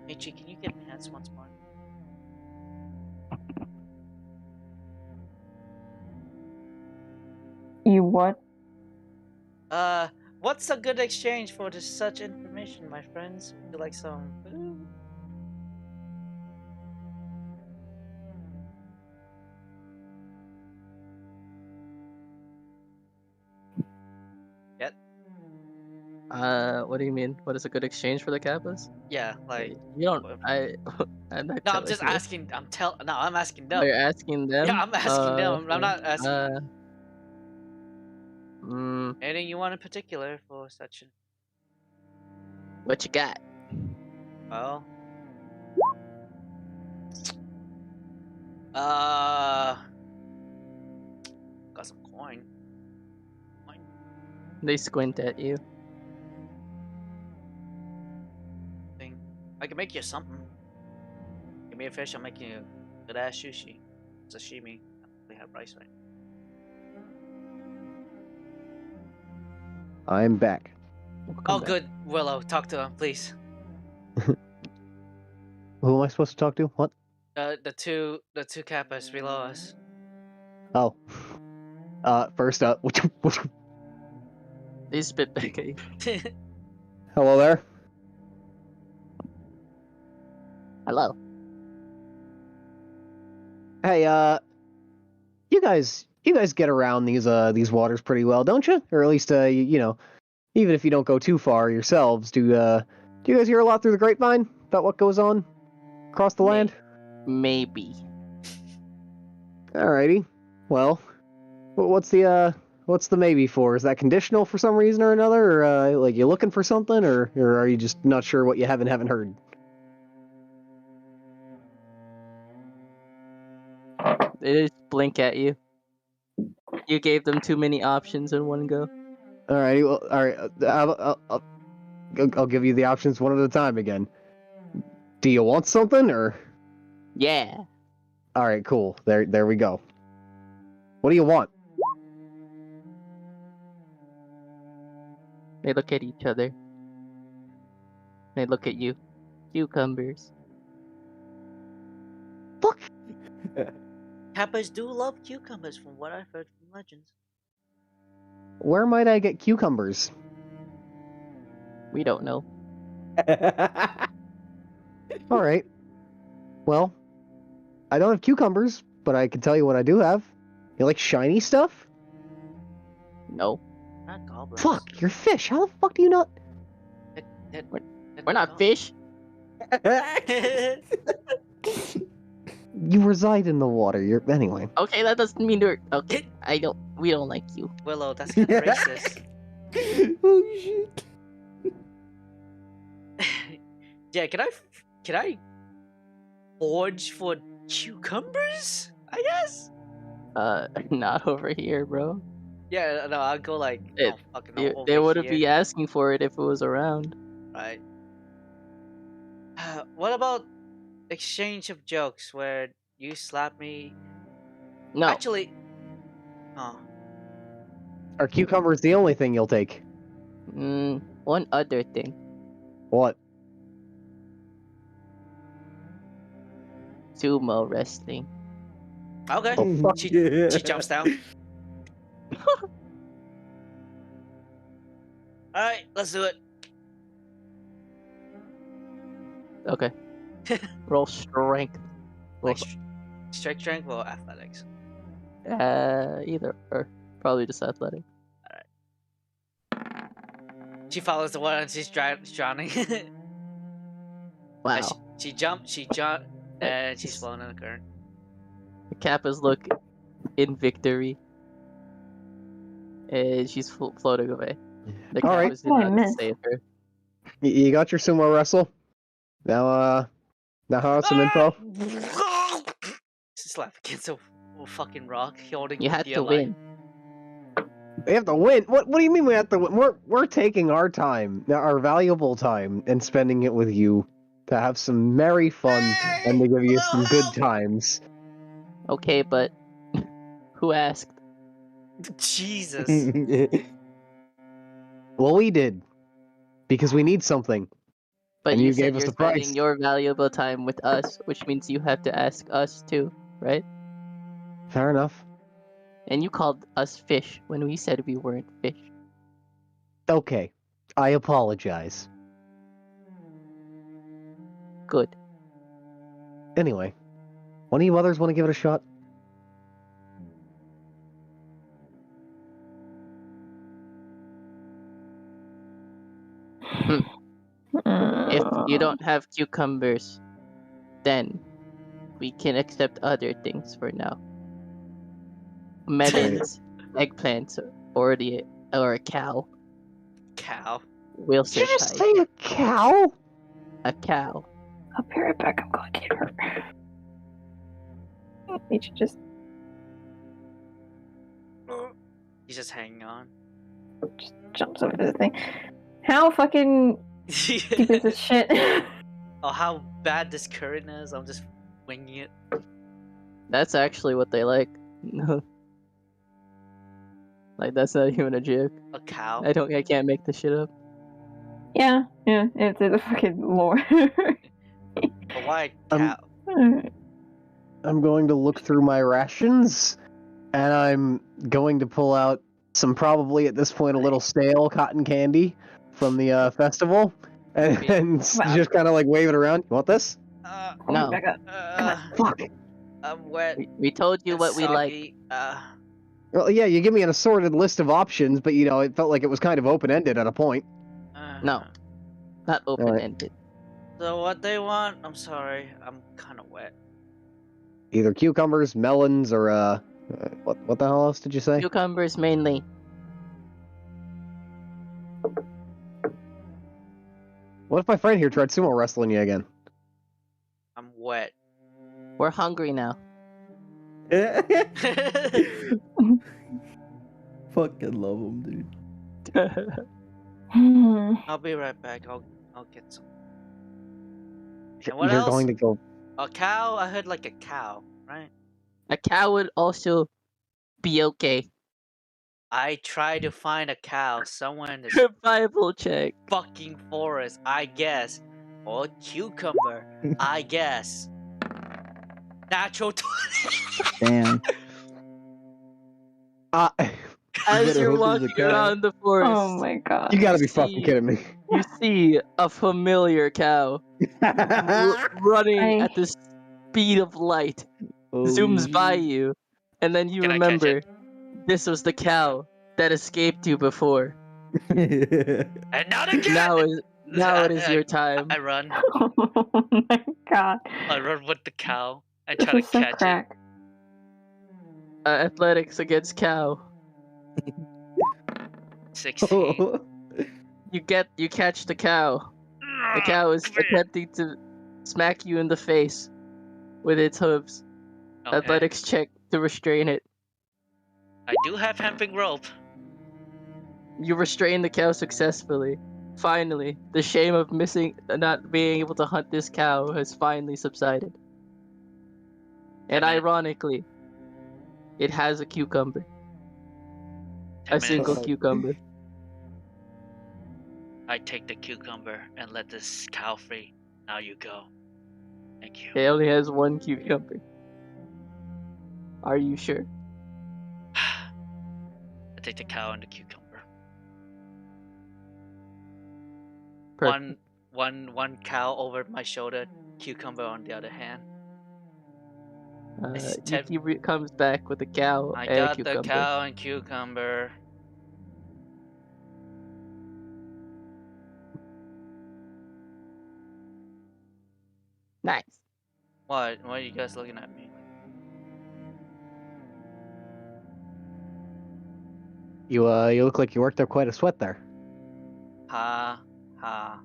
Michi, can you get enhanced once more? what? What's a good exchange for this such information, my friends? Would you like some food? Yet? What do you mean? What is a good exchange for the Kappas? Yeah, like. You don't. What- I'm not No, I'm telling just you. asking. No, I'm asking Oh, them. you're asking them? Yeah, I'm asking them. I'm Okay. not asking. Mm, Anything you want in particular for such an. what you got? Well. Uh. Got some coin. They squint at you. Thing. I can make you something. Give me a fish, I'll make you good ass sushi. Sashimi. They have rice right. I'm back. Welcome Oh, back. good. Willow, talk to him, please. Who am I supposed to talk to? What? The two kappas below us. Oh. First up. They spit back at you. Hello there. Hello. Hey, you guys get around these waters pretty well, don't you? Or at least, you know, even if you don't go too far yourselves, do you guys hear a lot through the grapevine about what goes on across the land? Maybe. Alrighty. Well, what's the maybe for? Is that conditional for some reason or another, or like you looking for something, or are you just not sure what you haven't heard? They just blink at you. You gave them too many options in one go. Alrighty. Well, all right. I'll give you the options one at a time again. Do you want something, or? Yeah. All right, cool. There we go. What do you want? They look at each other. They look at you. Cucumbers. Fuck. Kappas do love cucumbers, from what I've heard from legends. Where might I get cucumbers? We don't know. All right. Well, I don't have cucumbers, but I can tell you what I do have. You like shiny stuff? No. Not goblins. Fuck, you're fish. How the fuck do you not? We're not fish. You reside in the water. You're anyway. Okay, that doesn't mean we're okay. We don't like you. Willow, that's kind of racist. Oh shit. Yeah, can I forge for cucumbers? I guess. Not over here, bro. Yeah, no, I'll go like It- fucking They over wouldn't here. be asking for it if it was around. Right. What about exchange of jokes where you slap me? No. Actually, oh, Are cucumbers the only thing you'll take? One other thing. What? Sumo wrestling. okay. Oh, fuck. She jumps down. All right, let's do it. Okay. Roll strength. Roll, Like strength or athletics. either or probably just athletic. She follows the water and she's drowning. Wow. And she jumped, and she's flown in the current. The Kappas look in victory, and she's floating away. The All right. Kappas did Oh, I not missed. save her. You got your sumo wrestle? Now how about some info? Slap against a fucking rock, holding You had dear to life. win. We have to win. What do you mean we have to win? We're taking our time, our valuable time, and spending it with you to have some merry fun and to give you some good times. Okay, but who asked? Jesus. Well, we did because we need something. But And you you said gave us you're the price. spending your valuable time with us, which means you have to ask us too, right? Fair enough. And you called us fish when we said we weren't fish. Okay, I apologize. Good. Anyway, one of you others want to give it a shot? If you don't have cucumbers, then we can accept other things for now. Melons, eggplants, or a cow. Cow. We'll Did you sit just tight. say a cow? A cow. I'll be right back. I'm going to get her. You should just He's just hanging on. jumps over the thing. How fucking deep is this shit? Oh, how bad this current is. I'm just winging it. That's actually what they like. Like, that's not even a joke. A cow. I can't make this shit up. Yeah, it's the fucking lore. But why cow? I'm going to look through my rations, and I'm going to pull out some probably at this point a little stale cotton candy from the festival, and Wow. just kind of like wave it around. You want this? No. Back up. Fuck. I'm wet. We told you and what we like. soggy. Well, yeah, you give me an assorted list of options, but it felt like it was kind of open-ended at a point. No. Not open-ended. So what they want? I'm sorry. I'm kind of wet. Either cucumbers, melons, or what the hell else did you say? Cucumbers mainly. What if my friend here tried sumo wrestling you again? I'm wet. We're hungry now. Fucking love him, dude. I'll be right back. I'll get some. You're And what else? going to go. A cow? I heard like a cow, right? A cow would also be okay. I tried to find a cow somewhere in this Survival check. fucking forest, I guess. Or cucumber, I guess. Natural 20. Damn. As better you're hope it's a walking cow. around the forest, Oh my god. You gotta You be fucking see- kidding me. you see a familiar cow running I- at the speed of light. Holy Zooms by shit. you, and then you Can I catch remember it? this was the cow that escaped you before. And not again! Now it is your time. I run. Oh my god. I run with the cow and This try to is so catch crack. Athletics against cow. it. 16. You catch the cow. The cow is attempting to smack you in the face with its hooves. Okay. Athletics check to restrain it. I do have hemping rope. You restrain the cow successfully. Finally, the shame of not being able to hunt this cow has finally subsided. And 10 minutes. ironically, it has a cucumber. 10 A single minutes. cucumber. I take the cucumber and let this cow free. Now you go. Thank you. It only has one cucumber. Are you sure? I take the cow and the cucumber. Perfect. One cow over my shoulder, cucumber on the other hand. It's 10 Yuki comes back with a cow I and a got cucumber. the cow and cucumber. Nice. What? Why are you guys looking at me? You look like you worked up quite a sweat there. Ha ha.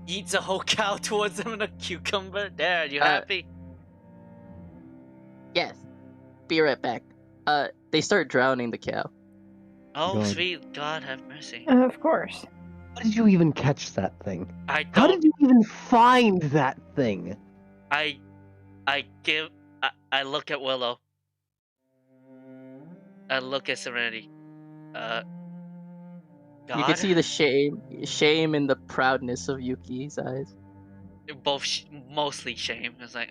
Eats a whole cow towards him and a cucumber. There, you happy? Yes. Be right back. They start drowning the cow. Oh, God. sweet God, have mercy. Of course. How did you even catch that thing? I How don't. did you even find that thing? I look at Willow. I look at Serenity. God? You can see the shame and the proudness of Yuki's eyes. Both mostly shame. It's like,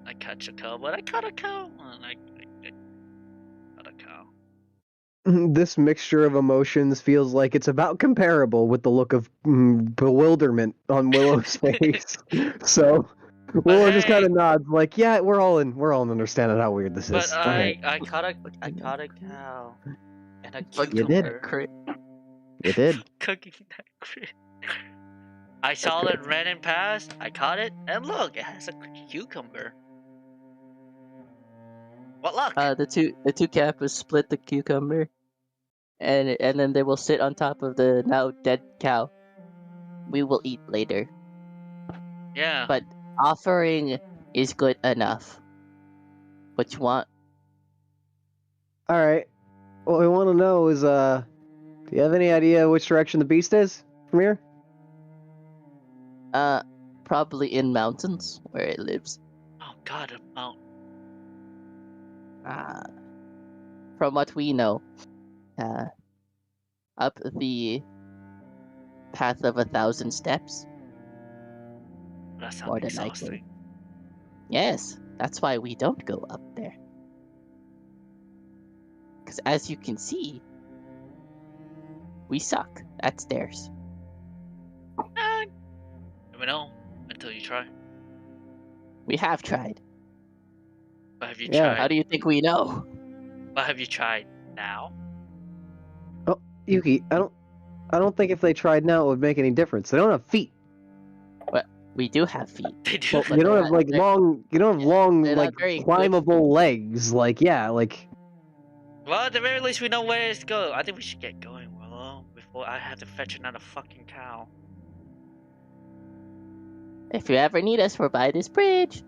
I catch a cow, but I caught a cow. And I caught a cow. This mixture of emotions feels like it's about comparable with the look of bewilderment on Willow's face. So Willow just kind hey, of nods, like, "Yeah, we're all in understanding how weird this but is." Go ahead. I caught a cow and a Fucking You did. cucumber. crit. You did. Cooking that crit. I saw it running past. I caught it, and look, it has a cucumber. What luck? The two cappers split the cucumber, and then they will sit on top of the now dead cow. We will eat later, Yeah. but offering is good enough. What you want? All right. What we want to know is, do you have any idea which direction the beast is from here? Probably in mountains where it lives. Oh God, a mountain. From what we know, up the path of 1,000 steps. That sounds More than exhausting. likely. Yes, that's why we don't go up there. Because as you can see, we suck at stairs. Never know until you try. We have tried. But have you Yeah. tried? How do you think we know? But have you tried now? Oh, Yuki, I don't think if they tried now it would make any difference. They don't have feet. We do have feet. They do. Well, But you don't they're have not like very- long. You don't have long, they're not like very good climbable legs. Like, yeah, like. Well, at the very least, we know where to go. I think we should get going, Willow, before I have to fetch another fucking cow. If you ever need us, we're by this bridge.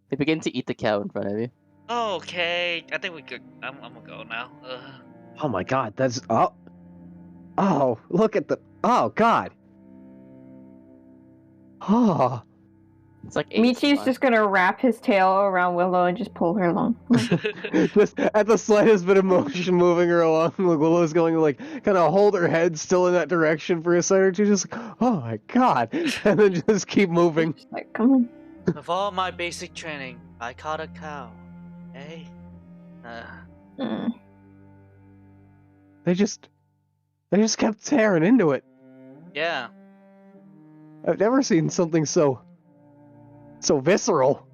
They begin to eat the cow in front of you. Okay, I think we could. I'm gonna go now. Oh my God, that's oh, look at the. Oh God. Oh. It's like Michi's just gonna wrap his tail around Willow and just pull her along. Just at the slightest bit of motion moving her along, like Willow's going to like kind of hold her head still in that direction for a second or two, just like, oh my God, and then just keep moving. Just like, come on. Of all my basic training, I caught a cow. Hey. Mm. They just kept tearing into it. Yeah. I've never seen something so visceral.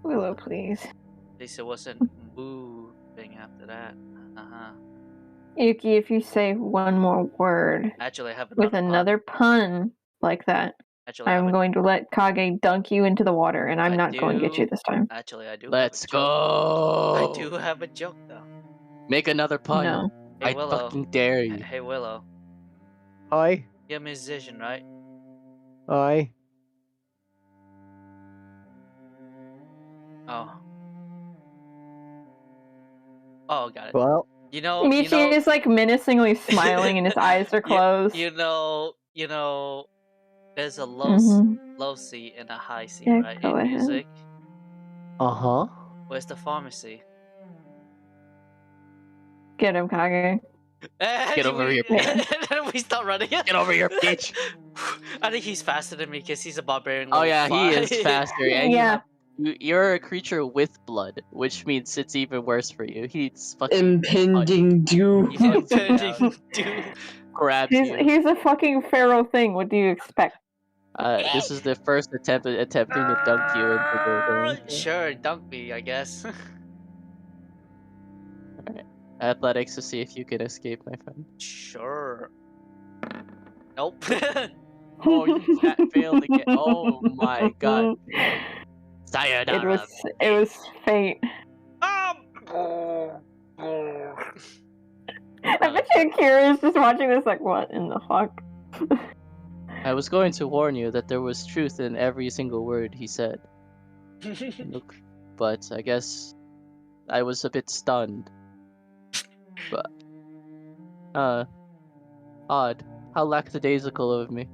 Willow, please. At least it wasn't moving after that. Yuki, if you say one more word Actually, I have with another pun like that, I'm going to let Kage dunk you into the water, and I'm not going to get you this time. Actually, I do. Let's have a joke. I go. do have a joke though. Make another pun. No. Hey, I Willow. fucking dare you. Hey Willow, Aye, you're a musician, right? aye. Oh, got it. Well, You know, Michi is like menacingly smiling, and his eyes are closed. You know, there's a low low C and a high C, Yeah, right? go In ahead. music. uh-huh. Where's the pharmacy? Get him, Kage. Get over here, we start running. Get over here, bitch. I think he's faster than me because he's a barbarian. Oh level yeah, he 5. is faster, and Yeah. you're a creature with blood, which means it's even worse for you. He's fucking Impending doom. He hunts you Impending down, doom. grabs He's you. he's a fucking pharaoh thing. What do you expect? This is the first attempting to dunk you into the Sure, dunk me, I guess. athletics to see if you can escape, my friend. Sure. Nope. Oh, you failed again. Oh my God. Sayonara. It was fate. I bet you Kira's just watching this like, what in the fuck? I was going to warn you that there was truth in every single word he said. Look, but I guess I was a bit stunned. But odd. How lackadaisical of me.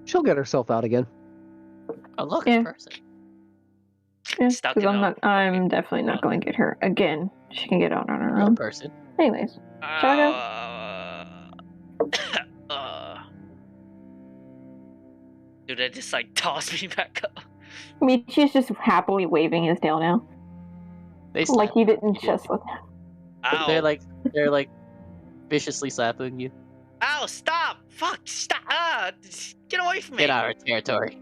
She'll get herself out again. Oh look, Yeah. a person. Yeah, Stuck because in a I'm definitely not going to get her again. She can get out on her Real own. person. Anyways, Do they just like toss me back up? Michi's just happily waving his tail now. They Like slap he you. didn't You just get- with Ow! they're like viciously slapping you. Ow! Stop! Fuck! Stop! Get away from me! Get out of our territory.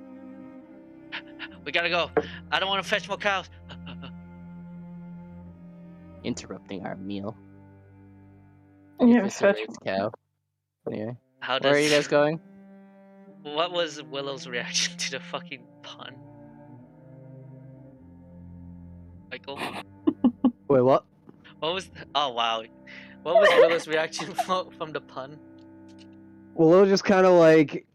We gotta go. I don't want to fetch more cows. Interrupting our meal. Yeah, Eviscerates cow. Anyway, How where are you does? guys going? What was Willow's reaction to the fucking pun? Michael, Wait, what? what was? Oh wow, what was Willow's reaction from the pun? Willow just kind of like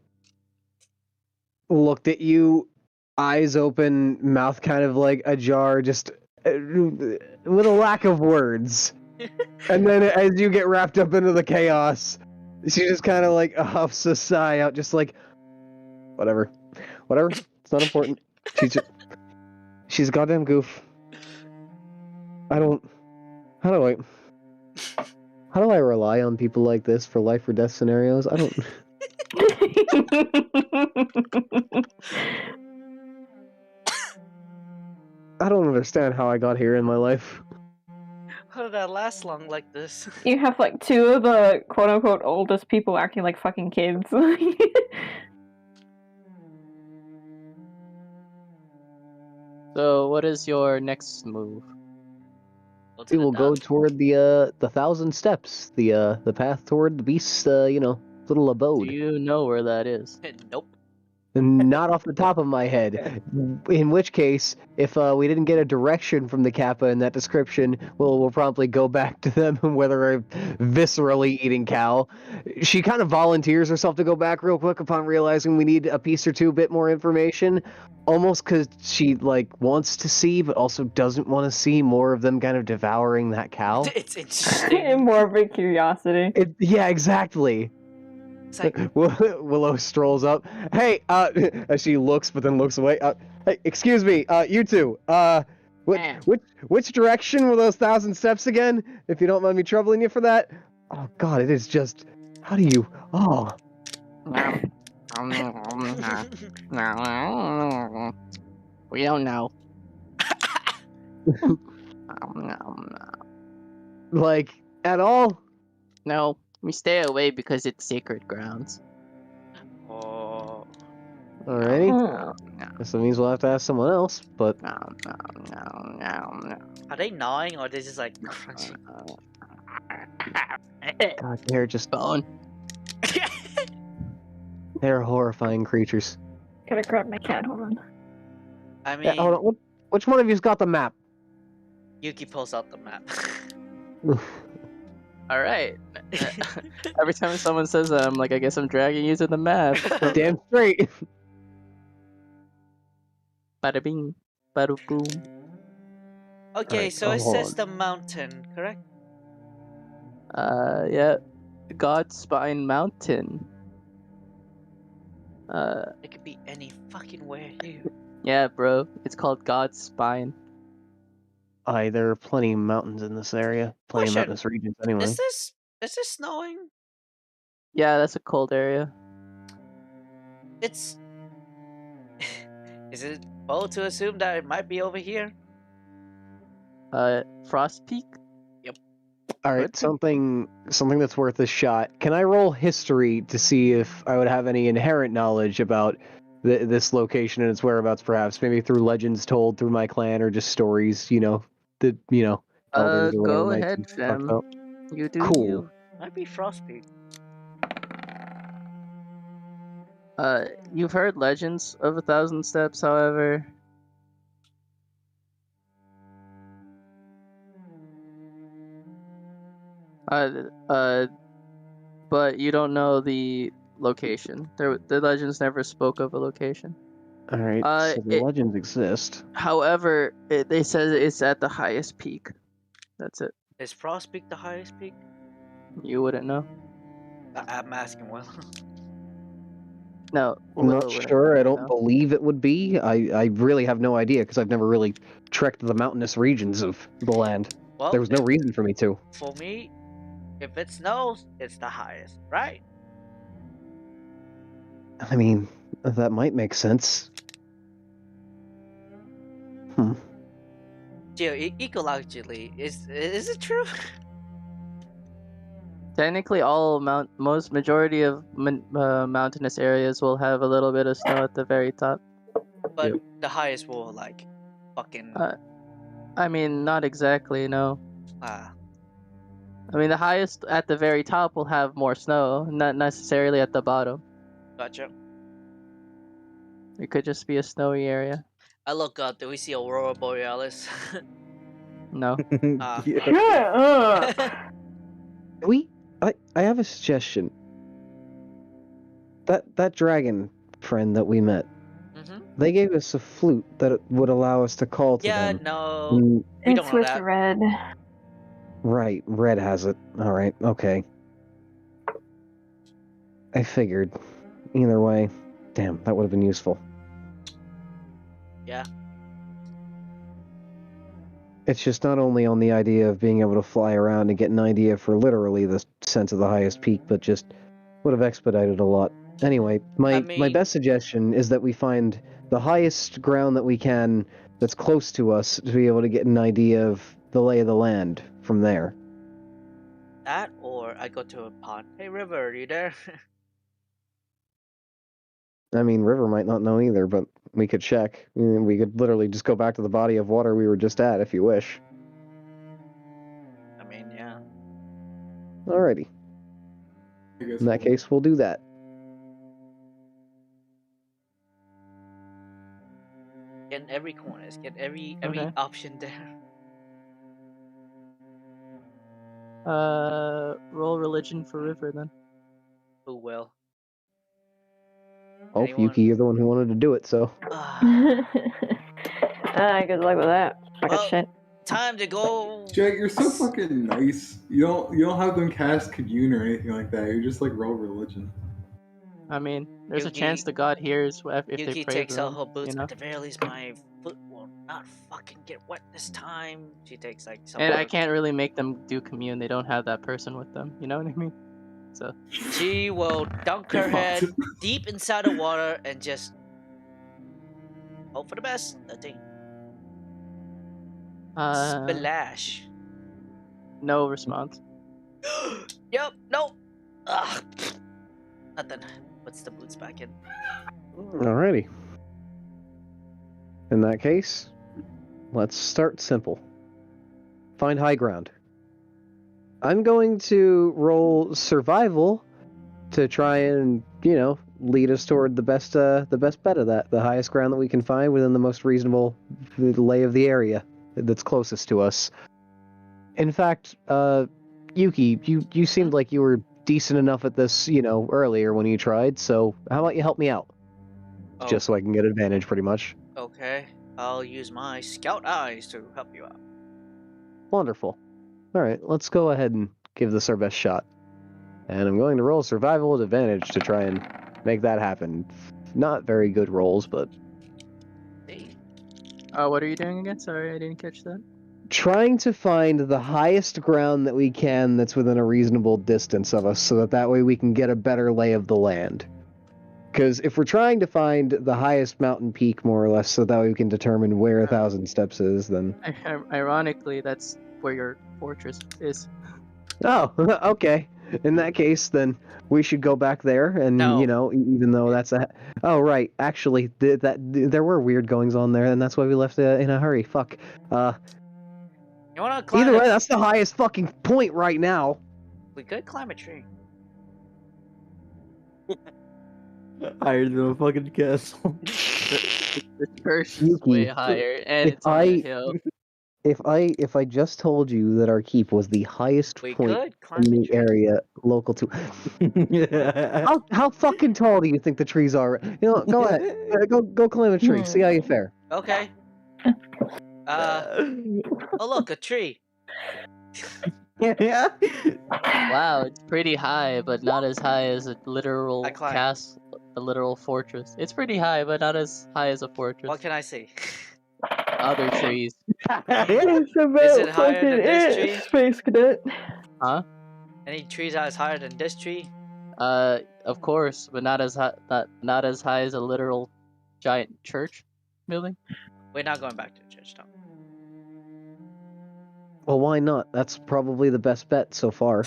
looked at you, eyes open, mouth kind of like ajar, just with a lack of words. And then as you get wrapped up into the chaos, she just kind of like huffs a sigh out, just like, whatever. It's not important. She's a goddamn goof. How do I rely on people like this for life or death scenarios? I don't. I don't understand how I got here in my life. How did I last long like this? You have like two of the quote unquote oldest people acting like fucking kids. So, what is your next move? Go to We the will go dump. toward the 1,000 steps, the path toward the beast's little Do abode. you know where that is? Nope. Not off the top of my head. In which case, if we didn't get a direction from the Kappa in that description, we'll probably go back to them whether I'm viscerally eating cow. She kind of volunteers herself to go back real quick upon realizing we need a piece or two bit more information, almost because she like wants to see, but also doesn't want to see more of them kind of devouring that cow. It's interesting. Morbid curiosity. Yeah, exactly. It's like Willow strolls up. Hey, as she looks, but then looks away. Hey, excuse me, you two. Which direction were those 1,000 steps again? If you don't mind me troubling you for that. Oh God, it is just. How do you? Oh, We don't know. like at all? No, we stay away because it's sacred grounds. oh, Alrighty. Oh. Guess that means we'll have to ask someone else. But No. are they gnawing or are they just like crunching? God, they're just Bone. they're horrifying creatures. Gotta grab my cat, hold on. I mean, Yeah, hold on. Which one of you's got the map? Yuki pulls out the map. All right. Every time someone says that, I'm like, I guess I'm dragging you to the map. Damn straight. Bada bing, bada boom. Okay, Alright, so it hold says on. the mountain, correct? Yeah. God's Spine Mountain. It could be any fucking where here. Yeah, bro. It's called God's Spine. Aye, there are plenty of mountains in this area. Plenty of Question. mountainous regions anyway. Is this snowing? Yeah, that's a cold area. It's. Is it bold to assume that it might be over here? Frost Peak? Alright, Good. something that's worth a shot. Can I roll history to see if I would have any inherent knowledge about this location and its whereabouts, perhaps? Maybe through legends told through my clan or just stories, elders or whatever Go might ahead, be talked Fem. about. You do Cool. you. Might be Frostpeak. You've heard legends of 1,000 steps, however. But you don't know the location. The legends never spoke of a location. Alright, so the legends exist. However, they said it's at the highest peak. That's it. Is Frostpeak the highest peak? You wouldn't know. I'm asking Will. No, I'm Willow not wouldn't sure. I don't know. believe it would be. I really have no idea because I've never really trekked the mountainous regions of the land. Well, There was no reason for me to. for me, if it snows, it's the highest, right? I mean, That might make sense. Hmm. Ecologically, is it true? Technically, most majority of mountainous areas will have a little bit of snow at the very top. But Yep. the highest will like fucking I mean, not exactly. No. ah. I mean, the highest at the very top will have more snow, not necessarily at the bottom. Gotcha. It could just be a snowy area. I look up. Do we see Aurora Borealis? No. Ah. Yeah. Shut up! I have a suggestion. That dragon friend that we met, Mm-hmm. they gave us a flute that would allow us to call to Yeah. them. No. Mm, We don't It's know with that. Red. right, Red has it. Alright, okay. I figured. Either way, damn, that would have been useful. Yeah. It's just not only on the idea of being able to fly around and get an idea for literally the sense of the highest peak, but just would have expedited a lot. Anyway, my mean- best suggestion is that we find the highest ground that we can that's close to us to be able to get an idea of the lay of the land from there. That or I go to a pond. Hey, River, are you there? I mean, River might not know either, but we could check. We could literally just go back to the body of water we were just at if you wish. I mean, yeah. Alrighty. In that case, we'll do that. Get every corner. Get every Okay. option there. Roll religion for River then. Who will? Oh, Anyone? Yuki, you're the one who wanted to do it, so. Ah. Good luck with that. Fucking Well, shit. time to go. Jack, you're so fucking nice. You don't have them cast commune or anything like that. You're just like roll religion. I mean, there's a Yuki- chance the god hears if they Yuki pray takes for out him, her boots. you know? At the very least, my foot will not fucking get wet this time. She takes like some. And I can't really make them do commune. They don't have that person with them. You know what I mean? So She will dunk her head deep inside the water and just hope for the best. I think. Splash. no response. Yep. Nope. Ugh. Nothing. Puts the boots back in. Alrighty. In that case, let's start simple. Find high ground. I'm going to roll survival to try and, lead us toward the best bet of that, the highest ground that we can find within the most reasonable lay of the area that's closest to us. In fact, Yuki, you seemed like you were decent enough at this, earlier when you tried, so how about you help me out? Oh. Just so I can get advantage, pretty much. Okay. I'll use my scout eyes to help you out. Wonderful. Alright, let's go ahead and give this our best shot. And I'm going to roll survival with advantage to try and make that happen. Not very good rolls, but See? What are you doing again? Sorry, I didn't catch that. trying to find the highest ground that we can that's within a reasonable distance of us, so that way we can get a better lay of the land. Because if we're trying to find the highest mountain peak, more or less, so that way we can determine where 1,000 steps is, then... Ironically, that's where your fortress is. Oh, okay. In that case, then we should go back there, and No. Even though that's a... Oh, right. Actually, there were weird goings on there, and that's why we left in a hurry. Fuck. You wanna climb Either way, that's the highest fucking point right now. We could climb a tree. Higher than a fucking castle. The church is Yuki, way higher, and if it's on a hill. If I just told you that our keep was the highest We point could climb in a the tree. area local to... How fucking tall do you think the trees are? Go ahead. Go climb a tree. See how you fare. Okay. Oh look, a tree. Yeah. Wow, it's pretty high, but not as high as a literal I climbed. castle, a literal fortress. It's pretty high, but not as high as a fortress. What can I see? Other trees. It's about Is it higher than fucking this it, tree? Space Cadet. Huh? Any trees that is higher than this tree? Of course, but not as high. Not as high as a literal giant church building. We're not going back to the church, Tom. Well, why not? That's probably the best bet so far.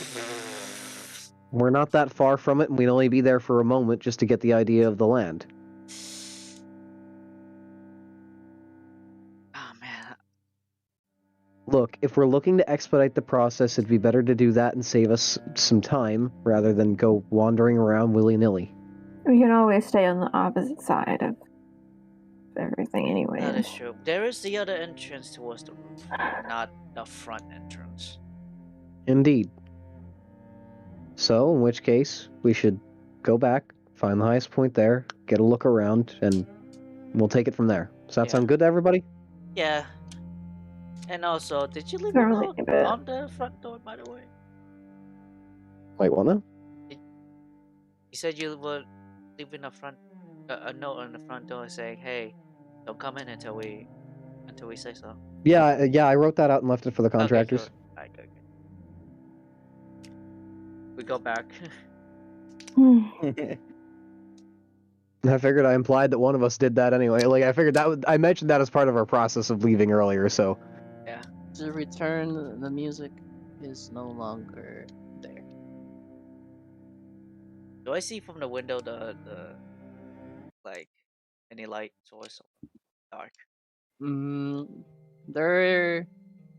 We're not that far from it, and we'd only be there for a moment just to get the idea of the land. Oh man. Look, if we're looking to expedite the process, it'd be better to do that and save us some time rather than go wandering around willy-nilly. We can always stay on the opposite side of everything anyway. That is true. There is the other entrance towards the roof, not the front entrance. Indeed. So, in which case, we should go back, find the highest point there, get a look around, and we'll take it from there. Does that Yeah. sound good to everybody? Yeah. And also, did you leave Not a really note a bit. on the front door, by the way? Wait, what now? You said you were leaving a note on the front door saying, "Hey, don't come in until we say so." Yeah, I wrote that out and left it for the contractors. Okay, cool. Alright, good. We go back. I figured I implied that one of us did that anyway. Like, I figured I mentioned that as part of our process of leaving earlier, so. Yeah. To return, the music is no longer there. Do I see from the window the like any light source? Dark. There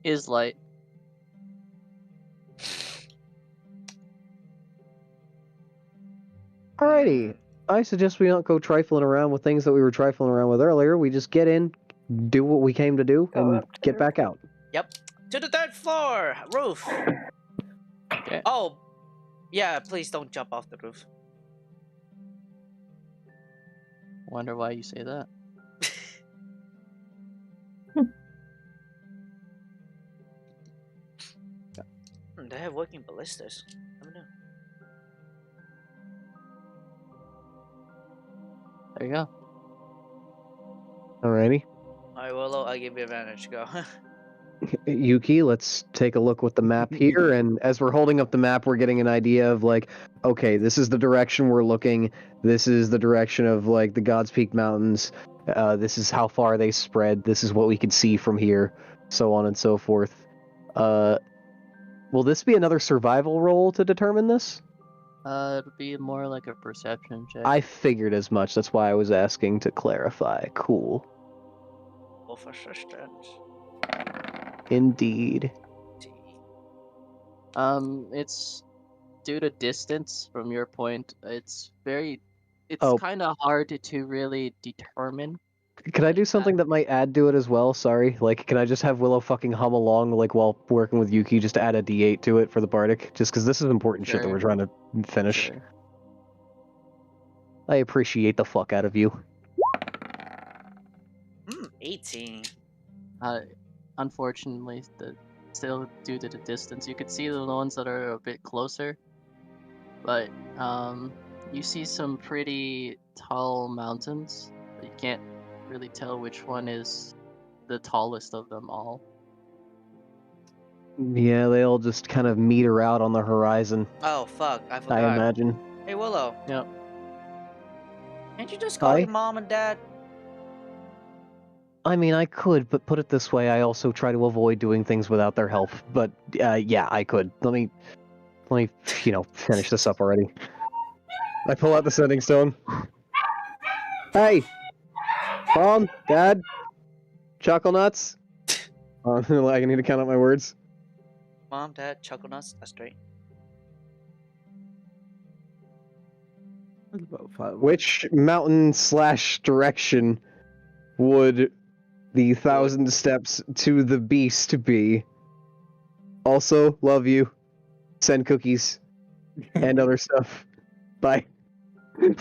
is light. Alrighty. I suggest we not go trifling around with things that we were trifling around with earlier. We just get in, do what we came to do, Go and up get there. back out. Yep. To the third floor roof. Okay. Oh, yeah. Please don't jump off the roof. Wonder why you say that. They have working ballistas. Let me know. There you go. Alrighty. Alright, Willow, I give you advantage. Go. Yuki, let's take a look with the map here, and as we're holding up the map, we're getting an idea of, like, okay, this is the direction we're looking, this is the direction of, like, the God's Peak Mountains, this is how far they spread, this is what we can see from here, so on and so forth. Will this be another survival roll to determine this? It'll be more like a perception check. I figured as much, that's why I was asking to clarify. Cool. Go for assistance. Indeed. It's due to distance from your point. It's Oh. kind of hard to really determine. Could I do something that might add to it as well? Sorry. Like, can I just have Willow fucking hum along, like, while working with Yuki, just to add a d8 to it for the Bardic? Just because this is important shit that Sure. we're trying to finish. Sure. I appreciate the fuck out of you. 18. Unfortunately, still due to the distance, you could see the ones that are a bit closer, but you see some pretty tall mountains. You can't really tell which one is the tallest of them all. Yeah, they all just kind of meter out on the horizon, Oh, fuck. I forgot. I imagine. Hey, Willow. Yep. Can't you just call Hi? your mom and dad? I mean, I could, but put it this way, I also try to avoid doing things without their help. But, yeah, I could. Let me, finish this up already. I pull out the sending stone. Hey! Mom, Dad, Chocolate Nuts. I need to count out my words. Mom, dad, chuckle nuts. That's straight. About 5. Which mountain / direction would the 1,000 steps to the beast be? Also, love you. Send cookies and other stuff. Bye.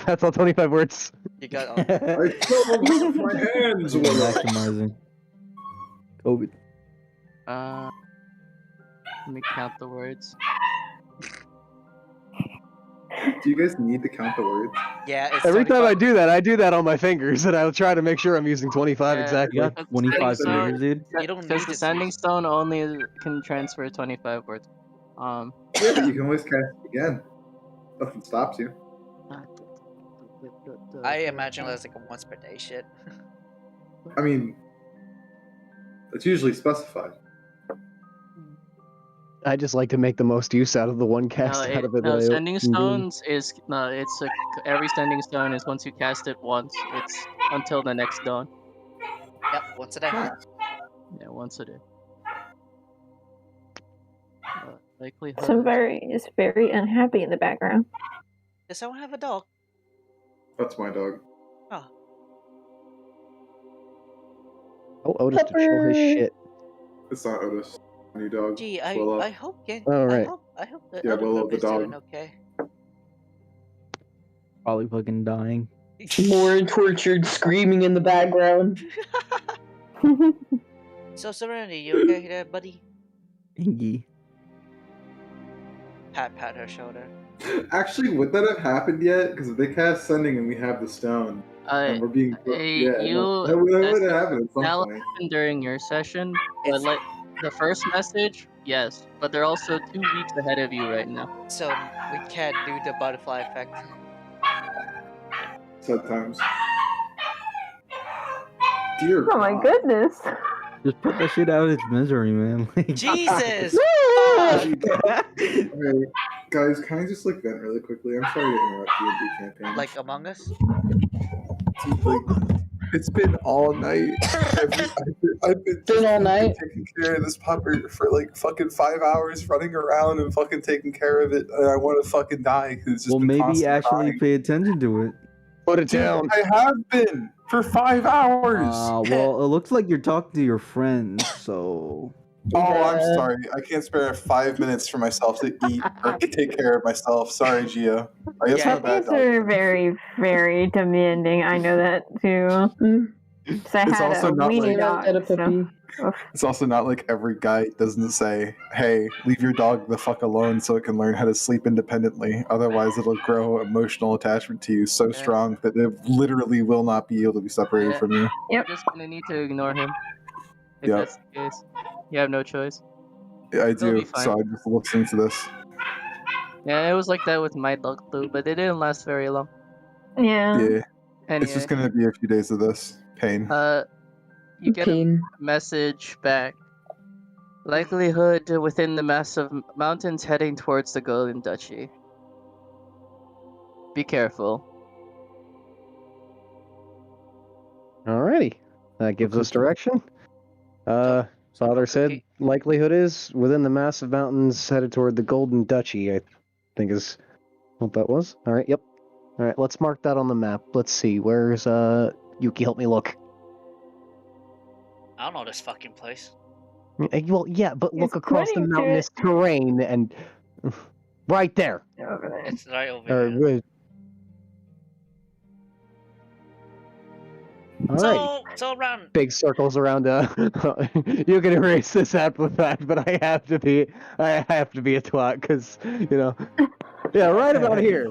That's all 25 words. You got all. I still don't have my hands. Willow. Maximizing. COVID. Let me count the words. Do you guys need to count the words? Yeah, it's Every time I 25. do that on my fingers, and I'll try to make sure I'm using 25 Yeah. exactly. You got 25 So- fingers, dude. You don't Because need the to sending see. stone only can transfer 25 words. Yeah, but you can always cast it again. Nothing stops you. I imagine that's like a once per day shit. I mean, it's usually specified. I just like to make the most use out of the one cast out of it. that I sending can do. stones is no. It's every sending stone is once you cast it once. It's until the next dawn. Yep, once a day. Yeah, once a day. Likelihood. Somebody is very unhappy in the background. Does someone have a dog? That's my dog. Oh, Oh, Otis to chill his Pepper. shit. It's not Otis. New dog. gee, It's I Willow. hope All right. I hope the Yeah, other Willow the puppy's doing dog. okay. Probably fucking dying. More tortured screaming in the background. So Serenity, you okay there, buddy? Ingy. Pat her shoulder. Actually, would that have happened yet? Because if they cast sending and we have the stone, and we're being you that would that's have happened at some that'll point. happen during your session. But It's- like the first message, yes, but they're also 2 weeks ahead of you right now. So we can't do the butterfly effect. Sad times. Dear Oh my God. goodness. Just put that shit out of its misery, man. Like, Jesus! Okay, Fuck! guys, can I just like vent really quickly? I'm sorry to interrupt the D campaign. Like Among Us? Dude, like, it's been all night. I've been Been all night? taking care of this pupper for like fucking 5 hours, running around and fucking taking care of it, and I want to fucking die because it's just well, been maybe constantly actually crying. pay attention to it. Put it Dude, down. I have been for 5 hours. Well, it looks like you're talking to your friends, so. Oh, I'm sorry. I can't spare 5 minutes for myself to eat or take care of myself. Sorry, Gio. I guess I'm a bad Puppies dog. are very, very demanding. I know that too. So I It's had also a not weenie like- Had a dog. So. puppy. It's also not like every guy doesn't say, hey, leave your dog the fuck alone so it can learn how to sleep independently. Otherwise, it'll grow emotional attachment to you so strong that it literally will not be able to be separated Yeah. from you. You're just gonna need to ignore him. If Yep. that's the case. You have no choice. I It'll do, be fine. so I'm just listening to this. Yeah, it was like that with my dog too, but it didn't last very long. Yeah. Yeah, Anyway, it's just gonna be a few days of this pain. you get a Pain. message back. Likelihood within the massive mountains heading towards the Golden Duchy. Be careful. Alrighty. That gives us direction. Father said okay. likelihood is within the massive mountains headed toward the Golden Duchy, I think is what that was. Alright, yep. Alright, let's mark that on the map. Let's see, where's Yuki, help me look. I don't know this fucking place. Well, yeah, but He's look across the pointing to mountainous it. terrain and right there. Over there. It's right over Or, here. Alright. So around. Big circles around you can erase this after the fact, but I have to be a twat because yeah, right about here.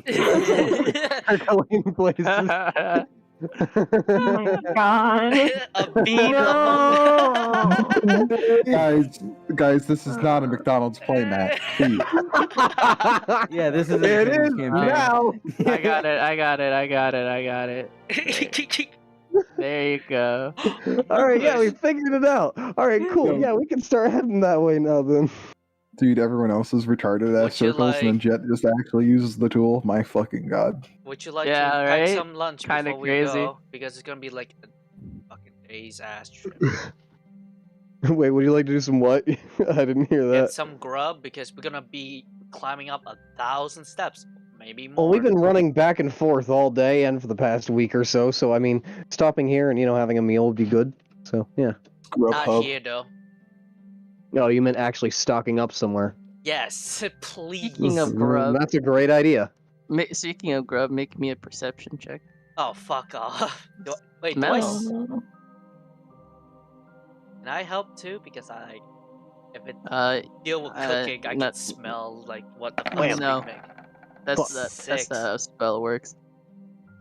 Circling places. Oh my god. A beam No. Guys, this is not a McDonald's playmat. Yeah, this is a It change is campaign. now. I got it. There you go. All right, yeah, we figured it out. All right, cool. Yeah, we can start heading that way now then. Dude, everyone else is retarded Would ass you circles, and then Jet just actually uses the tool. My fucking god. Would you like Yeah, to pack right? some lunch Kinda before we crazy. go? Because it's gonna be like a fucking day's ass trip. Wait, would you like to do some what? I didn't hear Get that. some grub because we're gonna be climbing up 1,000 steps, maybe more. Well, we've been running back and forth all day and for the past week or so. So I mean, stopping here and having a meal would be good. So yeah. Not here though. No, you meant actually stocking up somewhere. Yes, please. Speaking of grub, That's a great idea. Speaking of grub, make me a perception check. Oh, fuck off. Wait, Smell. can I help too? Because if it deal with Uh, cooking, I can not- smell like what the fuck Wait, is no. being made. That's Six. how a spell works.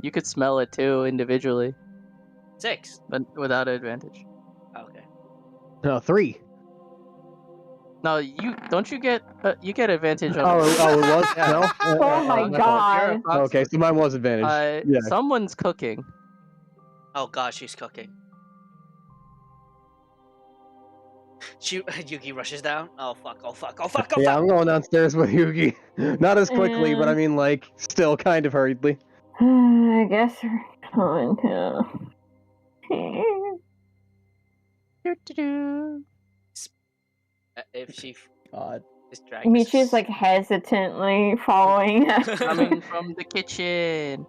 You could smell it too individually, 6. but without advantage. Okay. No, 3. No, you don't. You get advantage on. Oh, it was? Yeah. No? Oh my my fault. You're a god. fox. Okay, so mine was advantage. Yeah. Someone's cooking. Oh gosh, she's cooking. Yuki rushes down. Oh fuck! Oh fuck! Oh fuck! Oh Yeah, fuck! I'm going downstairs with Yugi. Not as quickly, but I Mm. mean, like, still kind of hurriedly. I guess we're going to. If she God. is dragging. Michi's like hesitantly following. Coming from the kitchen.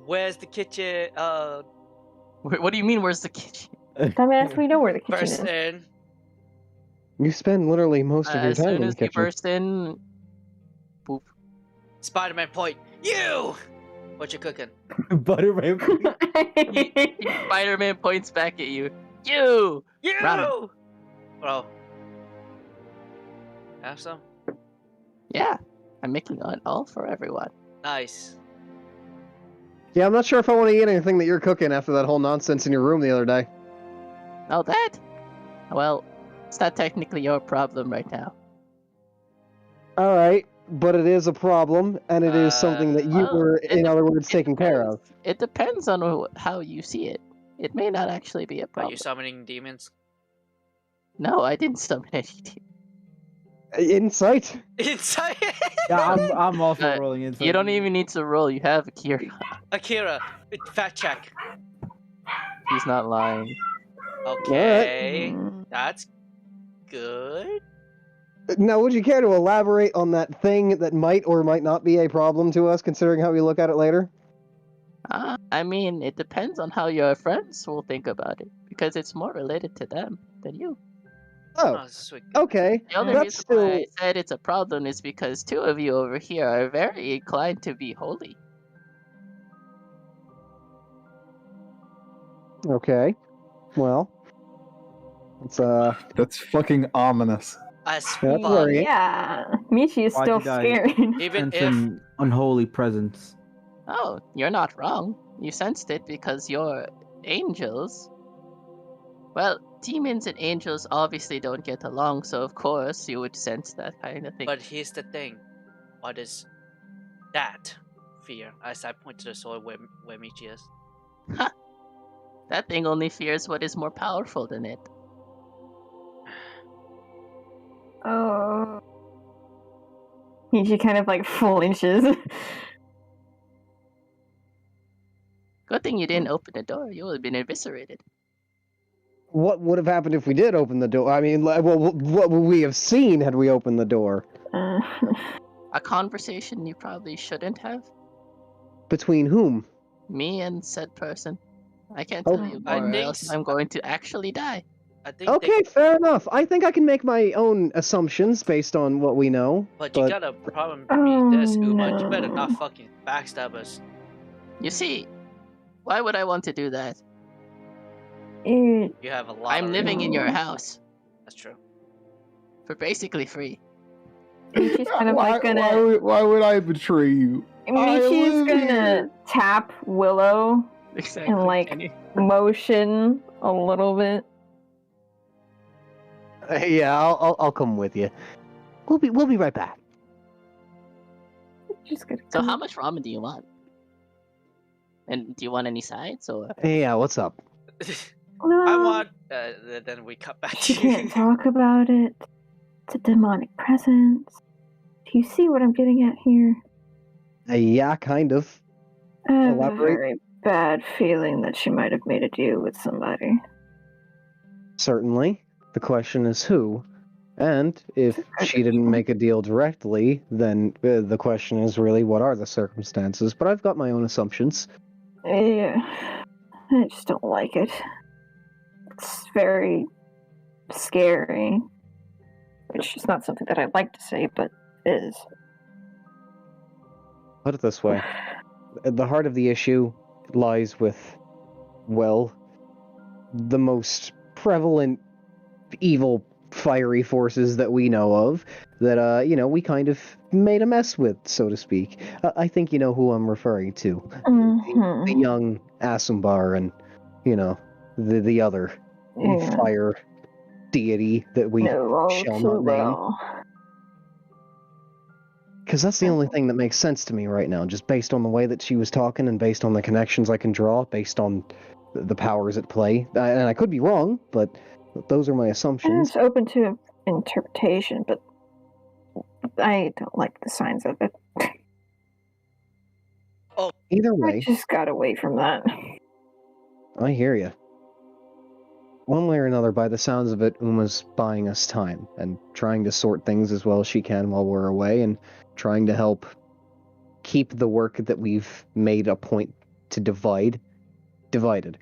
Where's the kitchen? What do you mean? Where's the kitchen? Dumbass, we know where the kitchen Burst is. in. You spend literally most of your As time soon in as the you kitchen. burst in, boop. Spider-Man point. You. What you cooking? Butterman. Spider-Man points back at you. You. You. Ramen. Bro. Have some. Yeah, I'm making it all for everyone. Nice. Yeah, I'm not sure if I want to eat anything that you're cooking after that whole nonsense in your room the other day. Oh, that? Well, it's not technically your problem right now. Alright, but it is a problem, and it is something that you Well, were, in other words, taking care of. It depends on how you see it. It may not actually be a Are problem. you summoning demons? No, I didn't summon anything. Insight? Inside. Yeah, I'm also Uh, rolling inside. You don't even need to roll. You have Akira. Akira, fact check. He's not lying. Okay, that's good. Now, would you care to elaborate on that thing that might or might not be a problem to us, considering how we look at it later? I mean, it depends on how your friends will think about it, because it's more related to them than you. Oh, Sweet. okay. The only That's reason why still... I said it's a problem is because two of you over here are very inclined to be holy. Okay. Well, it's That's fucking ominous. As Yeah, fuck. very- Yeah, Michi is Why'd still you die? scared. Even Sense if an unholy presence. Oh, you're not wrong. You sensed it because you're angels. Well, demons and angels obviously don't get along, so of course you would sense that kind of thing. But here's the thing. What is that fear? As I point to the sword where Michi is. That thing only fears what is more powerful than it. Oh. Michi kind of like flinches. Good thing you didn't open the door. You would have been eviscerated. What would have happened if we did open the door? I mean, well, what would we have seen had we opened the door? A conversation you probably shouldn't have. Between whom? Me and said person. I can't Oh, tell you I more, or think else I'm going to actually die. I think Okay, fair enough. I think I can make my own assumptions based on what we know. But you got a problem with me this, Uma. You better not no. fucking backstab us. You see, why would I want to do that? It, You have a lot I'm of living in your reasons. house That's true. for basically free. Michi's kind of why, like gonna. why would I betray you? Michi's live gonna here. tap Willow Exactly. and like Kenny. motion a little bit. Yeah, I'll come with you. We'll be right back. Just gonna. So go. how much ramen do you want? And do you want any sides or? Yeah, what's up? No, I want. Then we cut back you to can't talk about it. It's a demonic presence. Do you see what I'm getting at here? Yeah, kind of. I have a Elaborate. very bad feeling that she might have made a deal with somebody. Certainly. The question is who. And if she didn't make a deal directly, then the question is really what are the circumstances? But I've got my own assumptions. Yeah, I just don't like it. It's very scary. Which is not something that I'd like to say, but is. Put it this way. At the heart of the issue lies with, well, the most prevalent evil fiery forces that we know of that, we kind of made a mess with, so to speak. I think you know who I'm referring to. The young Asumbar and, the other Yeah. fire deity that we No, all shall too not name. well. Because that's the only thing that makes sense to me right now, just based on the way that she was talking and based on the connections I can draw, based on the powers at play. And I could be wrong, but those are my assumptions. It's open to interpretation, but I don't like the signs of it. Either I way, just got away from that. I hear you. One way or another, by the sounds of it, Uma's buying us time and trying to sort things as well as she can while we're away and trying to help keep the work that we've made a point to divide divided.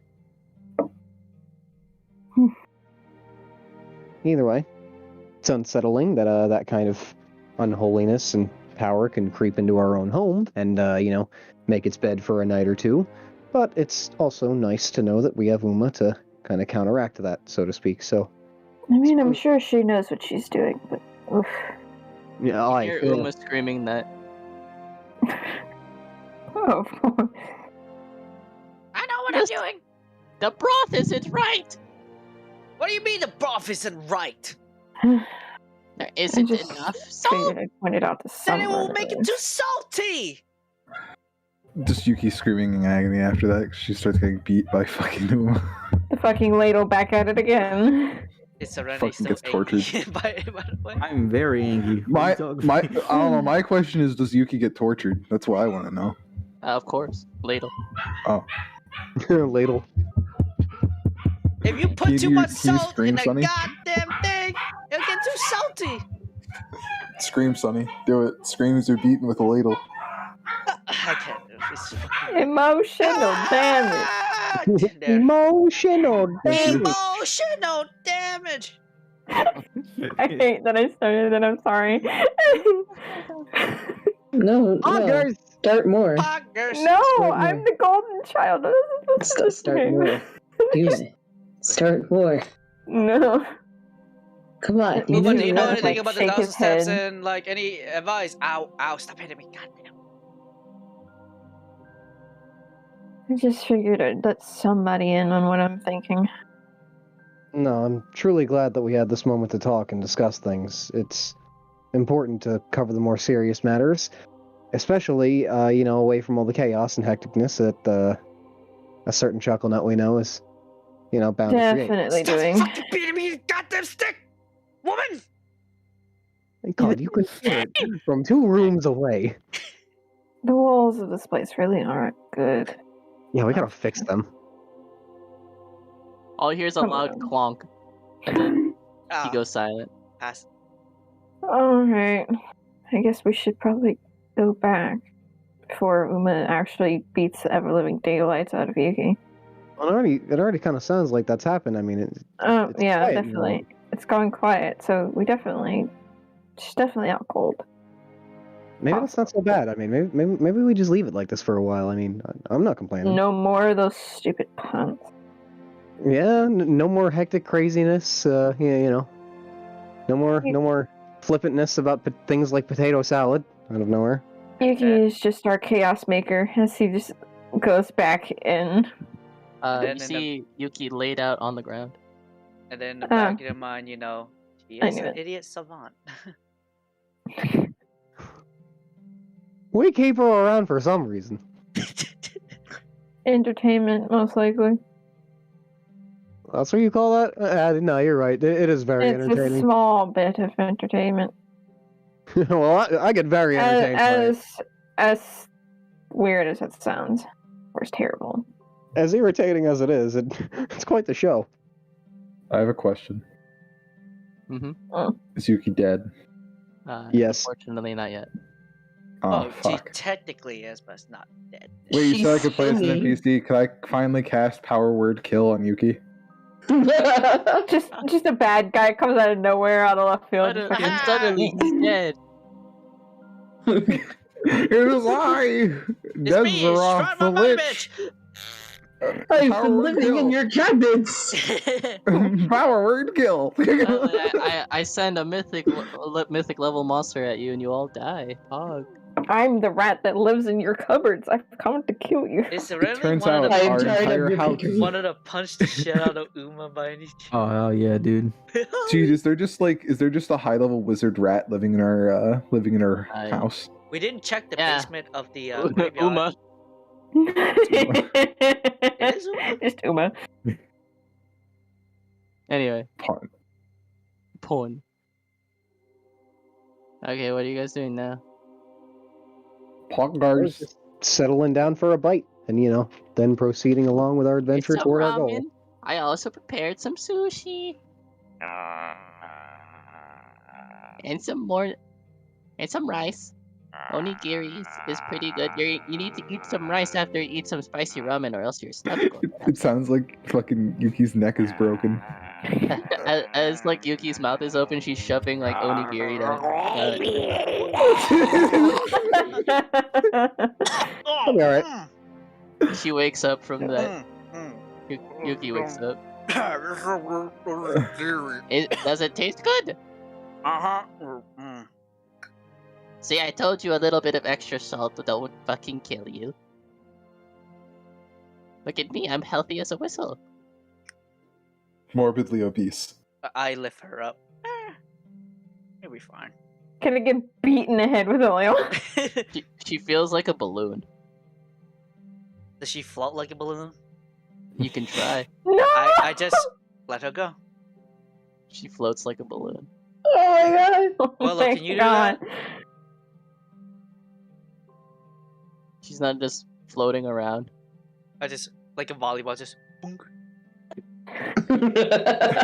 Either way, it's unsettling that that kind of unholiness and power can creep into our own home and, make its bed for a night or two. But it's also nice to know that we have Uma to kind of counteract that, so to speak. So, I mean, I'm sure she knows what she's doing, but oof. yeah, You I hear feel Uma screaming that. Oh, I know what Just- I'm doing. The broth isn't right! What do you mean the broth isn't right? There isn't just enough figured salt! I'd point it out to Then it someone. will make it too salty. Just Yuki screaming in agony after that 'cause she starts getting beat by fucking Uma. The fucking ladle back at it again. It's already Fucking still gets tortured. angry, by the way. I'm very angry. What are My, you talking my, I about? don't know. My question is, does Yuki get tortured? That's what I want to know. Of course, ladle. Oh, ladle. If you Can put you too do- much can you salt scream, in a Sonny? goddamn thing, it'll get too salty. scream, Sonny. Do it. Screams are beaten with a ladle. I can't do this. Emotional damage. Ah, there. Emotional damage. Emotional damage. I hate that I started it. I'm sorry. No, Ah, no. guys! Start more. Poggers. No, Start I'm more. the golden child. I wasn't supposed to Start sing. more. Do it. Start more. No. Come on. You Uma, do do you know not, anything like, about the shake 1,000 his steps head. and like any advice? Ow, ow, stop hitting me. Goddamn. I just figured I'd let somebody in on what I'm thinking. No, I'm truly glad that we had this moment to talk and discuss things. It's important to cover the more serious matters, especially, away from all the chaos and hecticness that a certain chuckle nut we know is, bound to create. Definitely Stop doing. fucking beating me, you goddamn stick! Woman! Thank God, you can hear it from 2 rooms away. The walls of this place really aren't good. Yeah, we gotta fix them. All he hears a Come loud on. clonk, and then Ah, he goes silent. pass. Alright. I guess we should probably go back before Uma actually beats the ever-living daylights out of Yuki. Well, it already kind of sounds like that's happened. I mean, it's Yeah, quiet now. definitely. It's gone quiet, so she's definitely out cold. Maybe that's not so bad. I mean, maybe we just leave it like this for a while. I mean, I'm not complaining. No more of those stupid puns. Yeah, no more hectic craziness. No more flippantness about things like potato salad out of nowhere. Yuki is just our chaos maker as he just goes back in. And You then see Yuki laid out on the ground. And then in the back of your mind, he I is knew an it. idiot savant. We keep her around for some reason. Entertainment, most likely. That's what you call that? No, you're right. It is very It's a entertaining. small bit of entertainment. Well, I get very entertained by it. As weird as it sounds, or as terrible. As irritating as it is, it's quite the show. I have a question. Mm-hmm. Is Yuki dead? Yes. Unfortunately, not yet. Oh, She fuck. technically is, but it's not dead. Wait, you said I could play as an She's NPC. Could I finally cast Power Word Kill on Yuki? Just a bad guy comes out of nowhere out of left field. Suddenly, Fucking- and suddenly he's dead. It was I! It's me, Deszeroth Strut the my Lich! I've Power been Word living in Kill. your cabinets. Power Word Kill! Suddenly, I send a mythic level monster at you, and you all die. Pog. I'm the rat that lives in your cupboards. I've come to kill you. Is It really turns one of out the I am our tired of entire your house. pickery. wanted to punch the shit out of Uma by any chance? Oh hell yeah, dude! Dude, is there just a high level wizard rat living in our house? We didn't check the Yeah. basement of the graveyard. Uma. It is Uma. Just Uma. Anyway, Pawn. porn. Okay, what are you guys doing now? Pongars. Just settling down for a bite, and then proceeding along with our adventure It's some toward our ramen. goal. I also prepared some sushi and some more, and some rice. Onigiri is pretty good. You need to eat some rice after you eat some spicy ramen, or else your stomach will get It sounds like fucking Yuki's neck is broken. as like Yuki's mouth is open, she's shoving like onigiri down. I'll be alright. She wakes up from that. Yuki wakes up. Does it taste good? See, I told you a little bit of extra salt don't fucking kill you. Look at me, I'm healthy as a whistle. Morbidly obese. I lift her up. It'll be fine. Gonna get beaten in the head with oil. She feels like a balloon. Does she float like a balloon? You can try. No! I just let her go. She floats like a balloon. Oh my god! Oh Well, my can you do god. that? She's not just floating around. I just like a volleyball, just boonk.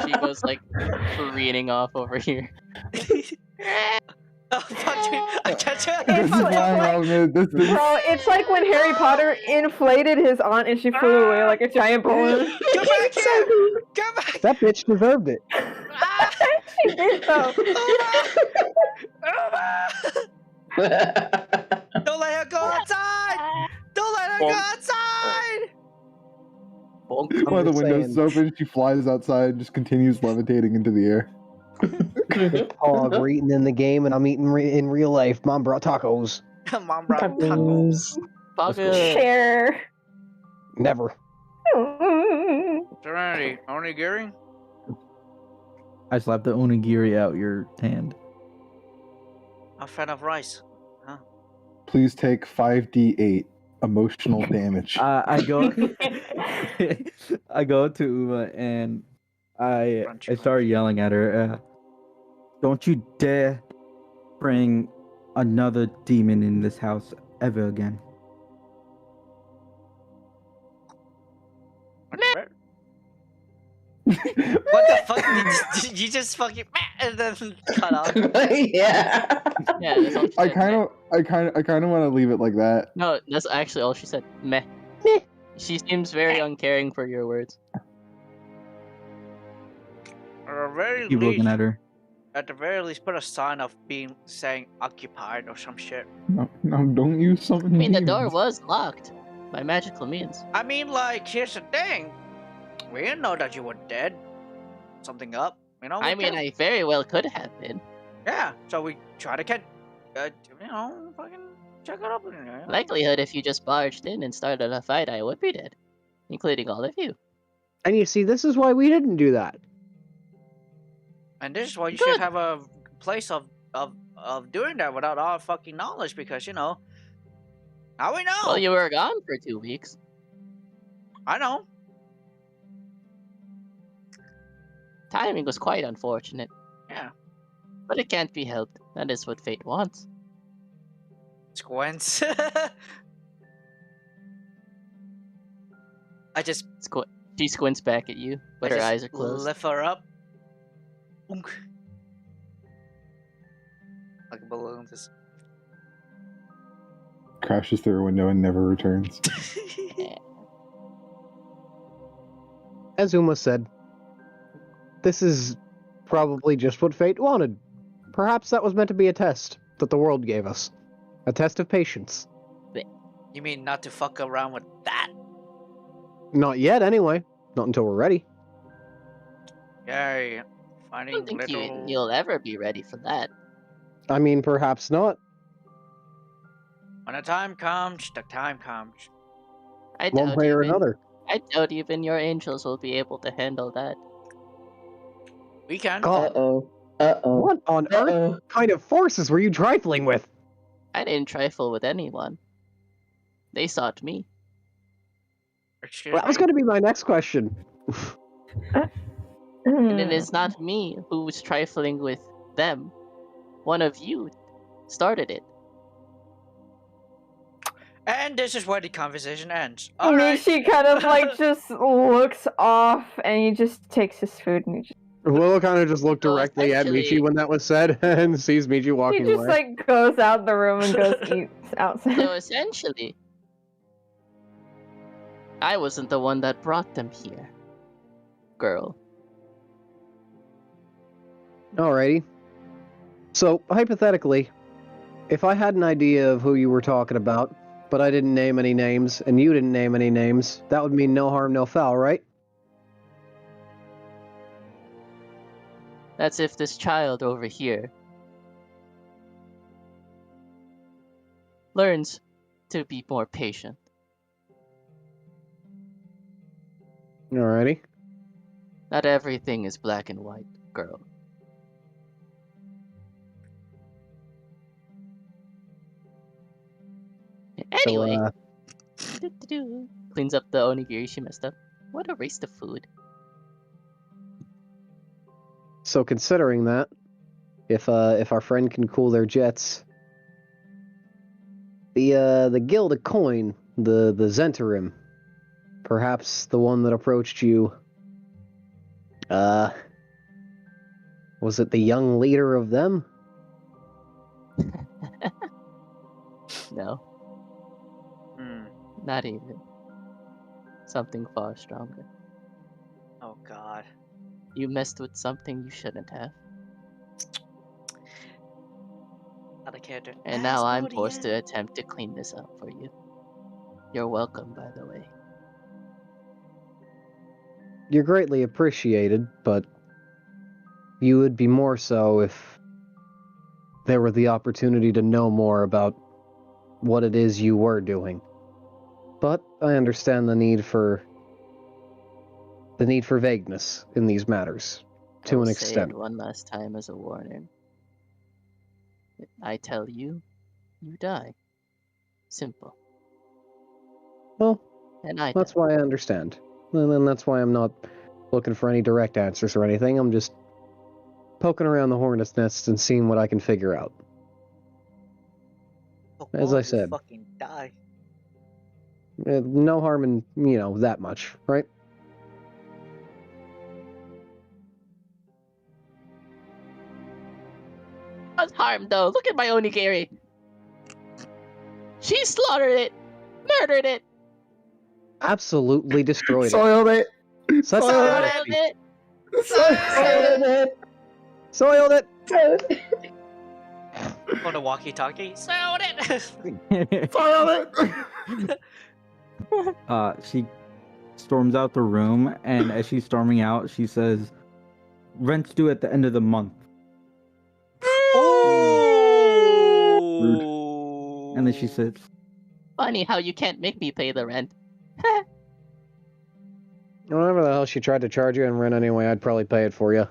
She goes like careening off over here. Oh fuck you! I touched her. It's like- Bro, it's like when Harry Potter inflated his aunt and she flew away like a giant balloon. Come back here! Come back! That bitch deserved it. She did though. Don't let her go outside! Don't let her go outside! Bonk. One of the just windows saying. is open, she flies outside and just continues levitating into the air. Hog, we're eating in the game, and I'm eating in real life. Mom brought tacos. Mom brought tacos. Bugger. Share. Never. Serenity, onigiri? I slapped the onigiri out your hand. I'm a fan of rice. Please take 5d8 emotional damage. I go, I go to Uma and I start yelling at her. Don't you dare bring another demon in this house ever again. What the fuck? Did you just fucking and then cut off? Yeah. Yeah, that's all she I said. kind of want to leave it like that. No, that's actually all she said. Meh. She seems very uncaring for your words. Keep looking at her. At the very least, put a sign of saying occupied or some shit. No, don't use something. I mean, the door was locked by magical means. I mean, like, here's the thing. We didn't know that you were dead. Something up, you know? I mean, I very well could have been. Yeah, so we try to get, fucking check it up. Likelihood if you just barged in and started a fight, I would be dead. Including all of you. And you see, this is why we didn't do that. And this is why you Good. should have a place of doing that without our fucking knowledge, because, now we know. Well, you were gone for 2 weeks. I know. Timing was quite unfortunate. Yeah. But it can't be helped. That is what fate wants. Squints. I just She squints back at you, but her eyes are closed. lift her up. Boonk. Like a balloon, just. Crashes through a window and never returns. As Uma said, this is probably just what fate wanted. Perhaps that was meant to be a test that the world gave us. A test of patience. You mean not to fuck around with that? Not yet, anyway. Not until we're ready. Yay. I Finding don't think little... you'll ever be ready for that. I mean, perhaps not. When the time comes, the time comes. I One doubt way or even another. I doubt even your angels will be able to handle that. We can. God, Uh-oh. Uh-oh. what on earth Uh-oh. kind of forces were you trifling with? I didn't trifle with anyone. They sought me. Excuse Well, that was me? going to be my next question. And it is not me who was trifling with them. One of you started it. And this is where the conversation ends. Alright. Michi kind of like just looks off and he just takes his food and Willow kind of just looked So directly at Michi essentially- when that was said and sees Michi he walking just away. like goes out the room and goes eats outside. So essentially, I wasn't the one that brought them here. Girl. Alrighty. So, hypothetically, if I had an idea of who you were talking about, but I didn't name any names, and you didn't name any names, that would mean no harm, no foul, right? That's if this child over here learns to be more patient. Alrighty. Not everything is black and white, girl. Anyway, cleans up the onigiri she messed up. What a waste of food. So considering that, if our friend can cool their jets, the Gilded Coin, the Zentarim, perhaps the one that approached you, was it the young leader of them? No, Hmm. not even. Something far stronger. Oh god. You messed with something you shouldn't have. Other character. And now I'm forced to attempt to clean this up for you. You're welcome, by the way. You're greatly appreciated, but you would be more so if there were the opportunity to know more about what it is you were doing. But I understand the need for vagueness in these matters, to I'll an say extent. it one last time as a warning. I tell you, you die. Simple. Well, And I that's die. why I understand. And then that's why I'm not looking for any direct answers or anything. I'm just poking around the hornet's nest and seeing what I can figure out. As I said. Fucking die. No harm in, that much, right? What's harm though? Look at my onigiri. She slaughtered it, murdered it, Absolutely destroyed it. Soiled it. Such Soiled soiled it. Soiled it! On the walkie-talkie. Sold it. Soiled it. She storms out the room, and as she's storming out, she says, "Rent's due at the end of the month." Ooh. And then she says, Funny how you can't make me pay the rent. Whatever the hell she tried to charge you in rent anyway, I'd probably pay it for you.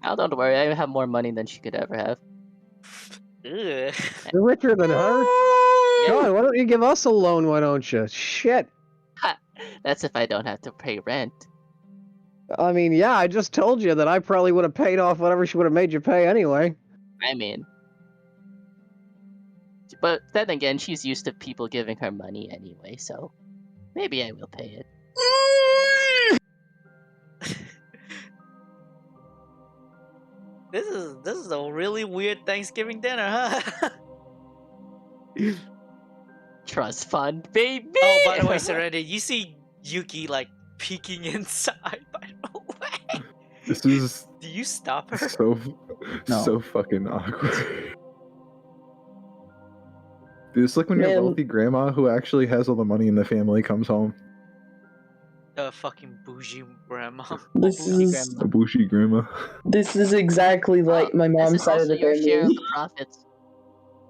Oh, don't worry, I have more money than she could ever have. Ugh. You're richer than her? God, why don't you give us a loan, why don't you? Shit. That's if I don't have to pay rent. I mean, yeah, I just told you that I probably would have paid off whatever she would have made you pay anyway. I mean, but then again, she's used to people giving her money anyway, so maybe I will pay it. This is a really weird Thanksgiving dinner, huh? Trust fund, baby. Oh, by the way, Serenity, you see Yuki like peeking inside. By the way, This is do you stop her? No. so fucking awkward. Dude, it's like when your Man. wealthy grandma who actually has all the money in the family comes home. Fucking bougie grandma. This Bougie is grandma. A bushy grandma. this is exactly like my This mom's is side of also the your share of family. the profits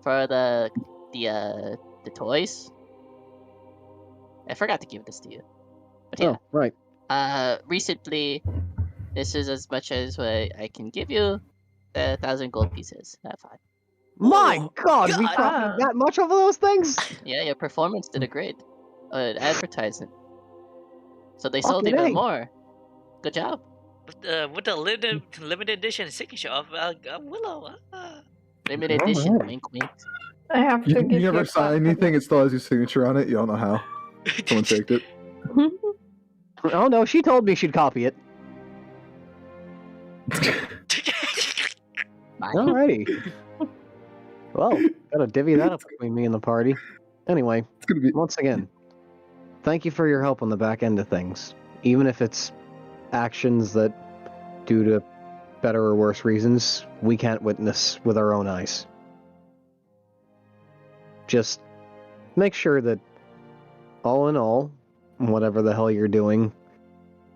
for the the toys. I forgot to give this to you. But yeah. Oh, right. Recently, this is as much as what I can give you. 1,000 gold pieces. Have fun. My Oh, God, we God. profited that much over those things? Yeah, your performance did a great advertisement. So they sold Fucking even A. more. Good job. With the limited edition signature of Willow. Limited Alright. edition. Wink, wink. I have to You give never a sign clap for anything, it still has your signature on it. You don't know how. Someone faked it. that. Oh no, she told me she'd copy it. Alrighty. Well, gotta divvy that up between me and the party. Anyway, It's gonna be. once again, thank you for your help on the back end of things. Even if it's actions that, due to better or worse reasons, we can't witness with our own eyes. Just make sure that, all in all, whatever the hell you're doing,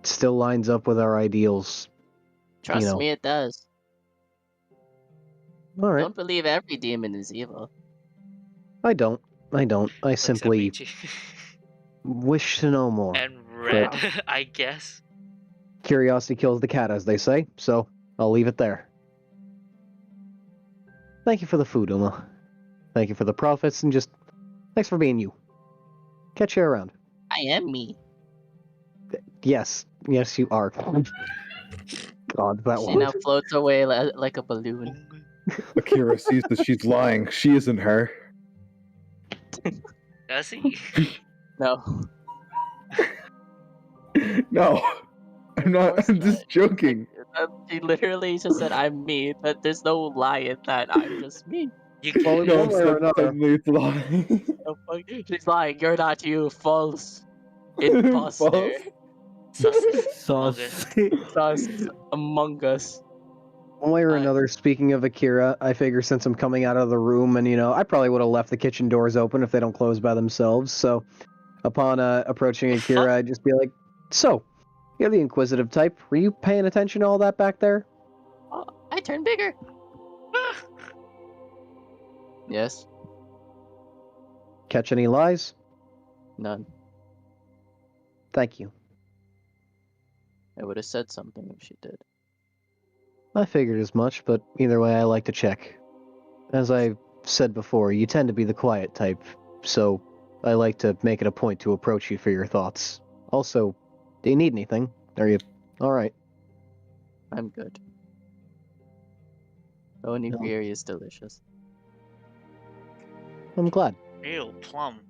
still lines up with our ideals. Trust know. me, it does. Alright, Don't believe every demon is evil. I don't. I simply Michi. wish to know more. And red, I guess. Curiosity kills the cat, as they say, so I'll leave it there. Thank you for the food, Uma. Thank you for the profits, and just thanks for being you. Catch you around. I am me. Yes, you are. God, that She one. now floats away like a balloon. Akira sees that she's lying. She isn't her. Does he? No. No, I'm not. course I'm just not. joking. She literally just said, I'm me, but there's no lie in that. I'm just me. You Well, can. in No, one way or another. suddenly it's lying. The fuck? She's lying. You're not you. False. Imposter. False. Sus. Sauce. Sus among us. One way or another, speaking of Akira, I figure since I'm coming out of the room, and I probably would have left the kitchen doors open if they don't close by themselves, so upon approaching Akira, I'd just be like, so, you're the inquisitive type. Were you paying attention to all that back there? Oh, I turned bigger. Yes. Catch any lies? None. Thank you. I would have said something if she did. I figured as much, but either way, I like to check. As I said before, you tend to be the quiet type, so I like to make it a point to approach you for your thoughts. Also, do you need anything? Are you alright? I'm good. The onigiri is delicious. I'm glad. Ew, plum.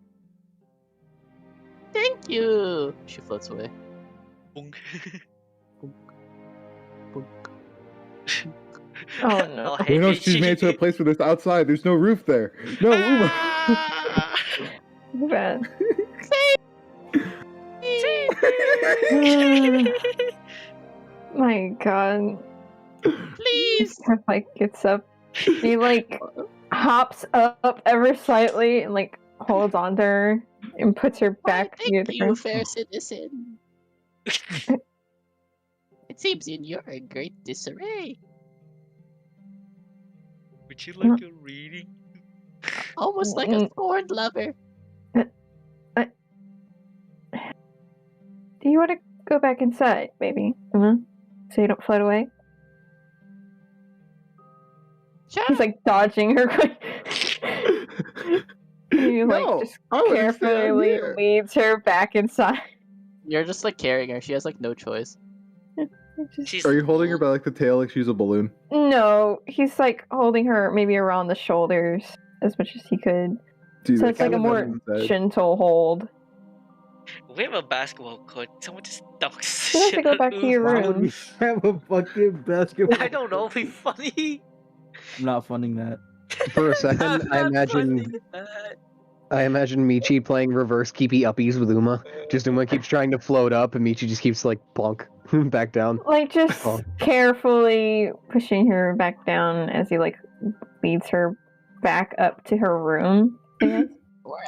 Thank you! She floats away. Boonk. Oh no. hey, We know she's Michi. made to a place where there's outside. There's no roof there. No, Uma. Ah! Too bad. My god. Please! Like gets up. He like hops up ever slightly and like holds on to her and puts her back Why, near thank the you, ground. fair citizen. It seems you're in great disarray. Would you like a reading? Almost like a scorned lover. Do you want to go back inside, maybe? So you don't float away? Sure. He's like dodging her. He like No, just I wanna stay out carefully here. leads her back inside. You're just like carrying her. She has like no choice. She's Are you holding her by like the tail like she's a balloon? No, he's like holding her maybe around the shoulders as much as he could. Dude, So that it's like a cat more is inside. gentle hold. We have a basketball court. Someone just dunks You have to shit go on back to your Uma. Why would room. we have a fucking basketball? I don't know. Be funny. I'm not funding that. For a second, I imagine Michi playing reverse keepy uppies with Uma. Just Uma keeps trying to float up, and Michi just keeps like plunk back down. Like just Oh. carefully pushing her back down as he like leads her back up to her room. I guess.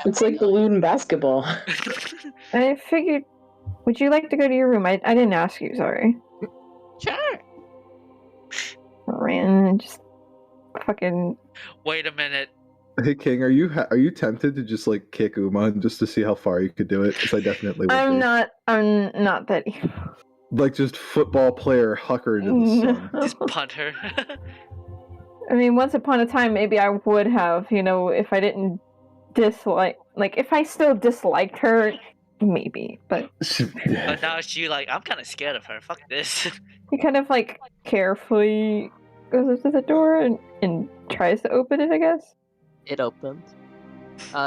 It's like balloon basketball. I figured, would you like to go to your room? I didn't ask you, sorry. Sure. Ran and just fucking. Wait a minute. Hey King, are you tempted to just like kick Uma just to see how far you could do it? Because I definitely would I'm be. not that evil. Like just football player hucker into the sun. Just punt her. I mean, once upon a time, maybe I would have, if I didn't dislike, if I still disliked her, maybe. But But now she like, I'm kind of scared of her. Fuck this. he kind of carefully goes up to the door and tries to open it, I guess. It opens.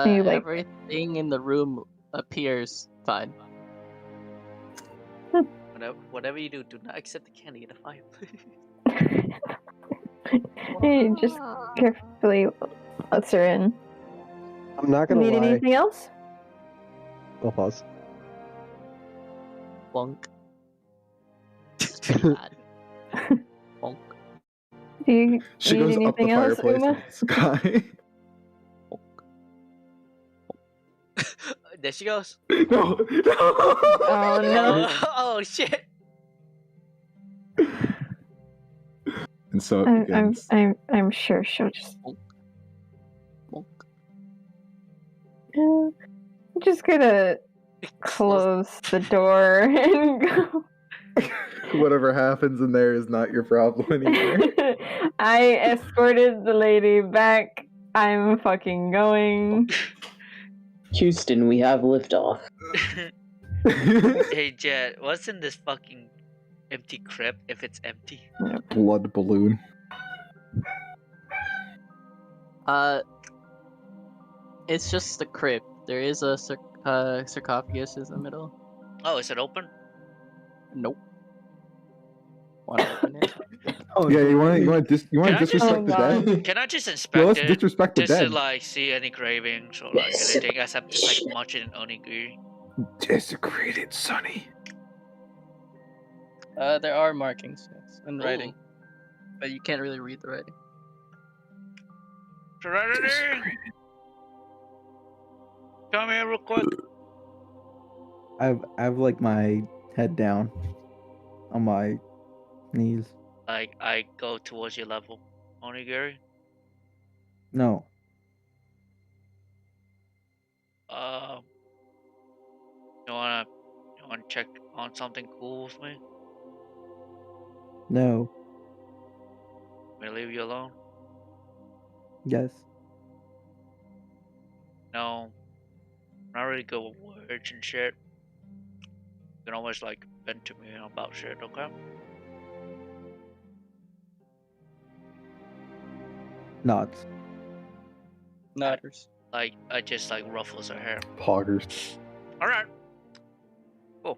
You, Everything in the room appears fine. Whatever you do not accept the candy in the fireplace. He just carefully lets her in. I'm not gonna Need lie. anything else? I'll pause. Bonk. God. Bonk. Do you She need goes up the anything else, fireplace Uma? into the sky. There she goes. No. Oh no! Oh shit. And so it begins. I'm sure she'll just. Bonk. I'm just gonna close the door and go. Whatever happens in there is not your problem anymore. I escorted the lady back. I'm fucking going. Houston, we have liftoff. Hey Jet, what's in this fucking empty crypt if it's empty? Blood balloon. It's just the crypt. There is a sarcophagus in the middle. Oh, is it open? Nope. Want to open it? Oh, Yeah, you want Can to I just- disrespect the Oh, dead? Can I just Well, inspect let's it? disrespect the Just to dead. like see any cravings or Yes. anything except just munching onigiri. Desecrated, Sonny. There are markings, yes, in writing, Ooh. but you can't really read the writing. Serenity! Come here real quick. I've like my head down on my knees. Like, I go towards your level. Onigiri? No. You wanna check on something cool with me? No. May I leave you alone? Yes. No. I'm not really good with words and shit. You can always like vent to me about shit, okay? Nods. Nodders. Like, I just like ruffles her hair. Poggers. Alright. Cool.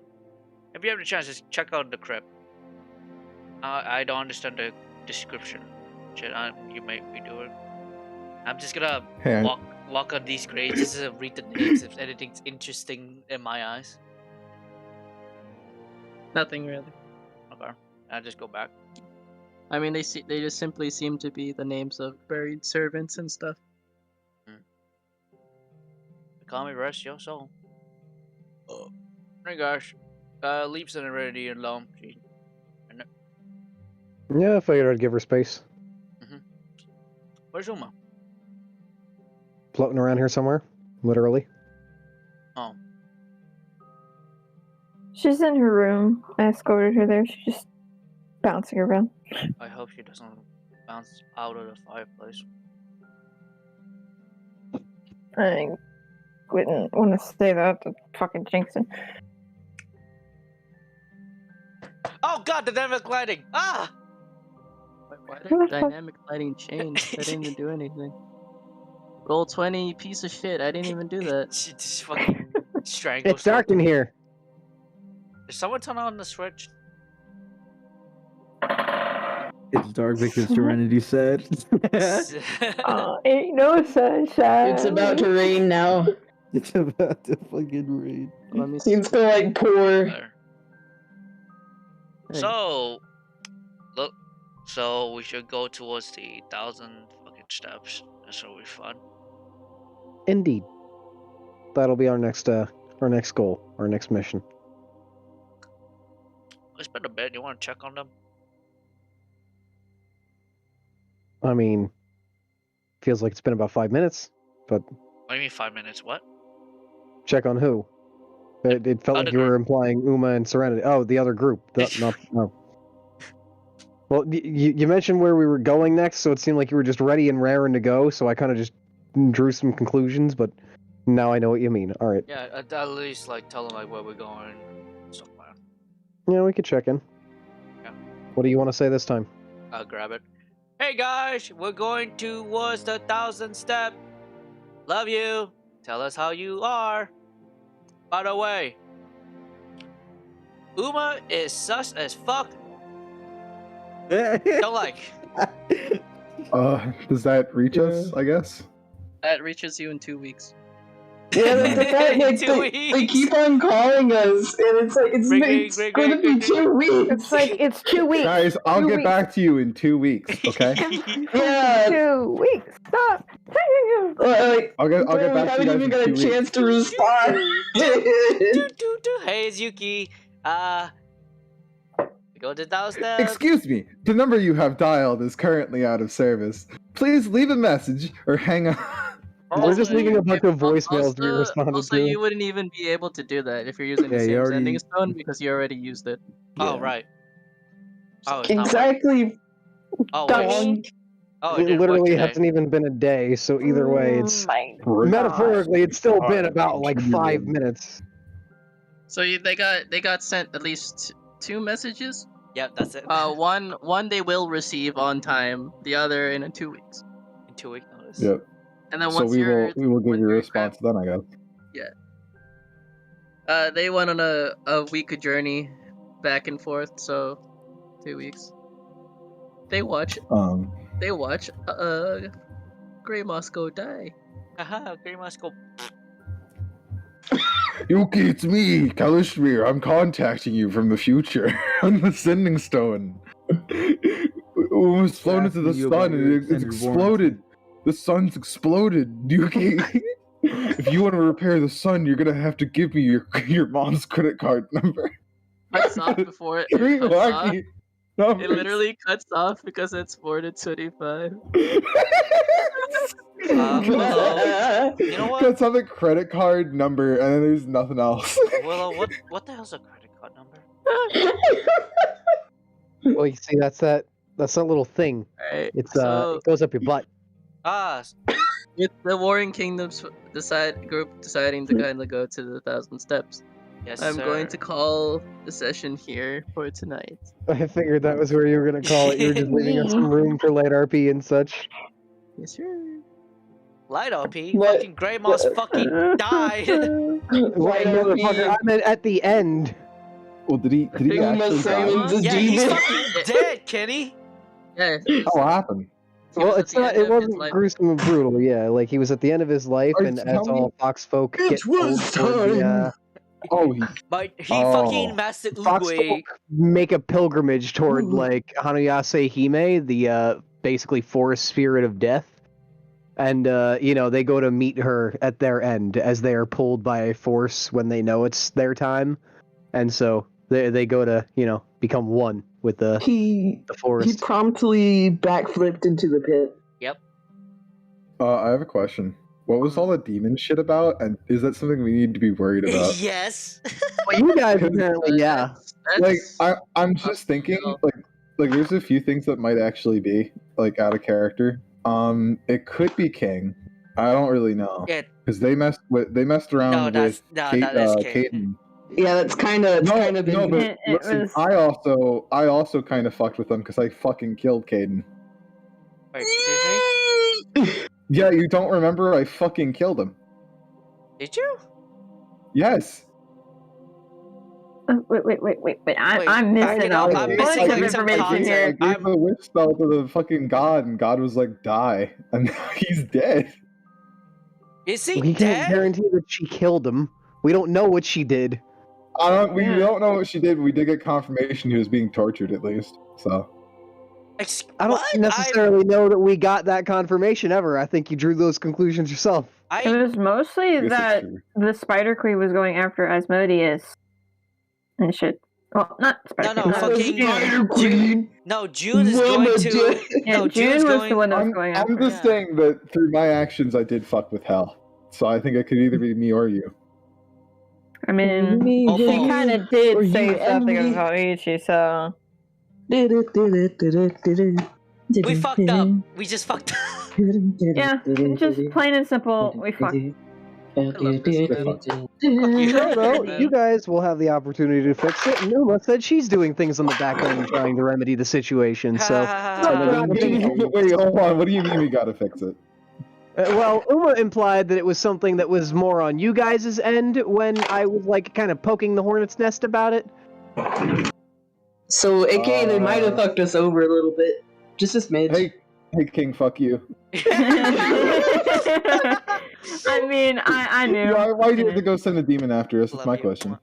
If you have the chance, just check out the crypt. I don't understand the description. Shit, you make me do it. I'm just gonna Hey, walk on these graves just to read the names if anything's interesting in my eyes. Nothing really. Okay. I'll just go back. I mean, they just simply seem to be the names of buried servants and stuff. Call me rest your soul. Hey gosh. Leave Serenity alone. Yeah, I figured I'd give her space. Where's Uma? Floating around here somewhere, literally. Oh. She's in her room. I escorted her there. She's just bouncing around. I hope she doesn't bounce out of the fireplace. I wouldn't want to say that to fucking jinx it. Oh god, the dynamic lighting! Ah! Why Who did the fuck- dynamic lighting change? I didn't even do anything. Roll 20, you piece of shit. I didn't even do that. She just fucking strangles. It's dark in here. Did someone turn on the switch? It's dark because Serenity said. Ain't no sunshine. It's about to rain now. It's about to fucking rain. Let me Seems to like pour. There. Hey. So, look. So we should go towards the 1,000 fucking steps. This will be fun. Indeed. That'll be our next goal, our next mission. It's been a bit. You want to check on them? I mean, feels like it's been about 5 minutes, but What do you mean 5 minutes? What? check on who? It felt Other like you were group. implying Uma and Serenity. Oh, the other group. No. Well, you mentioned where we were going next, so it seemed like you were just ready and raring to go, so I kind of just drew some conclusions, but now I know what you mean. All right. Yeah, at least like tell them like where we're going somewhere. Yeah, we could check in. Yeah. What do you want to say this time? I'll grab it. Hey guys, we're going towards the 1,000 step. Love you. Tell us how you are. By the way, Uma is sus as fuck. Don't like. Does that reach us? I guess. That reaches you in 2 weeks. Yeah, that's the fact. Like, Two they weeks. keep on calling us, and it's like it's Ring, going to be ring. 2 weeks. It's like it's 2 weeks. Guys, I'll 2 get weeks. back to you in 2 weeks. Okay. Yeah. 2 weeks. Stop. Like, I'll get we back to you haven't guys even in got 2 a weeks. chance to respond. Hey, it's Yuki. Go to 1,000 steps. Excuse me. The number you have dialed is currently out of service. Please leave a message or hang up. We're just leaving a bunch of voicemails to be Also, responded to. you wouldn't even be able to do that if you're using the Yeah, you same already- sending stone because you already used it. Oh, Yeah. right. Oh, it's not working. Exactly. Oh, Dummy. wait. Oh, it It didn't work literally today. hasn't even been a day, so either way, it's my metaphorically it's still been about like 5 Continuing. minutes. So they got sent at least 2 messages. Yep, that's it. One they will receive on time. The other in 2 weeks. In 2 week notice. Yep. And then So once we you're will give once you a you're response then, I guess. they went on a week journey back and forth, so 2 weeks. They watch Grey Moscow die. Haha, Grey Moscow. Yuki, it's me, Kalishmir. I'm contacting you from the future on the sending stone. It was flown into the Asking you about sun your and it's extended exploded. The sun's exploded, Yuki. If you want to repair the sun, you're gonna have to give me your mom's credit card number. Cuts off before it Three cuts off. wacky numbers. It literally cuts off because it's more than 25. Willow. You know what? Cuts off a credit card number and then there's nothing else. Willow, what the hell's a credit card number? Well, you see, that's that little thing. Alright, It's so it goes up your butt. Ah, with the Warring Kingdoms group deciding to kind of go to the 1,000 steps, yes, I'm sir. going to call the session here for tonight. I figured that was where you were gonna call it. You were just leaving us some room for late RP and such. Yes, sure. Light RP. What- Fucking Grey Moss fucking died. Right, motherfucker, I'm at the end. Well, did he Uma actually die? Simon's a Yeah, he's demon. fucking dead, Kenny. Yeah. Oh, what happened? He Well, was at it's the not. end It of his wasn't life. gruesome and brutal. Yeah, like he was at the end of his life, Alright, and so as tell me- all fox folk It get was told toward the time. Oh, he But he Oh. fucking Master fox Oogway. folk make a pilgrimage toward Ooh. like Hanayase Hime, the basically forest spirit of death, and they go to meet her at their end as they are pulled by a force when they know it's their time, and so they go to become one with the He forest. promptly backflipped into the pit. I have a question. What was all the demon shit about, and is that something we need to be worried about? Yes. Well, you guys apparently, yeah. Like, That's- I'm just thinking, Yeah. like there's a few things that might actually be like out of character. It could be King. I don't really know Yeah. because they messed around No, with that is King. Caden. Yeah, that's kind of No, but It listen, was- I also kind of fucked with them because I fucking killed Caden. Wait, excuse me? Yeah, you don't remember? I fucking killed him. Did you? Yes. Wait. Wait, I'm missing back it up. a I'm bunch missing of like some information context. here. I gave the witch spell to the fucking god, and God was like, "Die," and now he's dead. Is he We can't dead? guarantee that she killed him. We don't know what she did. We Yeah. don't know what she did. But we did get confirmation he was being tortured, at least. So I don't What? necessarily know that we got that confirmation ever. I think you drew those conclusions yourself. It I was mostly I guess that it's true. the Spider Queen was going after Asmodeus and shit. Well, not No, Sparky. no, fucking Spider June. Queen. No, June is going to. Yeah, No, June June's was going. the one that was I'm, going I'm after. just Yeah. saying that through my actions, I did fuck with Hal. So I think it could either be me or you. I mean, Oh, she both. kind of Or did you say and something me. about Ichi, so. We fucked up. We just fucked up. Yeah, just plain and simple, we fucked. I love this battle. Fuck No, you. no, man. you guys will have the opportunity to fix it. Numa said she's doing things on the back end trying to remedy the situation, so... Wait, hold on. What do you mean we gotta fix it? well, Uma implied that it was something that was more on you guys' end when I was, like, kind of poking the hornet's nest about it. So, aka, they might have fucked us over a little bit. Just a smidge. Hey, King, fuck you. I mean, I knew. Why do you have to go send a demon after us? That's Love my you. question.